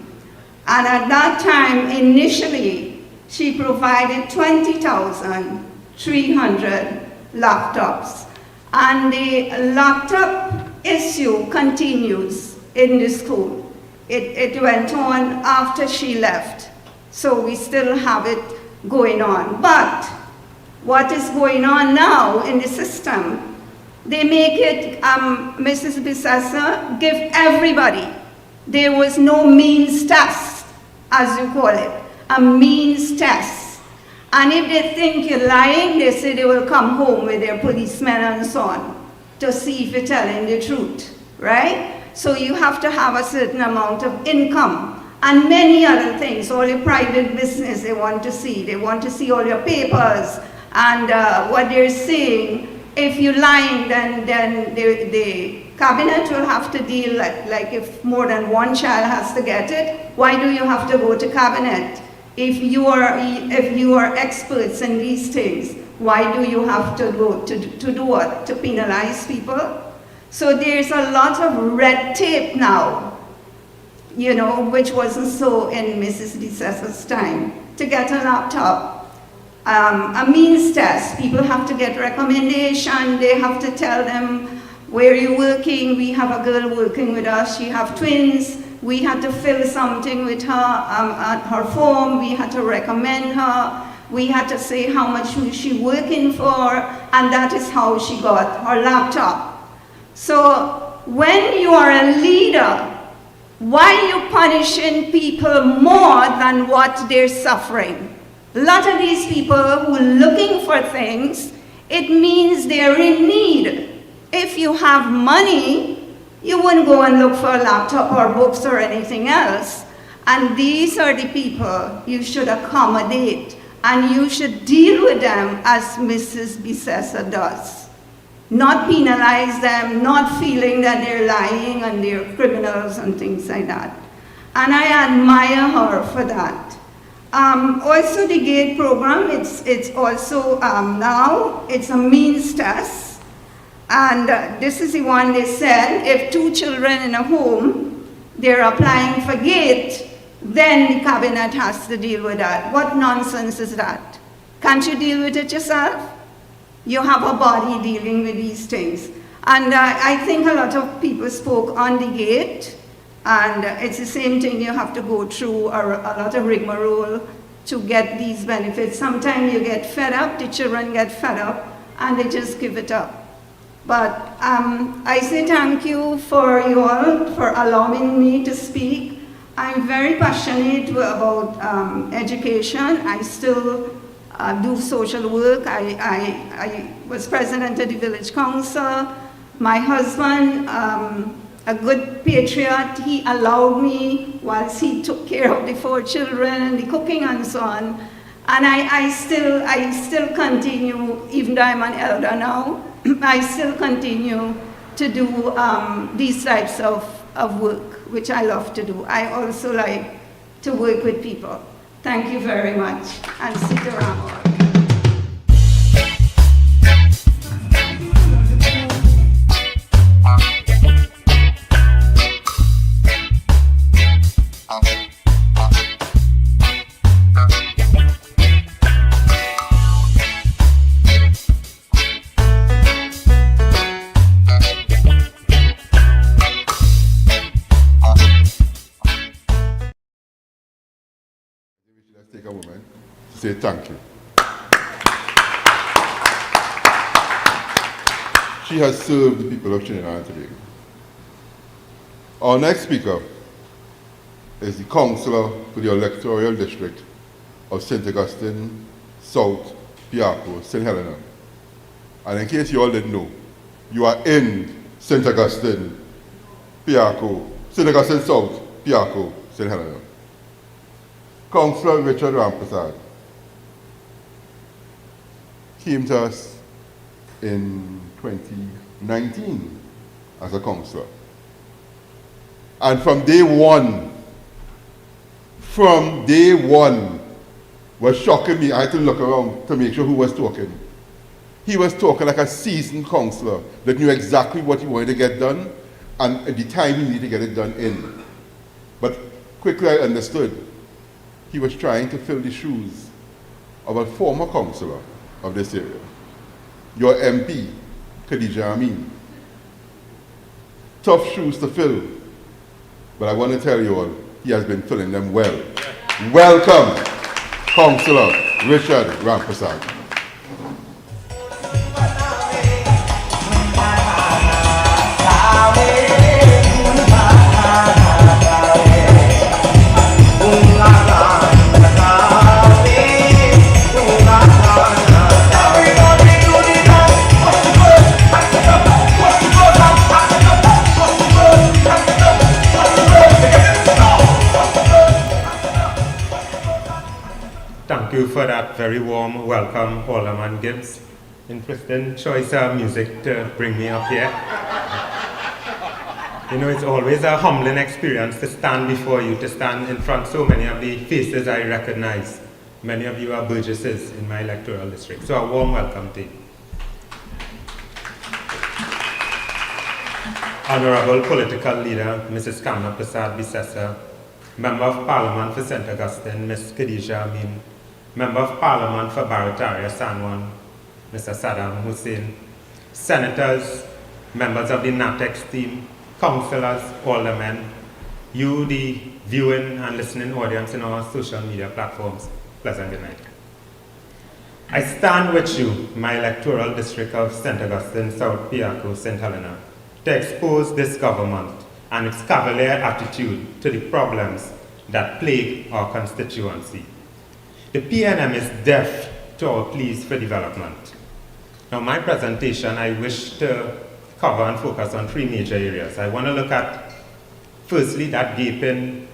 And at that time, initially, she provided 20,300 laptops. And the laptop issue continues in the school. It went on after she left. So we still have it going on. But what is going on now in the system, they make it, Mrs. Bisesa, give everybody. There was no means test, as you call it, a means test. And if they think you're lying, they say they will come home with their policemen and so on to see if you're telling the truth, right? So you have to have a certain amount of income and many other things. All your private business they want to see. They want to see all your papers and what they're saying. If you're lying, then the cabinet will have to deal, like if more than one child has to get it, why do you have to go to cabinet? If you are experts in these things, why do you have to go to do what? To penalize people? So there's a lot of red tape now, you know, which wasn't so in Mrs. DeSessa's time. To get a laptop, a means test, people have to get recommendation, they have to tell them where you're working. We have a girl working with us, she have twins. We had to fill something with her at her form. We had to recommend her. We had to say how much she's working for, and that is how she got her laptop. So when you are a leader, why are you punishing people more than what they're suffering? A lot of these people who are looking for things, it means they're in need. If you have money, you wouldn't go and look for a laptop or books or anything else. And these are the people you should accommodate, and you should deal with them as Mrs. Bisessa does. Not penalize them, not feeling that they're lying and they're criminals and things like that. And I admire her for that. Also the GATE program, it's also now, it's a means test. And this is the one they said, if 2 children in a home, they're applying for GATE, then the cabinet has to deal with that. What nonsense is that? Can't you deal with it yourself? You have a body dealing with these things. And I think a lot of people spoke on the GATE, and it's the same thing, you have to go through a lot of rigmarole to get these benefits. Sometimes you get fed up, the children get fed up, and they just give it up. But I say thank you for you all for allowing me to speak. I'm very passionate about education. I still do social work. I was president of the village council. My husband, a good patriot, he allowed me whilst he took care of the 4 children and the cooking and so on. And I still continue, even though I'm an elder now, I still continue to do these types of work, which I love to do. I also like to work with people. Thank you very much, and sit around. Take a moment to say thank you. She has served the people of Trinidad and Tobago. Our next speaker is the councillor for the electoral district of St. Augustine, South, Piarco, St. Helena. And in case you all didn't know, you are in St. Augustine, Piarco, St. Augustine South, Piarco, St. Helena. Councillor Richard Ramprasad came to us in 2019 as a councillor. And from day one, was shocking me. I had to look around to make sure who was talking. He was talking like a seasoned councillor that knew exactly what he wanted to get done and at the time he needed to get it done in. But quickly I understood he was trying to fill the shoes of a former councillor of this area, your MP, Khadija Amin. Tough shoes to fill, but I want to tell you all, he has been filling them well. Welcome, Councillor Richard Ramprasad. that very warm welcome, Alderman Gibbs. Interesting choice of music to bring me up here. You know, it's always a humbling experience to stand before you, to stand in front of so many of the faces I recognize. Many of you are burgesses in my electoral district. So a warm welcome to you. Honorable Political Leader, Mrs. Kamla Prasad-Bissessar, Member of Parliament for St. Augustine, Ms. Khadija Amin, Member of Parliament for Paria, San Juan, Mr. Saddam Hussein, Senators, members of the NATEX team, councillors, aldermen, you, the viewing and listening audience in our social media platforms, pleasant good night. I stand with you, my electoral district of St. Augustine, South Piarco, St. Helena, to expose this government and its cavalier attitude to the problems that plague our constituency. The PNM is deaf to our pleas for development. Now, my presentation, I wish to cover and focus on three major areas. I want to look at, firstly, that gaping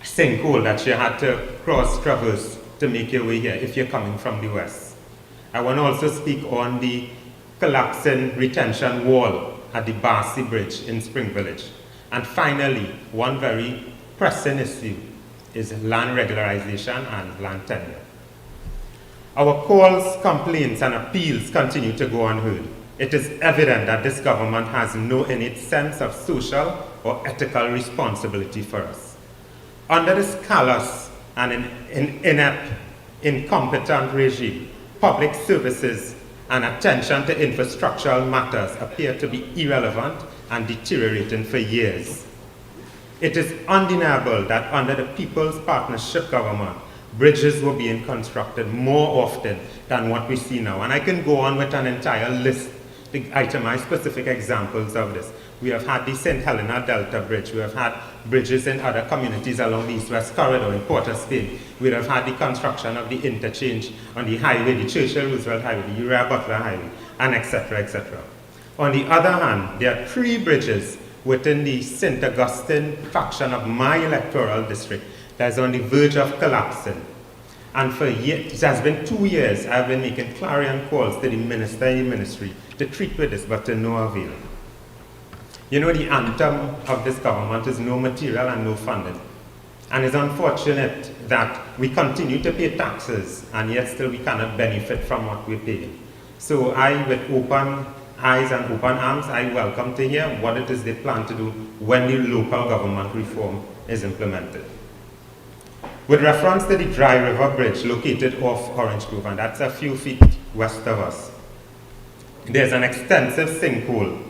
sinkhole that you had to traverse to make your way here if you're coming from the west. I want to also speak on the collapsing retention wall at the Barcy Bridge in Spring Village. And finally, one very pressing issue is land regularization and land tenure. Our calls, complaints, and appeals continue to go unheard. It is evident that this government has no innate sense of social or ethical responsibility for us. Under this callous and inept, incompetent regime, public services and attention to infrastructural matters appear to be irrelevant and deteriorating for years. It is undeniable that under the People's Partnership government, bridges were being constructed more often than what we see now. And I can go on with an entire list to itemize specific examples of this. We have had the St. Helena Delta Bridge. We have had bridges in other communities along the East-West Corridor in Port of Spain. We have had the construction of the interchange on the highway, the Churchill-Roosevelt Highway, the Uriah-Butler Highway, and etc., etc. On the other hand, there are 3 bridges within the St. Augustine faction of my electoral district that is on the verge of collapsing. And for years, it has been 2 years, I've been making clarion calls to the minister and the ministry to treat with this, but to no avail. You know, the anthem of this government is no material and no funding. And it's unfortunate that we continue to pay taxes, and yet still we cannot benefit from what we pay. So I, with open eyes and open arms, I welcome to hear what it is they plan to do when the local government reform is implemented. With reference to the Dry River Bridge located off Orange Grove, and that's a few feet west of us, there's an extensive sinkhole.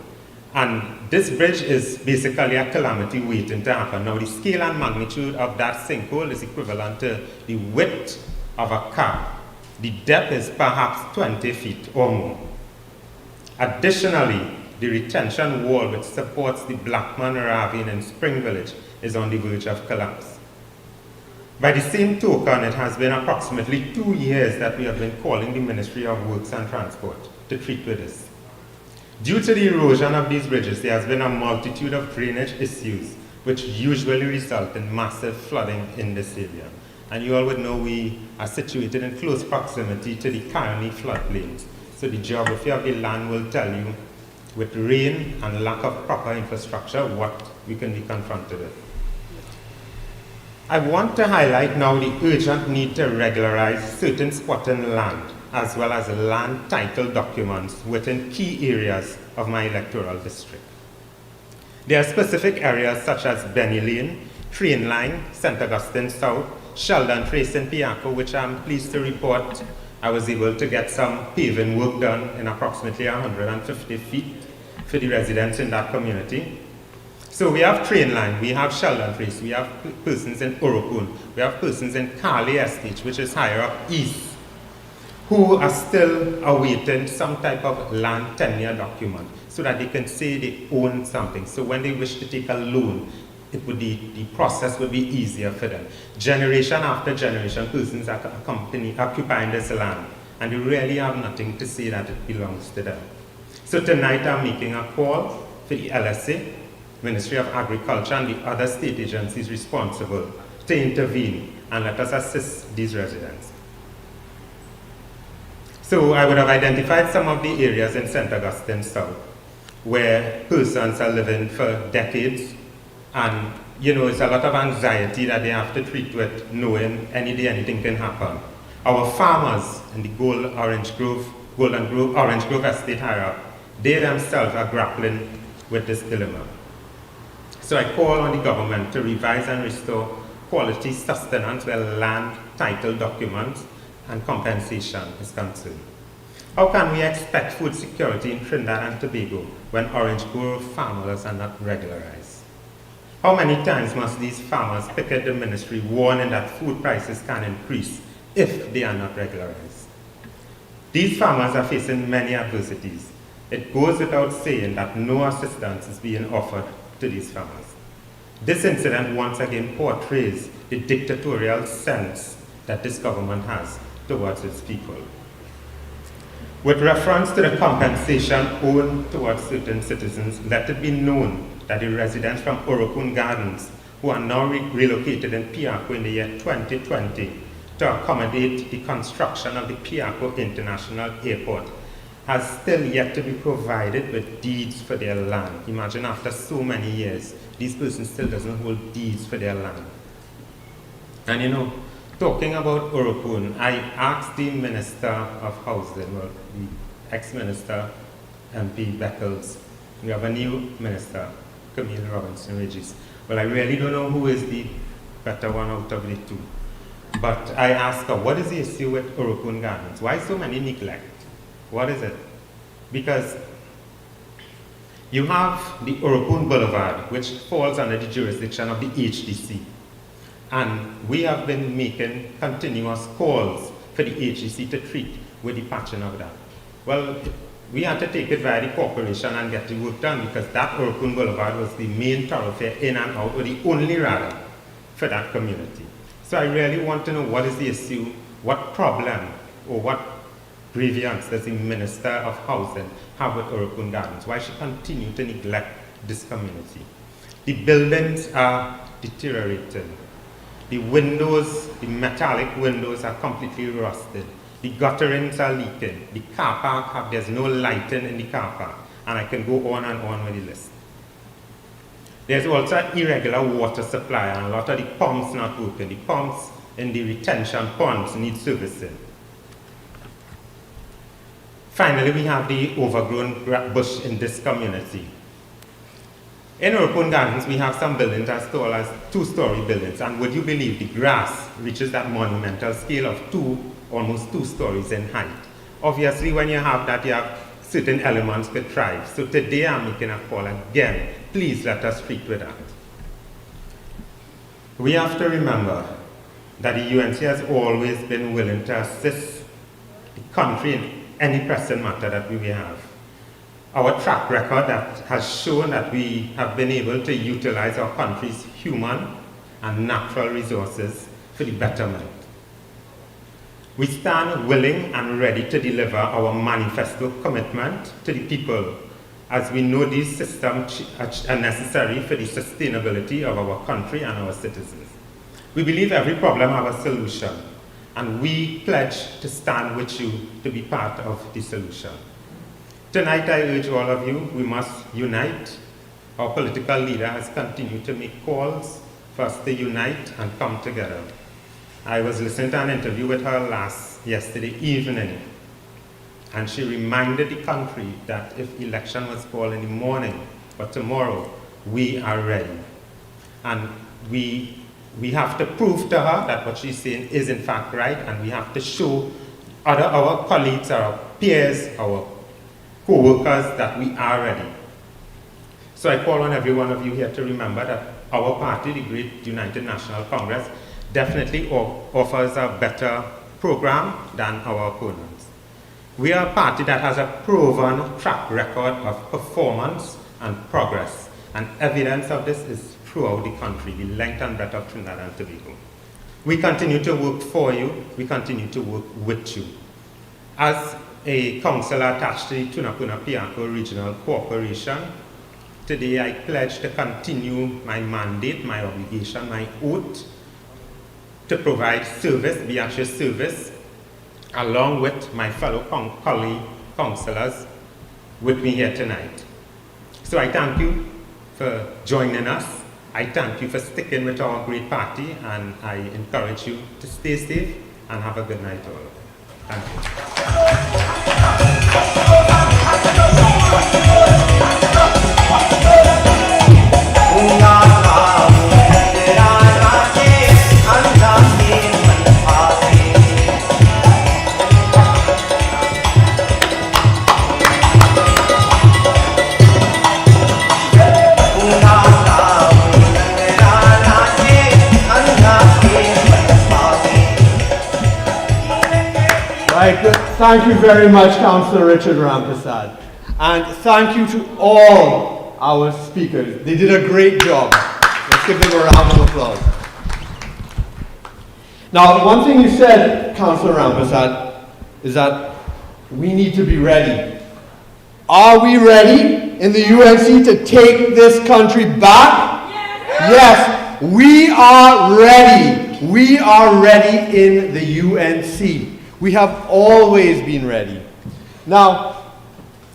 And this bridge is basically a calamity waiting to happen. Now, the scale and magnitude of that sinkhole is equivalent to the width of a car. The depth is perhaps 20 feet or more. Additionally, the retention wall which supports the Blackman Ravine in Spring Village is on the verge of collapse. By the same token, it has been approximately 2 years that we have been calling the Ministry of Works and Transport to treat with this. Due to the erosion of these bridges, there has been a multitude of drainage issues which usually result in massive flooding in this area. And you all would know we are situated in close proximity to the Carney floodplains. So the geography of the land will tell you, with rain and lack of proper infrastructure, what we can be confronted with. I want to highlight now the urgent need to regularize certain squatting land, as well as land title documents within key areas of my electoral district. There are specific areas such as Benny Lane, Train Line, St. Augustine South, Sheldon Trace in Piarco, which I'm pleased to report I was able to get some paving work done in approximately 150 feet for the residents in that community. So we have Train Line, we have Sheldon Trace, we have persons in Orokun, we have persons in Carley Estate, which is higher up east, who are still awaiting some type of land tenure document so that they can say they own something. So when they wish to take a loan, the process would be easier for them. Generation after generation, persons are occupying this land, and they really have nothing to say that it belongs to them. So tonight I'm making a call for the LSA, Ministry of Agriculture, and the other state agencies responsible to intervene and let us assist these residents. So I would have identified some of the areas in St. Augustine South where persons are living for decades, and it's a lot of anxiety that they have to treat with, knowing any day anything can happen. Our farmers in the Golden Grove, Orange Grove estate higher, they themselves are grappling with this dilemma. So I call on the government to revise and restore quality sustenance where land, title documents, and compensation is concerned. How can we expect food security in Trinidad and Tobago when Orange Grove farmers are not regularized? How many times must these farmers picket the ministry warning that food prices can increase if they are not regularized? These farmers are facing many adversities. It goes without saying that no assistance is being offered to these farmers. This incident once again portrays the dictatorial sense that this government has towards its people. With reference to the compensation owed towards certain citizens, let it be known that the residents from Orokun Gardens, who are now relocated in Piako in the year 2020 to accommodate the construction of the Piako International Airport, has still yet to be provided with deeds for their land. Imagine after so many years, these persons still doesn't hold deeds for their land. And talking about Orokun, I asked the Minister of Housing, well, the ex-minister, MP Beckles, we have a new minister, Camille Robinson-Regis. Well, I really don't know who is the better one out of the two. But I asked her, what is the issue with Orokun Gardens? Why so many neglect? What is it? Because you have the Orokun Boulevard, which falls under the jurisdiction of the HDC. And we have been making continuous calls for the HDC to treat with the patching of that. Well, we had to take it via the corporation and get the work done, because that Orokun Boulevard was the main thoroughfare in and out, or the only rather, for that community. So I really want to know what is the issue, what problem, or what grievance does the Minister of Housing have with Orokun Gardens? Why she continue to neglect this community? The buildings are deteriorating. The windows, the metallic windows are completely rusted. The gutterings are leaking. The car park, there's no lighting in the car park. And I can go on and on with the list. There's also irregular water supply, and a lot of the pumps not working. The pumps in the retention ponds need servicing. Finally, we have the overgrown bush in this community. In Orokun Gardens, we have some buildings as tall as 2-story buildings, and would you believe the grass reaches that monumental scale of almost 2 stories in height. Obviously, when you have that, you have certain elements to thrive. So today I'm making a call again. Please let us treat with that. We have to remember that the UNC has always been willing to assist the country in any pressing matter that we may have. Our track record that has shown that we have been able to utilize our country's human and natural resources for the betterment. We stand willing and ready to deliver our manifesto commitment to the people, as we know these systems are necessary for the sustainability of our country and our citizens. We believe every problem has a solution, and we pledge to stand with you to be part of the solution. Tonight I urge all of you, we must unite. Our political leader has continued to make calls for us to unite and come together. I was listening to an interview with her yesterday evening, and she reminded the country that if election was called in the morning, but tomorrow, we are ready. And we have to prove to her that what she's saying is in fact right, and we have to show our colleagues, our peers, our co-workers that we are ready. So I call on every one of you here to remember that our party, the Great United National Congress, definitely offers a better program than our opponents. We are a party that has a proven track record of performance and progress, and evidence of this is throughout the country, the length and breadth of Trinidad and Tobago. We continue to work for you, we continue to work with you. As a councillor attached to the Tunapuna Piako Regional Corporation, today I pledge to continue my mandate, my obligation, my oath to provide service, be at your service, along with my fellow colleague councillors with me here tonight. So I thank you for joining us. I thank you for sticking with our great party, and I encourage you to stay safe and have a good night all. Thank Thank you very much, Councillor Richard Rampersad. And thank you to all our speakers. They did a great job. Let's give them a round of applause. Now, one thing you said, Councillor Rampersad, is that we need to be ready. Are we ready in the UNC to take this country back? Yes, we are ready. We are ready in the UNC. We have always been ready. Now,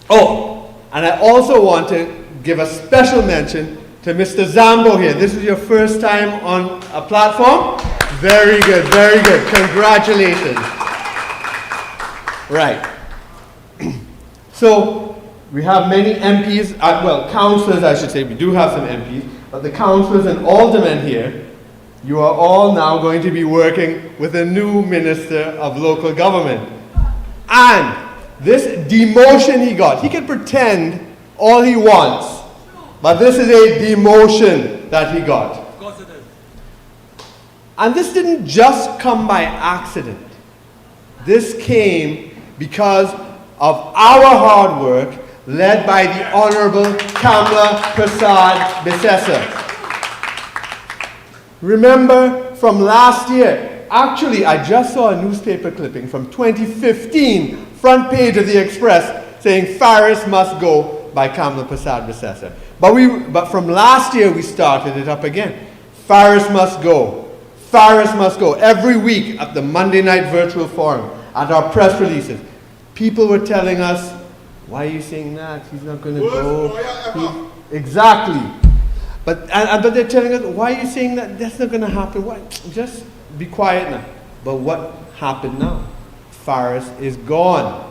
and I also want to give a special mention to Mr. Zambo here. This is your first time on a platform? Very good, very good. Congratulations. Right. So, we have many MPs, well, councillors I should say. We do have some MPs, but the councillors and aldermen here, you are all now going to be working with a new Minister of Local Government. And this demotion he got, he can pretend all he wants, but this is a demotion that he got. Of course it is. And this didn't just come by accident. This came because of our hard work led by the Honorable Kamla Prasad Bisesa. Remember from last year, actually I just saw a newspaper clipping from 2015, front page of the Express, saying Faris must go by Kamla Prasad Bisesa. But from last year we started it up again. Faris must go. Faris must go. Every week at the Monday night virtual forum, at our press releases, people were telling us, why are you saying that? He's not going to go. Exactly. But they're telling us, why are you saying that? That's not going to happen. Why? Just be quiet now. But what happened now? Faris is gone.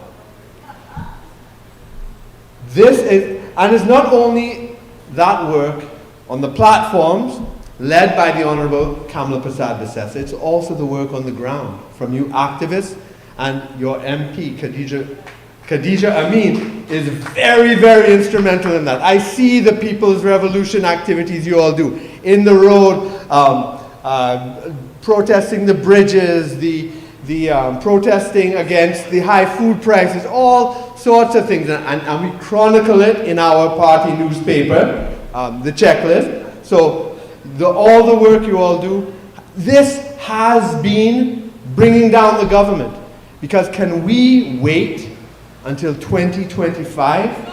And it's not only that work on the platforms led by the Honorable Kamla Prasad Bisesa, it's also the work on the ground from you activists, and your MP, Khadija Amin, is very, very instrumental in that. I see the People's Revolution activities you all do. In the road, protesting the bridges, the protesting against the high food prices, all sorts of things. And we chronicle it in our party newspaper, the checklist. So all the work you all do, this has been bringing down the government. Because can we wait until 2025?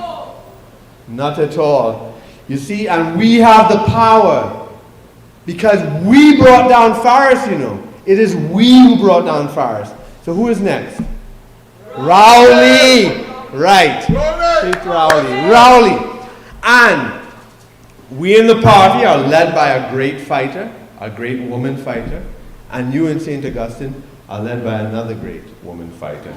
Not at all. You see, and we have the power because we brought down Faris, you know. It is we who brought down Faris. So who is next? Rowley. Right. It's Rowley. And we in the party are led by a great fighter, a great woman fighter, and you in St. Augustine are led by another great woman fighter.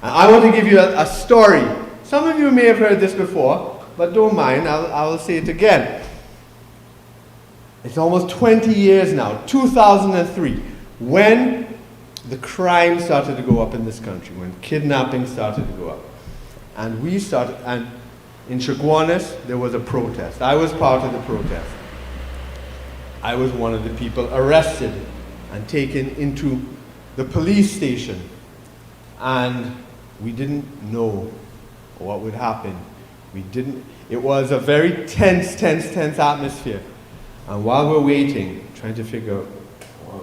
And I want to give you a story. Some of you may have heard this before, but don't mind, I will say it again. It's almost 20 years now, 2003, when the crime started to go up in this country, when kidnapping started to go up. And in Chaguanas, there was a protest. I was part of the protest. I was one of the people arrested and taken into the police station, and we didn't know what would happen. It was a very tense atmosphere. And while we're waiting, trying to figure out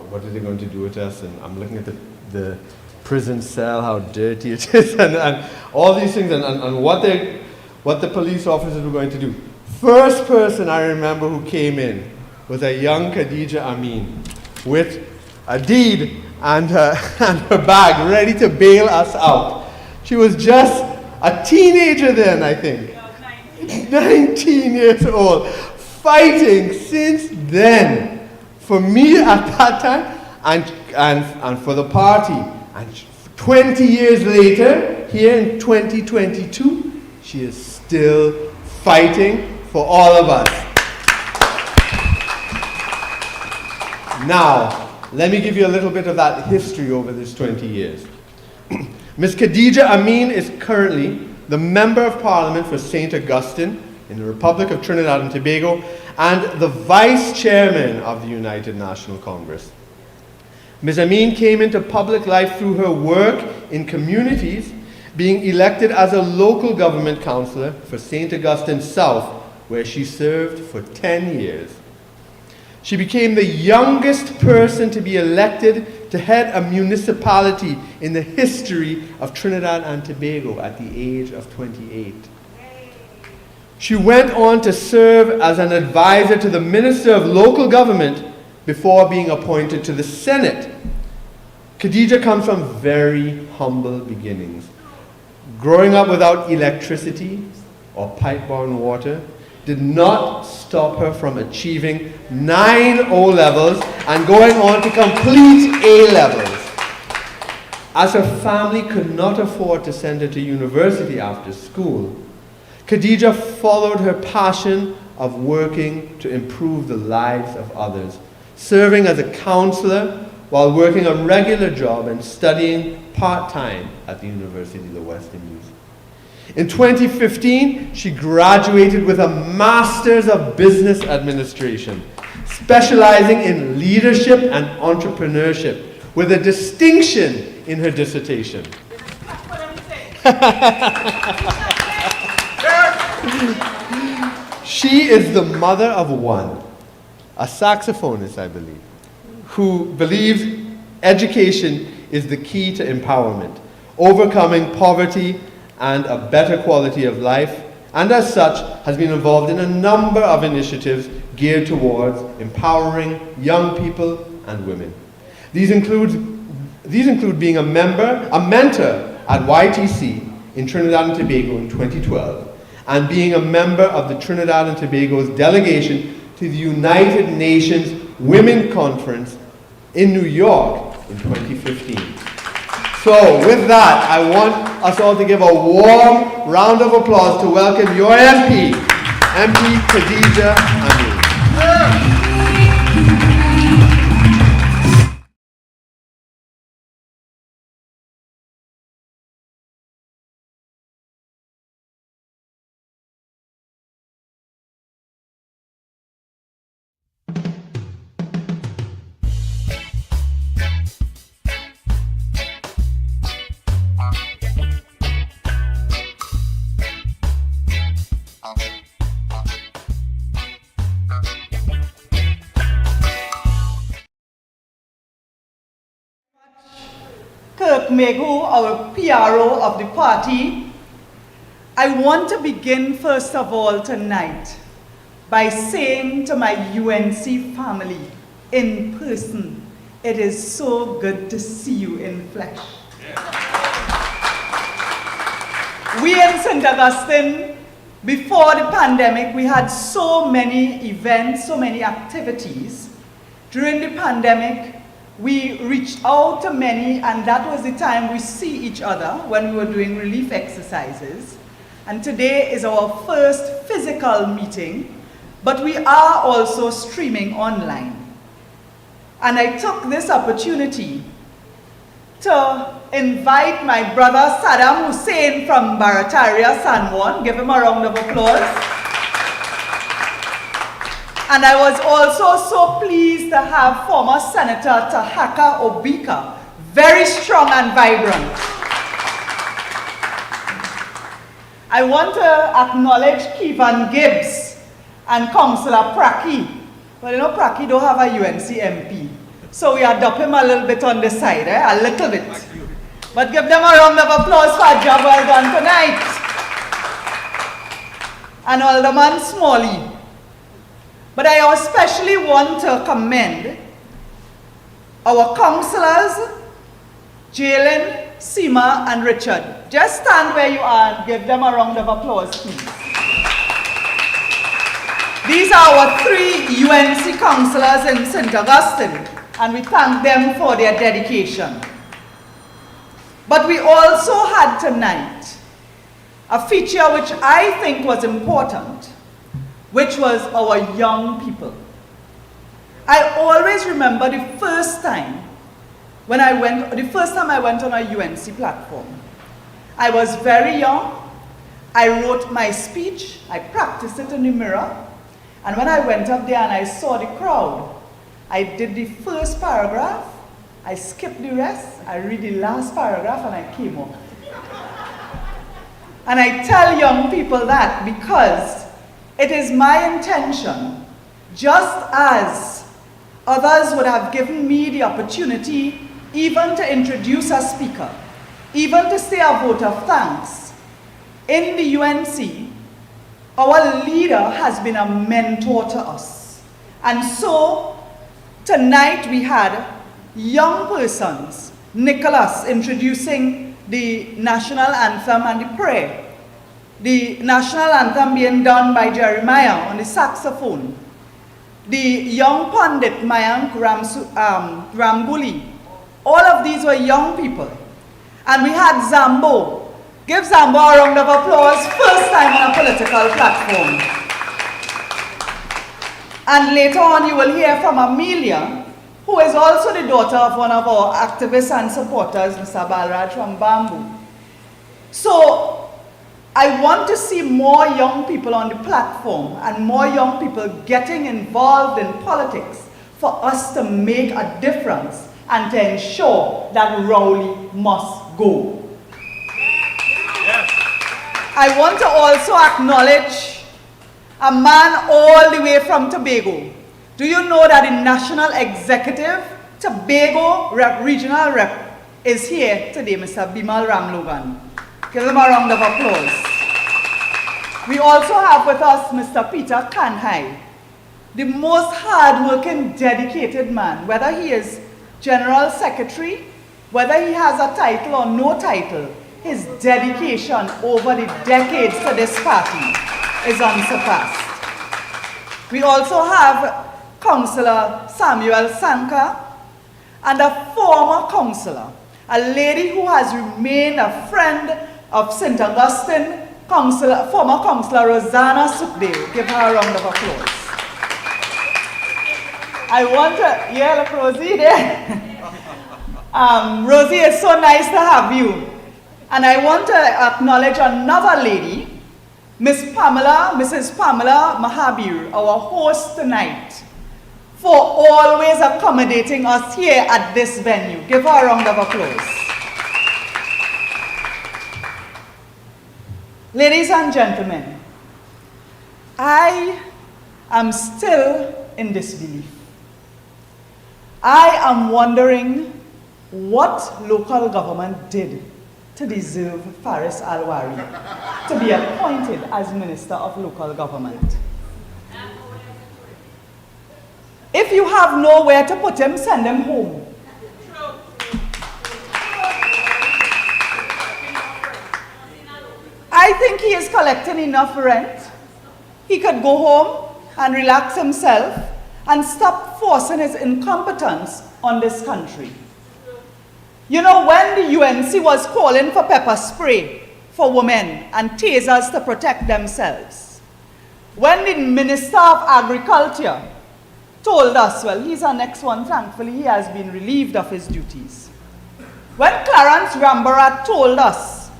what are they going to do with us, and I'm looking at the prison cell, how dirty it is, and all these things, and what the police officers were going to do. First person I remember who came in was a young Khadija Amin with a deed and her bag, ready to bail us out. She was just a teenager then, I think. 19 years old, fighting since then for me at that time and for the party. And 20 years later, here in 2022, she is still fighting for all of us. Now, let me give you a little bit of that history over this 20 years. Ms. Khadija Amin is currently the Member of Parliament for St. Augustine in the Republic of Trinidad and Tobago and the Vice Chairman of the United National Congress. Ms. Amin came into public life through her work in communities, being elected as a local government councillor for St. Augustine South, where she served for 10 years. She became the youngest person to be elected to head a municipality in the history of Trinidad and Tobago at the age of 28. She went on to serve as an advisor to the Minister of Local Government before being appointed to the Senate. Khadija comes from very humble beginnings. Growing up without electricity or pipe-borne water did not stop her from achieving 9 O-levels and going on to complete A-levels. As her family could not afford to send her to university after school, Khadija followed her passion of working to improve the lives of others, serving as a counselor while working a regular job and studying part-time at the University of the West Indies. In 2015, she graduated with a Master's of Business Administration, specializing in leadership and entrepreneurship, with a distinction in her dissertation. She is the mother of one, a saxophonist, I believe, who believes education is the key to empowerment, overcoming poverty and a better quality of life, and as such has been involved in a number of initiatives geared towards empowering young people and women. These include being a mentor at YTC in Trinidad and Tobago in 2012, and being a member of the Trinidad and Tobago's delegation to the United Nations Women Conference in New York in 2015. So with that, I want us all to give a warm round of applause to welcome your MP, MP Khadija Amin. Megu, our PRO of the party, I want to begin first of all tonight by saying to my UNC family in person, it is so good to see you in flesh. We in St. Augustine, before the pandemic, we had so many events, so many activities. During the pandemic, we reached out to many, and that was the time we see each other when we were doing relief exercises. And today is our first physical meeting, but we are also streaming online. And I took this opportunity to invite my brother Saddam Hussein from Paria, San Juan. Give him a round of applause. And I was also so pleased to have former Senator Tahaka Obika, very strong and vibrant. I want to acknowledge Kevin Gibbs and Councillor Praki. Well, you know, Praki don't have a UNC MP, so we adopt him a little bit on the side, a little bit. But give them a round of applause for a job well done tonight. And Alderman Smalley. But I especially want to commend our councillors, Jalen, Seema, and Richard. Just stand where you are and give them a round of applause, please. These are our 3 UNC councillors in St. Augustine, and we thank them for their dedication. But we also had tonight a feature which I think was important, which was our young people. I always remember the first time I went on a UNC platform. I was very young. I wrote my speech. I practiced it in the mirror. And when I went up there and I saw the crowd, I did the first paragraph. I skipped the rest. I read the last paragraph and I came off. And I tell young people that because it is my intention, just as others would have given me the opportunity even to introduce a speaker, even to say a vote of thanks. In the UNC, our leader has been a mentor to us. And so, tonight we had young persons, Nicholas introducing the national anthem and the prayer. The national anthem being done by Jeremiah on the saxophone. The young Pandit Mayank Ramguli. All of these were young people. And we had Zambo. Give Zambo a round of applause, first time on a political platform. And later on you will hear from Amelia, who is also the daughter of one of our activists and supporters, Mr. Balraj from Bamboo. So, I want to see more young people on the platform and more young people getting involved in politics for us to make a difference and to ensure that Rowley must go. I want to also acknowledge a man all the way from Tobago. Do you know that the National Executive, Tobago Regional Rep, is here today, Mr. Bimal Ramlogan. Give him a round of applause. We also have with us Mr. Peter Kanhai, the most hard-working, dedicated man, whether he is General Secretary, whether he has a title or no title, his dedication over the decades to this party is unsurpassed. We also have Councillor Samuel Sanka and a former councillor, a lady who has remained a friend of St. Augustine, former Councillor Rosanna Sukdeo. Give her a round of applause. I want to, yeah, look, Rosie there. Rosie, it's so nice to have you. And I want to acknowledge another lady, Mrs. Pamela Mahabir, our host tonight, for always accommodating us here at this venue. Give her a round of applause. Ladies and gentlemen, I am still in disbelief. I am wondering what local government did to deserve Faris Alwari to be appointed as Minister of Local Government. If you have nowhere to put him, send him home. I think he is collecting enough rent. He could go home and relax himself and stop forcing his incompetence on this country. You know, when the UNC was calling for pepper spray for women and tasers to protect themselves, when the Minister of Agriculture told us, well, he's our next one, thankfully he has been relieved of his duties. When Clarence Rambarat told us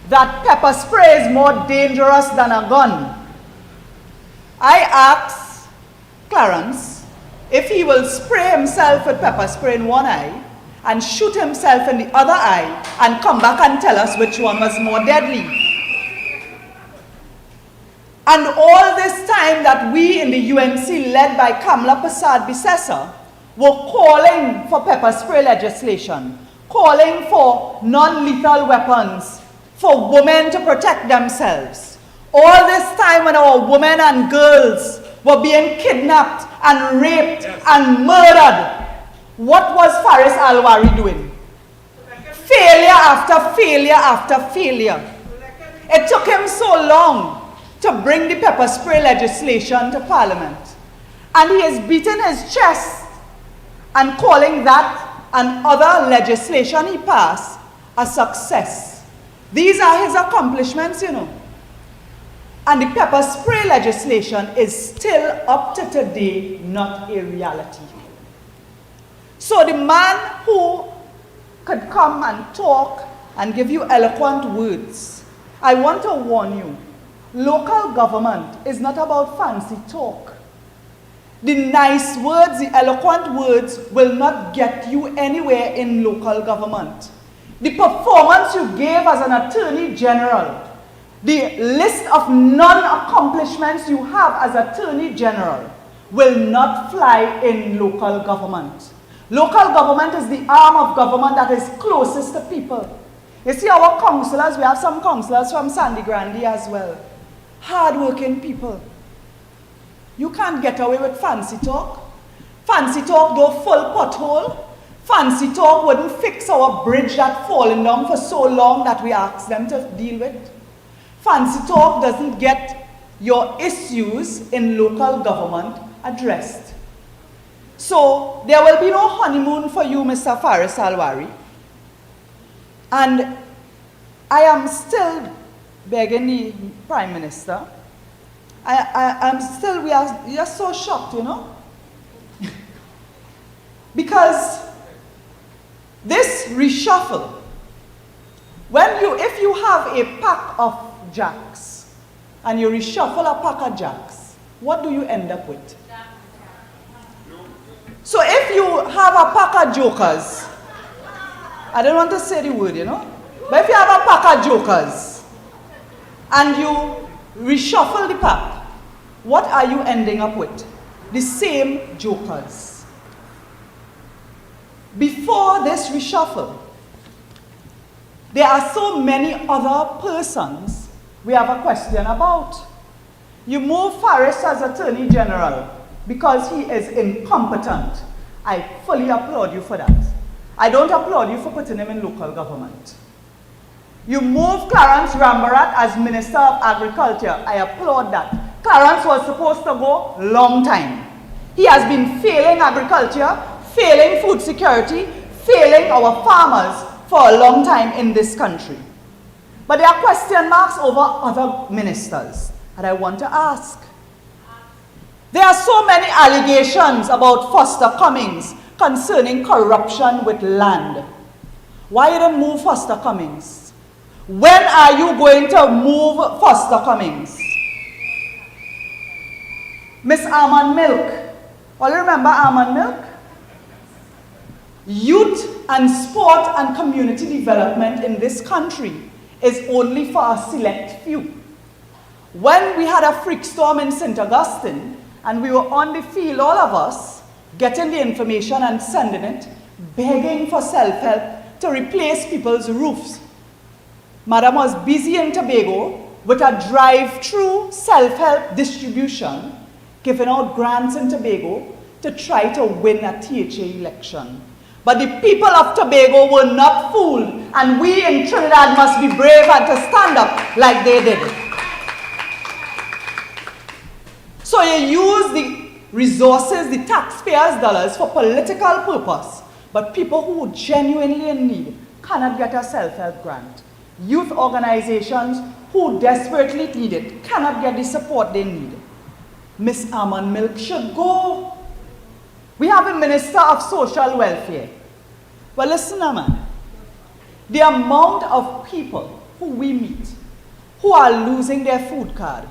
that pepper spray is more dangerous than a gun, I asked Clarence if he will spray himself with pepper spray in one eye and shoot himself in the other eye and come back and tell us which one was more deadly. And all this time that we in the UNC, led by Kamla Persad-Bissessar, were calling for pepper spray legislation, calling for non-lethal weapons, for women to protect themselves. All this time when our women and girls were being kidnapped and raped and murdered, What was Faris Alwari doing? Failure after failure after failure. It took him so long to bring the pepper spray legislation to Parliament. And he has beaten his chest and calling that and other legislation he passed a success. These are his accomplishments, you know. And the pepper spray legislation is still up to today not a reality. So the man who could come and talk and give you eloquent words, I want to warn you, local government is not about fancy talk. The nice words, the eloquent words will not get you anywhere in local government. The performance you gave as an Attorney General, the list of non-accomplishments you have as Attorney General will not fly in local government. Local government is the arm of government that is closest to people. You see our councillors, we have some councillors from Sandy Grande as well. Hard-working people. You can't get away with fancy talk. Fancy talk don't full pothole. Fancy talk wouldn't fix our bridge that's fallen down for so long that we asked them to deal with. Fancy talk doesn't get your issues in local government addressed. So there will be no honeymoon for you, Mr. Faris Alwari. And I am still begging the Prime Minister. We are so shocked, you know. Because this reshuffle, if you have a pack of jacks and you reshuffle a pack of jacks, what do you end up with? So if you have a pack of jokers, I don't want to say the word, you know, but if you have a pack of jokers and you reshuffle the pack, what are you ending up with? The same jokers. Before this reshuffle, there are so many other persons we have a question about. You move Faris as Attorney General because he is incompetent. I fully applaud you for that. I don't applaud you for putting him in local government. You move Clarence Rambarat as Minister of Agriculture. I applaud that. Clarence was supposed to go long time. He has been failing agriculture, failing food security, failing our farmers for a long time in this country. But there are question marks over other ministers that I want to ask. There are so many allegations about Foster Cummings concerning corruption with land. Why you don't move Foster Cummings? When are you going to move Foster Cummings? Miss Almond Milk. All you remember Almond Milk? Youth and sport and community development in this country is only for a select few. When we had a freak storm in St. Augustine and we were on the field, all of us, getting the information and sending it, begging for self-help to replace people's roofs. Madam was busy in Tobago with a drive-through self-help distribution, giving out grants in Tobago to try to win a THA election. But the people of Tobago were not fooled, and we in Trinidad must be brave and to stand up like they did. So you use the resources, the taxpayers' dollars for political purpose, but people who genuinely in need cannot get a self-help grant. Youth organizations who desperately need it cannot get the support they need. Miss Almond Milk should go. We have a Minister of Social Welfare. Well, listen, man. The amount of people who we meet who are losing their food card,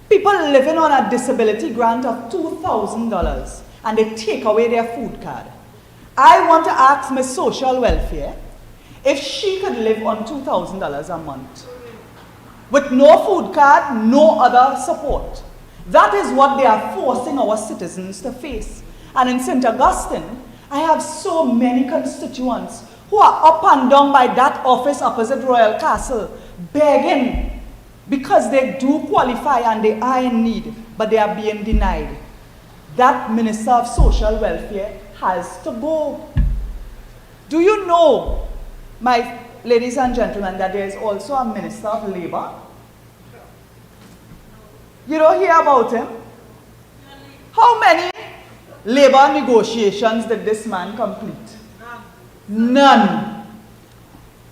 people living on a disability grant of $2,000, and they take away their food card. I want to ask Miss Social Welfare if she could live on $2,000 a month with no food card, no other support. That is what they are forcing our citizens to face. And in St. Augustine, I have so many constituents who are up and down by that office opposite Royal Castle, begging because they do qualify and they are in need, but they are being denied. that Minister of Social Welfare has to go. Do you know, my ladies and gentlemen, that there is also a Minister of Labour? You don't hear about him? How many labour negotiations did this man complete? None.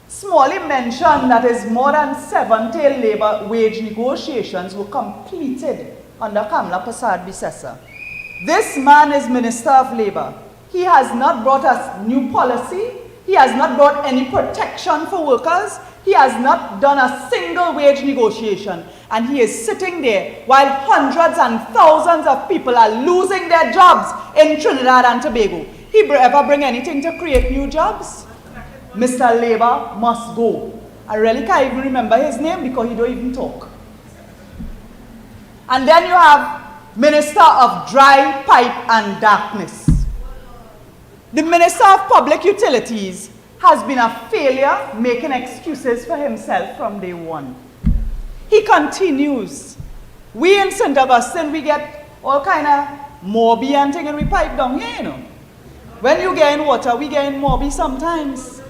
Smalley mentioned that is more than 70 labour wage negotiations were completed under Kamla Persad-Bissessar. This man is Minister of Labour. He has not brought us new policy. He has not brought any protection for workers. He has not done a single wage negotiation. And he is sitting there while hundreds and thousands of people are losing their jobs in Trinidad and Tobago. He ever bring anything to create new jobs? Mr. Labour must go. I really can't even remember his name because he don't even talk. And then you have Minister of Dry Pipe and Darkness. The Minister of Public Utilities has been a failure making excuses for himself from day one. He continues. We in St. Augustine, we get all kind of Morby and thing and we pipe down here, you know. When you get in water, we get in Morby sometimes.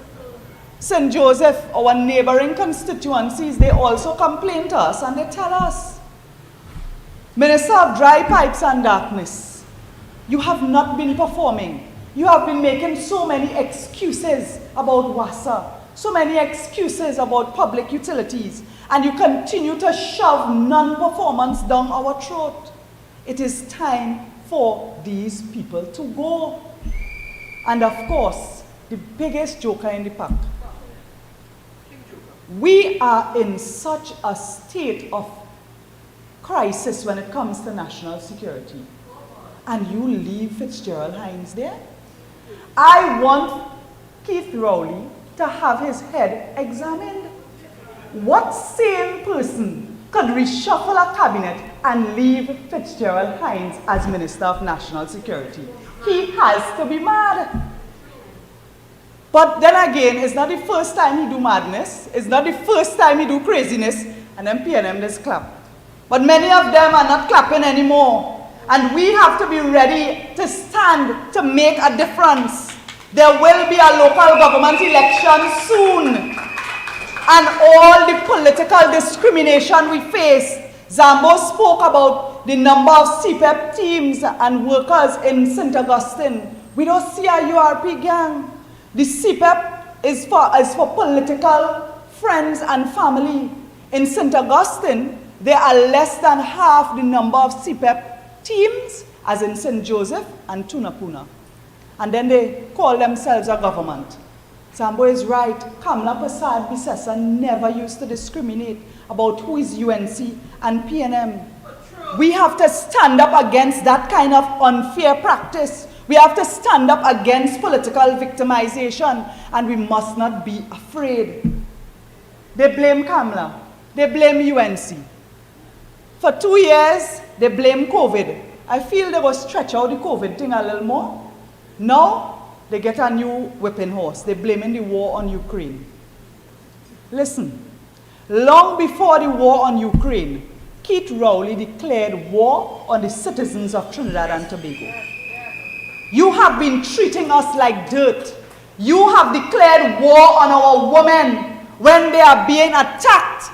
St. Joseph, our neighboring constituencies, they also complain to us and they tell us, Minister of Dry Pipes and Darkness, you have not been performing. You have been making so many excuses about WASA, so many excuses about public utilities, and you continue to shove non-performance down our throat. It is time for these people to go. And of course, the biggest joker in the pack. We are in such a state of crisis when it comes to national security. And you leave Fitzgerald Hines there? I want Keith Rowley to have his head examined. What sane person could reshuffle a cabinet and leave Fitzgerald Hines as Minister of National Security? He has to be mad. But then again, it's not the first time he do madness. It's not the first time he do craziness. And then PNM just clap. But many of them are not clapping anymore. And we have to be ready to stand to make a difference. There will be a local government election soon. And all the political discrimination we face. Zambo spoke about the number of CPEP teams and workers in St. Augustine. We don't see a URP gang. The CPEP is for political friends and family. In St. Augustine, there are less than half the number of CPEP teams as in St. Joseph and Tunapuna. And then they call themselves a government. Sambo is right. Kamla Persad-Bissessar never used to discriminate about who is UNC and PNM. We have to stand up against that kind of unfair practice. We have to stand up against political victimization, and we must not be afraid. They blame Kamla. They blame UNC. For 2 years, they blame COVID. I feel they will stretch out the COVID thing a little more. Now, they get a new whipping horse. They're blaming the war on Ukraine. Listen, long before the war on Ukraine, Keith Rowley declared war on the citizens of Trinidad and Tobago. You have been treating us like dirt. You have declared war on our women when they are being attacked,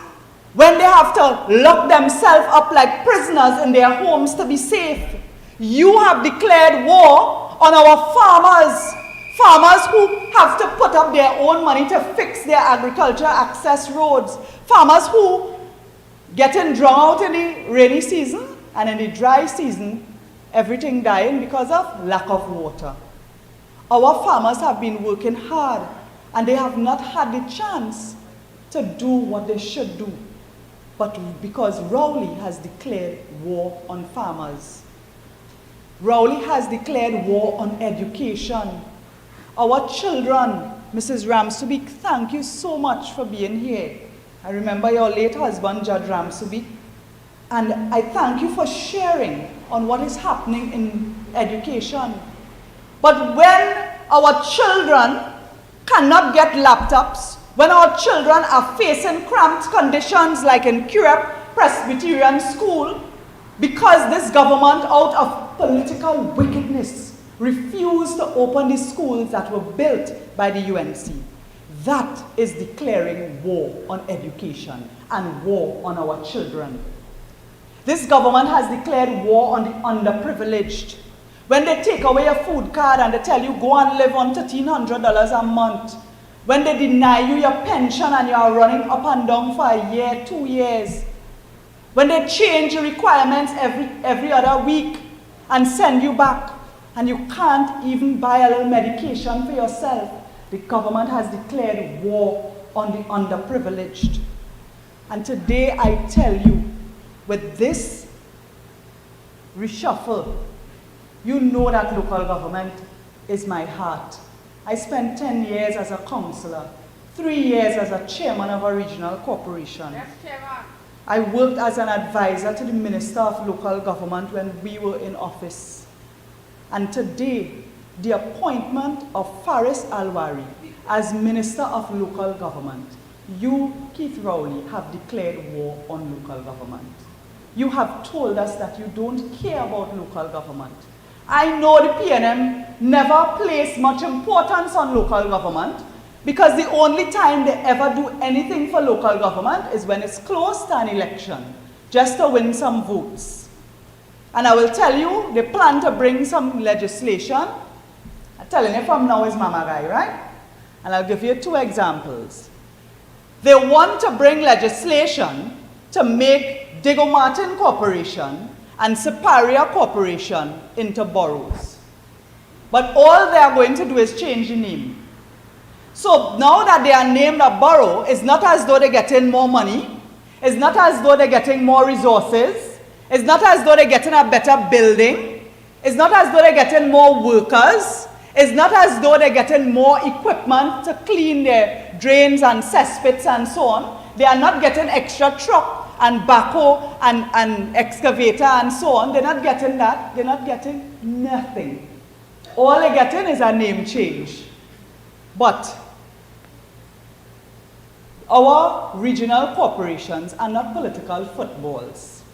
when they have to lock themselves up like prisoners in their homes to be safe. You have declared war on our farmers, farmers who have to put up their own money to fix their agriculture access roads, farmers who getting drowned out in the rainy season, and in the dry season, everything dying because of lack of water. Our farmers have been working hard, and they have not had the chance to do what they should do. But because Rowley has declared war on farmers, Rowley has declared war on education. Our children, Mrs. Ramsubik, thank you so much for being here. I remember your late husband, Judge Ramsubik, and I thank you for sharing on what is happening in education. But when our children cannot get laptops, when our children are facing cramped conditions like in Curep Presbyterian School, because this government, out of political wickedness, refused to open the schools that were built by the UNC. That is declaring war on education and war on our children. This government has declared war on the underprivileged. When they take away a food card and they tell you go and live on $1,300 a month, when they deny you your pension and you are running up and down for a year, 2 years, when they change your requirements every other week and send you back, and you can't even buy a little medication for yourself, the government has declared war on the underprivileged. And today I tell you, with this reshuffle, you know that local government is my heart. I spent 10 years as a councillor, 3 years as a chairman of a regional corporation. Yes, Chairman. I worked as an advisor to the Minister of Local Government when we were in office. And today, the appointment of Faris Alwari as Minister of Local Government, you, Keith Rowley, have declared war on local government. You have told us that you don't care about local government. I know the PNM never placed much importance on local government because the only time they ever do anything for local government is when it's close to an election, just to win some votes. And I will tell you, they plan to bring some legislation. I'm telling you from now is Mama Guy, right? And I'll give you 2 examples. They want to bring legislation to make Diego Martin Corporation and Paria Corporation into boroughs. But all they are going to do is change the name. So now that they are named a borough, it's not as though they're getting more money. It's not as though they're getting more resources. It's not as though they're getting a better building. It's not as though they're getting more workers. It's not as though they're getting more equipment to clean their drains and cesspits and so on. They are not getting extra truck and backhoe and excavator and so on. They're not getting that. They're not getting nothing. All they're getting is a name change. But our regional corporations are not political footballs.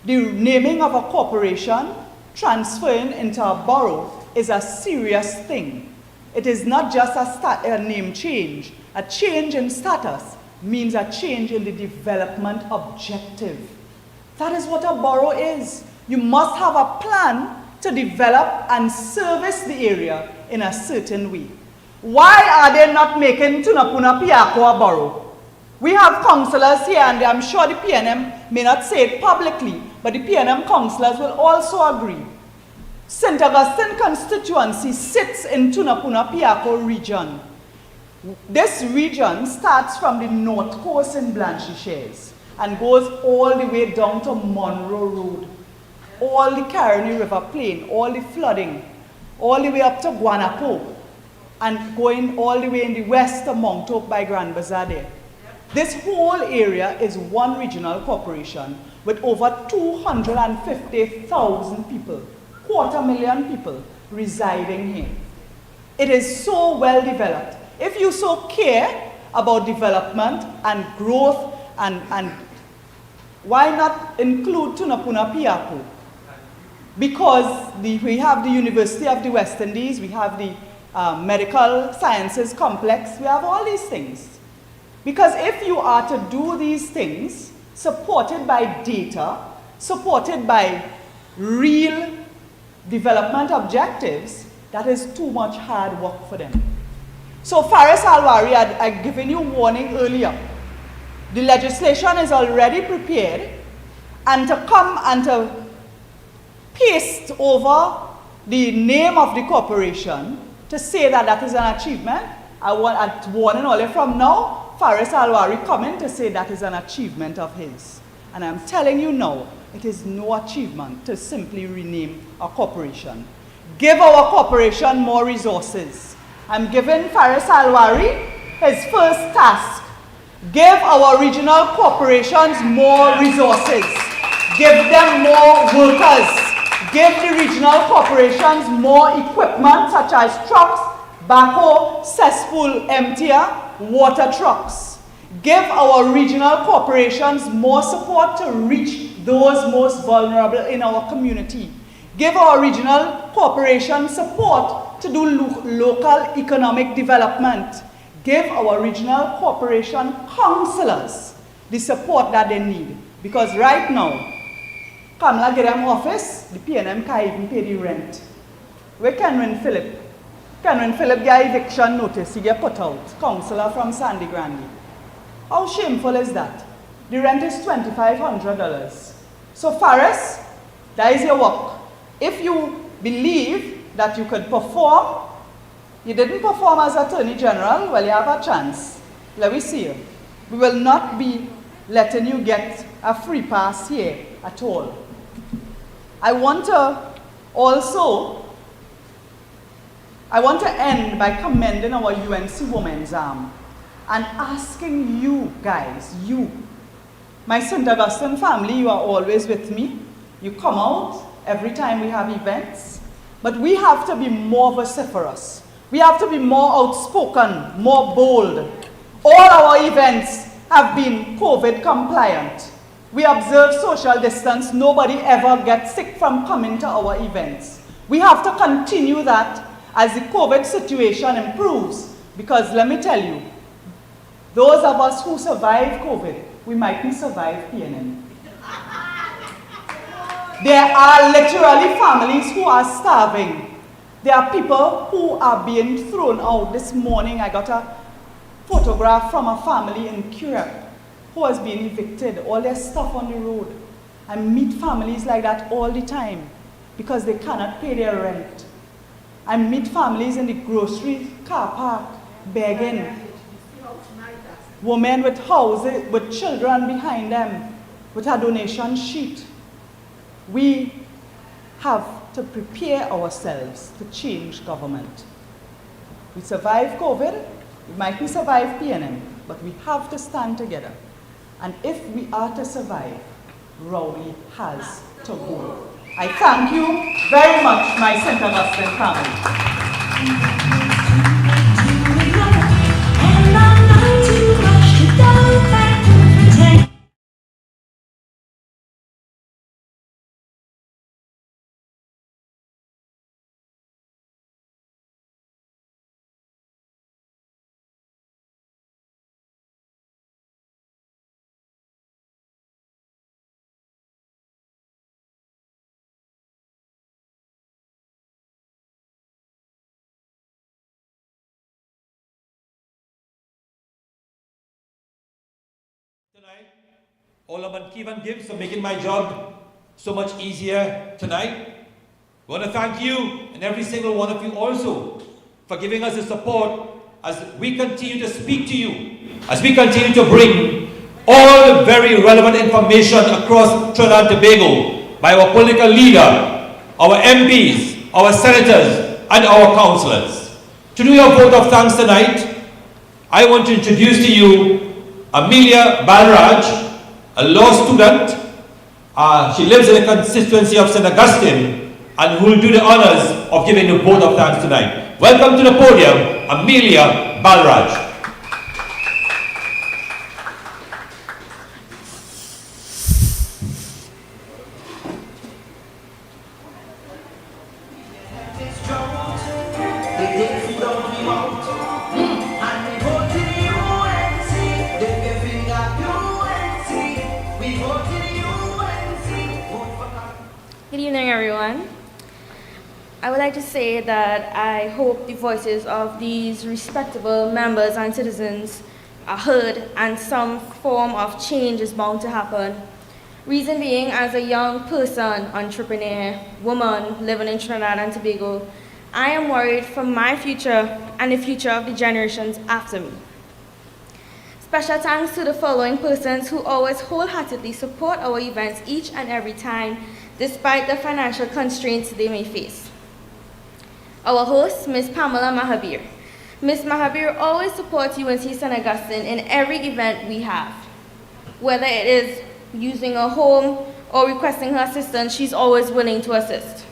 The naming of a corporation, transferring into a borough, is a serious thing. It is not just a name change. A change in status means a change in the development objective. That is what a borough is. You must have a plan to develop and service the area in a certain way. Why are they not making Tunapuna Piako a borough? We have councillors here, and I'm sure the PNM may not say it publicly, but the PNM councillors will also agree. St. Augustine constituency sits in Tunapuna Piako region. This region starts from the north coast in Blanchisseuse and goes all the way down to Monroe Road, all the Caroni River Plain, all the flooding, all the way up to Guanapo, and going all the way in the west to Mount Hope by Grand Bazaar there. This whole area is one regional corporation with over 250,000 people, 250,000 people residing here. It is so well developed. If you so care about development and growth, and why not include Tunapuna Piako? Because we have the University of the West Indies, we have the Medical Sciences Complex, we have all these things. Because if you are to do these things, supported by data, supported by real development objectives, that is too much hard work for them. So Faris Alwari, I'd given you warning earlier. The legislation is already prepared, and to come and to paste over the name of the corporation to say that that is an achievement, I'm warning all you from now, Faris Alwari coming to say that is an achievement of his. And I'm telling you now, it is no achievement to simply rename a corporation. Give our corporation more resources. I'm giving Faris Alwari his first task. Give our regional corporations more resources. Give them more workers. Give the regional corporations more equipment such as trucks, backhoe, cesspool emptier, water trucks. Give our regional corporations more support to reach those most vulnerable in our community. Give our regional corporations support to do local economic development. Give our regional corporation councillors the support that they need. Because right now, Kamala get them office, the PNM can't even pay the rent. Where Kenwin Philip? Kenwin Philip get eviction notice, he get put out. Councillor from Sandy Grande. How shameful is that? The rent is $2,500. So Faris, that is your work. If you believe that you could perform, you didn't perform as Attorney General, well, you have a chance. Let me see you. We will not be letting you get a free pass here at all. I want to end by commending our UNC Women's Arm and asking you guys, my St. Augustine family, you are always with me. You come out every time we have events, but we have to be more vociferous. We have to be more outspoken, more bold. All our events have been COVID compliant. We observe social distance. Nobody ever gets sick from coming to our events. We have to continue that as the COVID situation improves, because let me tell you, those of us who survive COVID, we mightn't survive PNM. There are literally families who are starving. There are people who are being thrown out. This morning I got a photograph from a family in Curia who has been evicted, all their stuff on the road. I meet families like that all the time because they cannot pay their rent. I meet families in the grocery car park begging. Women with houses, with children behind them, with a donation sheet. We have to prepare ourselves to change government. We survive COVID, we mightn't survive PNM, but we have to stand together. And if we are to survive, Rowley has to go. I thank you very much, my St. Augustine family. Tonight, all of Kivan gives for making my job so much easier tonight. We want to thank you and every single one of you also for giving us the support as we continue to speak to you, as we continue to bring all the very relevant information across Trinidad and Tobago by our political leader, our MPs, our senators, and our councillors. To do your vote of thanks tonight, I want to introduce to you Amelia Balraj, a law student. She lives in the constituency of St. Augustine and who will do the honors of giving the vote of thanks tonight. Welcome to the podium, Amelia Balraj. Good evening, everyone. I would like to say that I hope the voices of these respectable members and citizens are heard and some form of change is bound to happen. Reason being, as a young person, entrepreneur, woman living in Trinidad and Tobago, I am worried for my future and the future of the generations after me. Special thanks to the following persons who always wholeheartedly support our events each and every time, despite the financial constraints they may face. Our host, Ms. Pamela Mahabir. Ms. Mahabir always supports UNC St. Augustine in every event we have. Whether it is using a home or requesting her assistance, she's always willing to assist.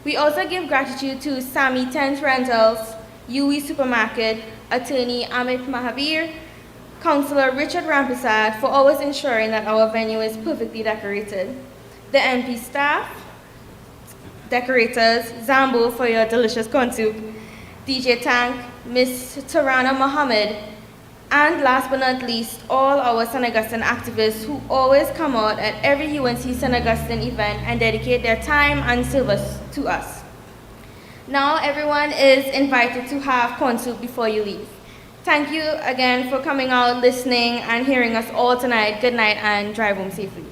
We also give gratitude to Sami Tent Rentals, UE Supermarket, attorney Amit Mahabir, Councillor Richard Rampersad for always ensuring that our venue is perfectly decorated, the MP staff, decorators, Zambo for your delicious corn soup, DJ Tank, Miss Tarana Mohammed, and last but not least, all our St. Augustine activists who always come out at every UNC St. Augustine event and dedicate their time and service to us. Now everyone is invited to have corn soup before you leave. Thank you again for coming out, listening, and hearing us all tonight. Good night and drive home safely.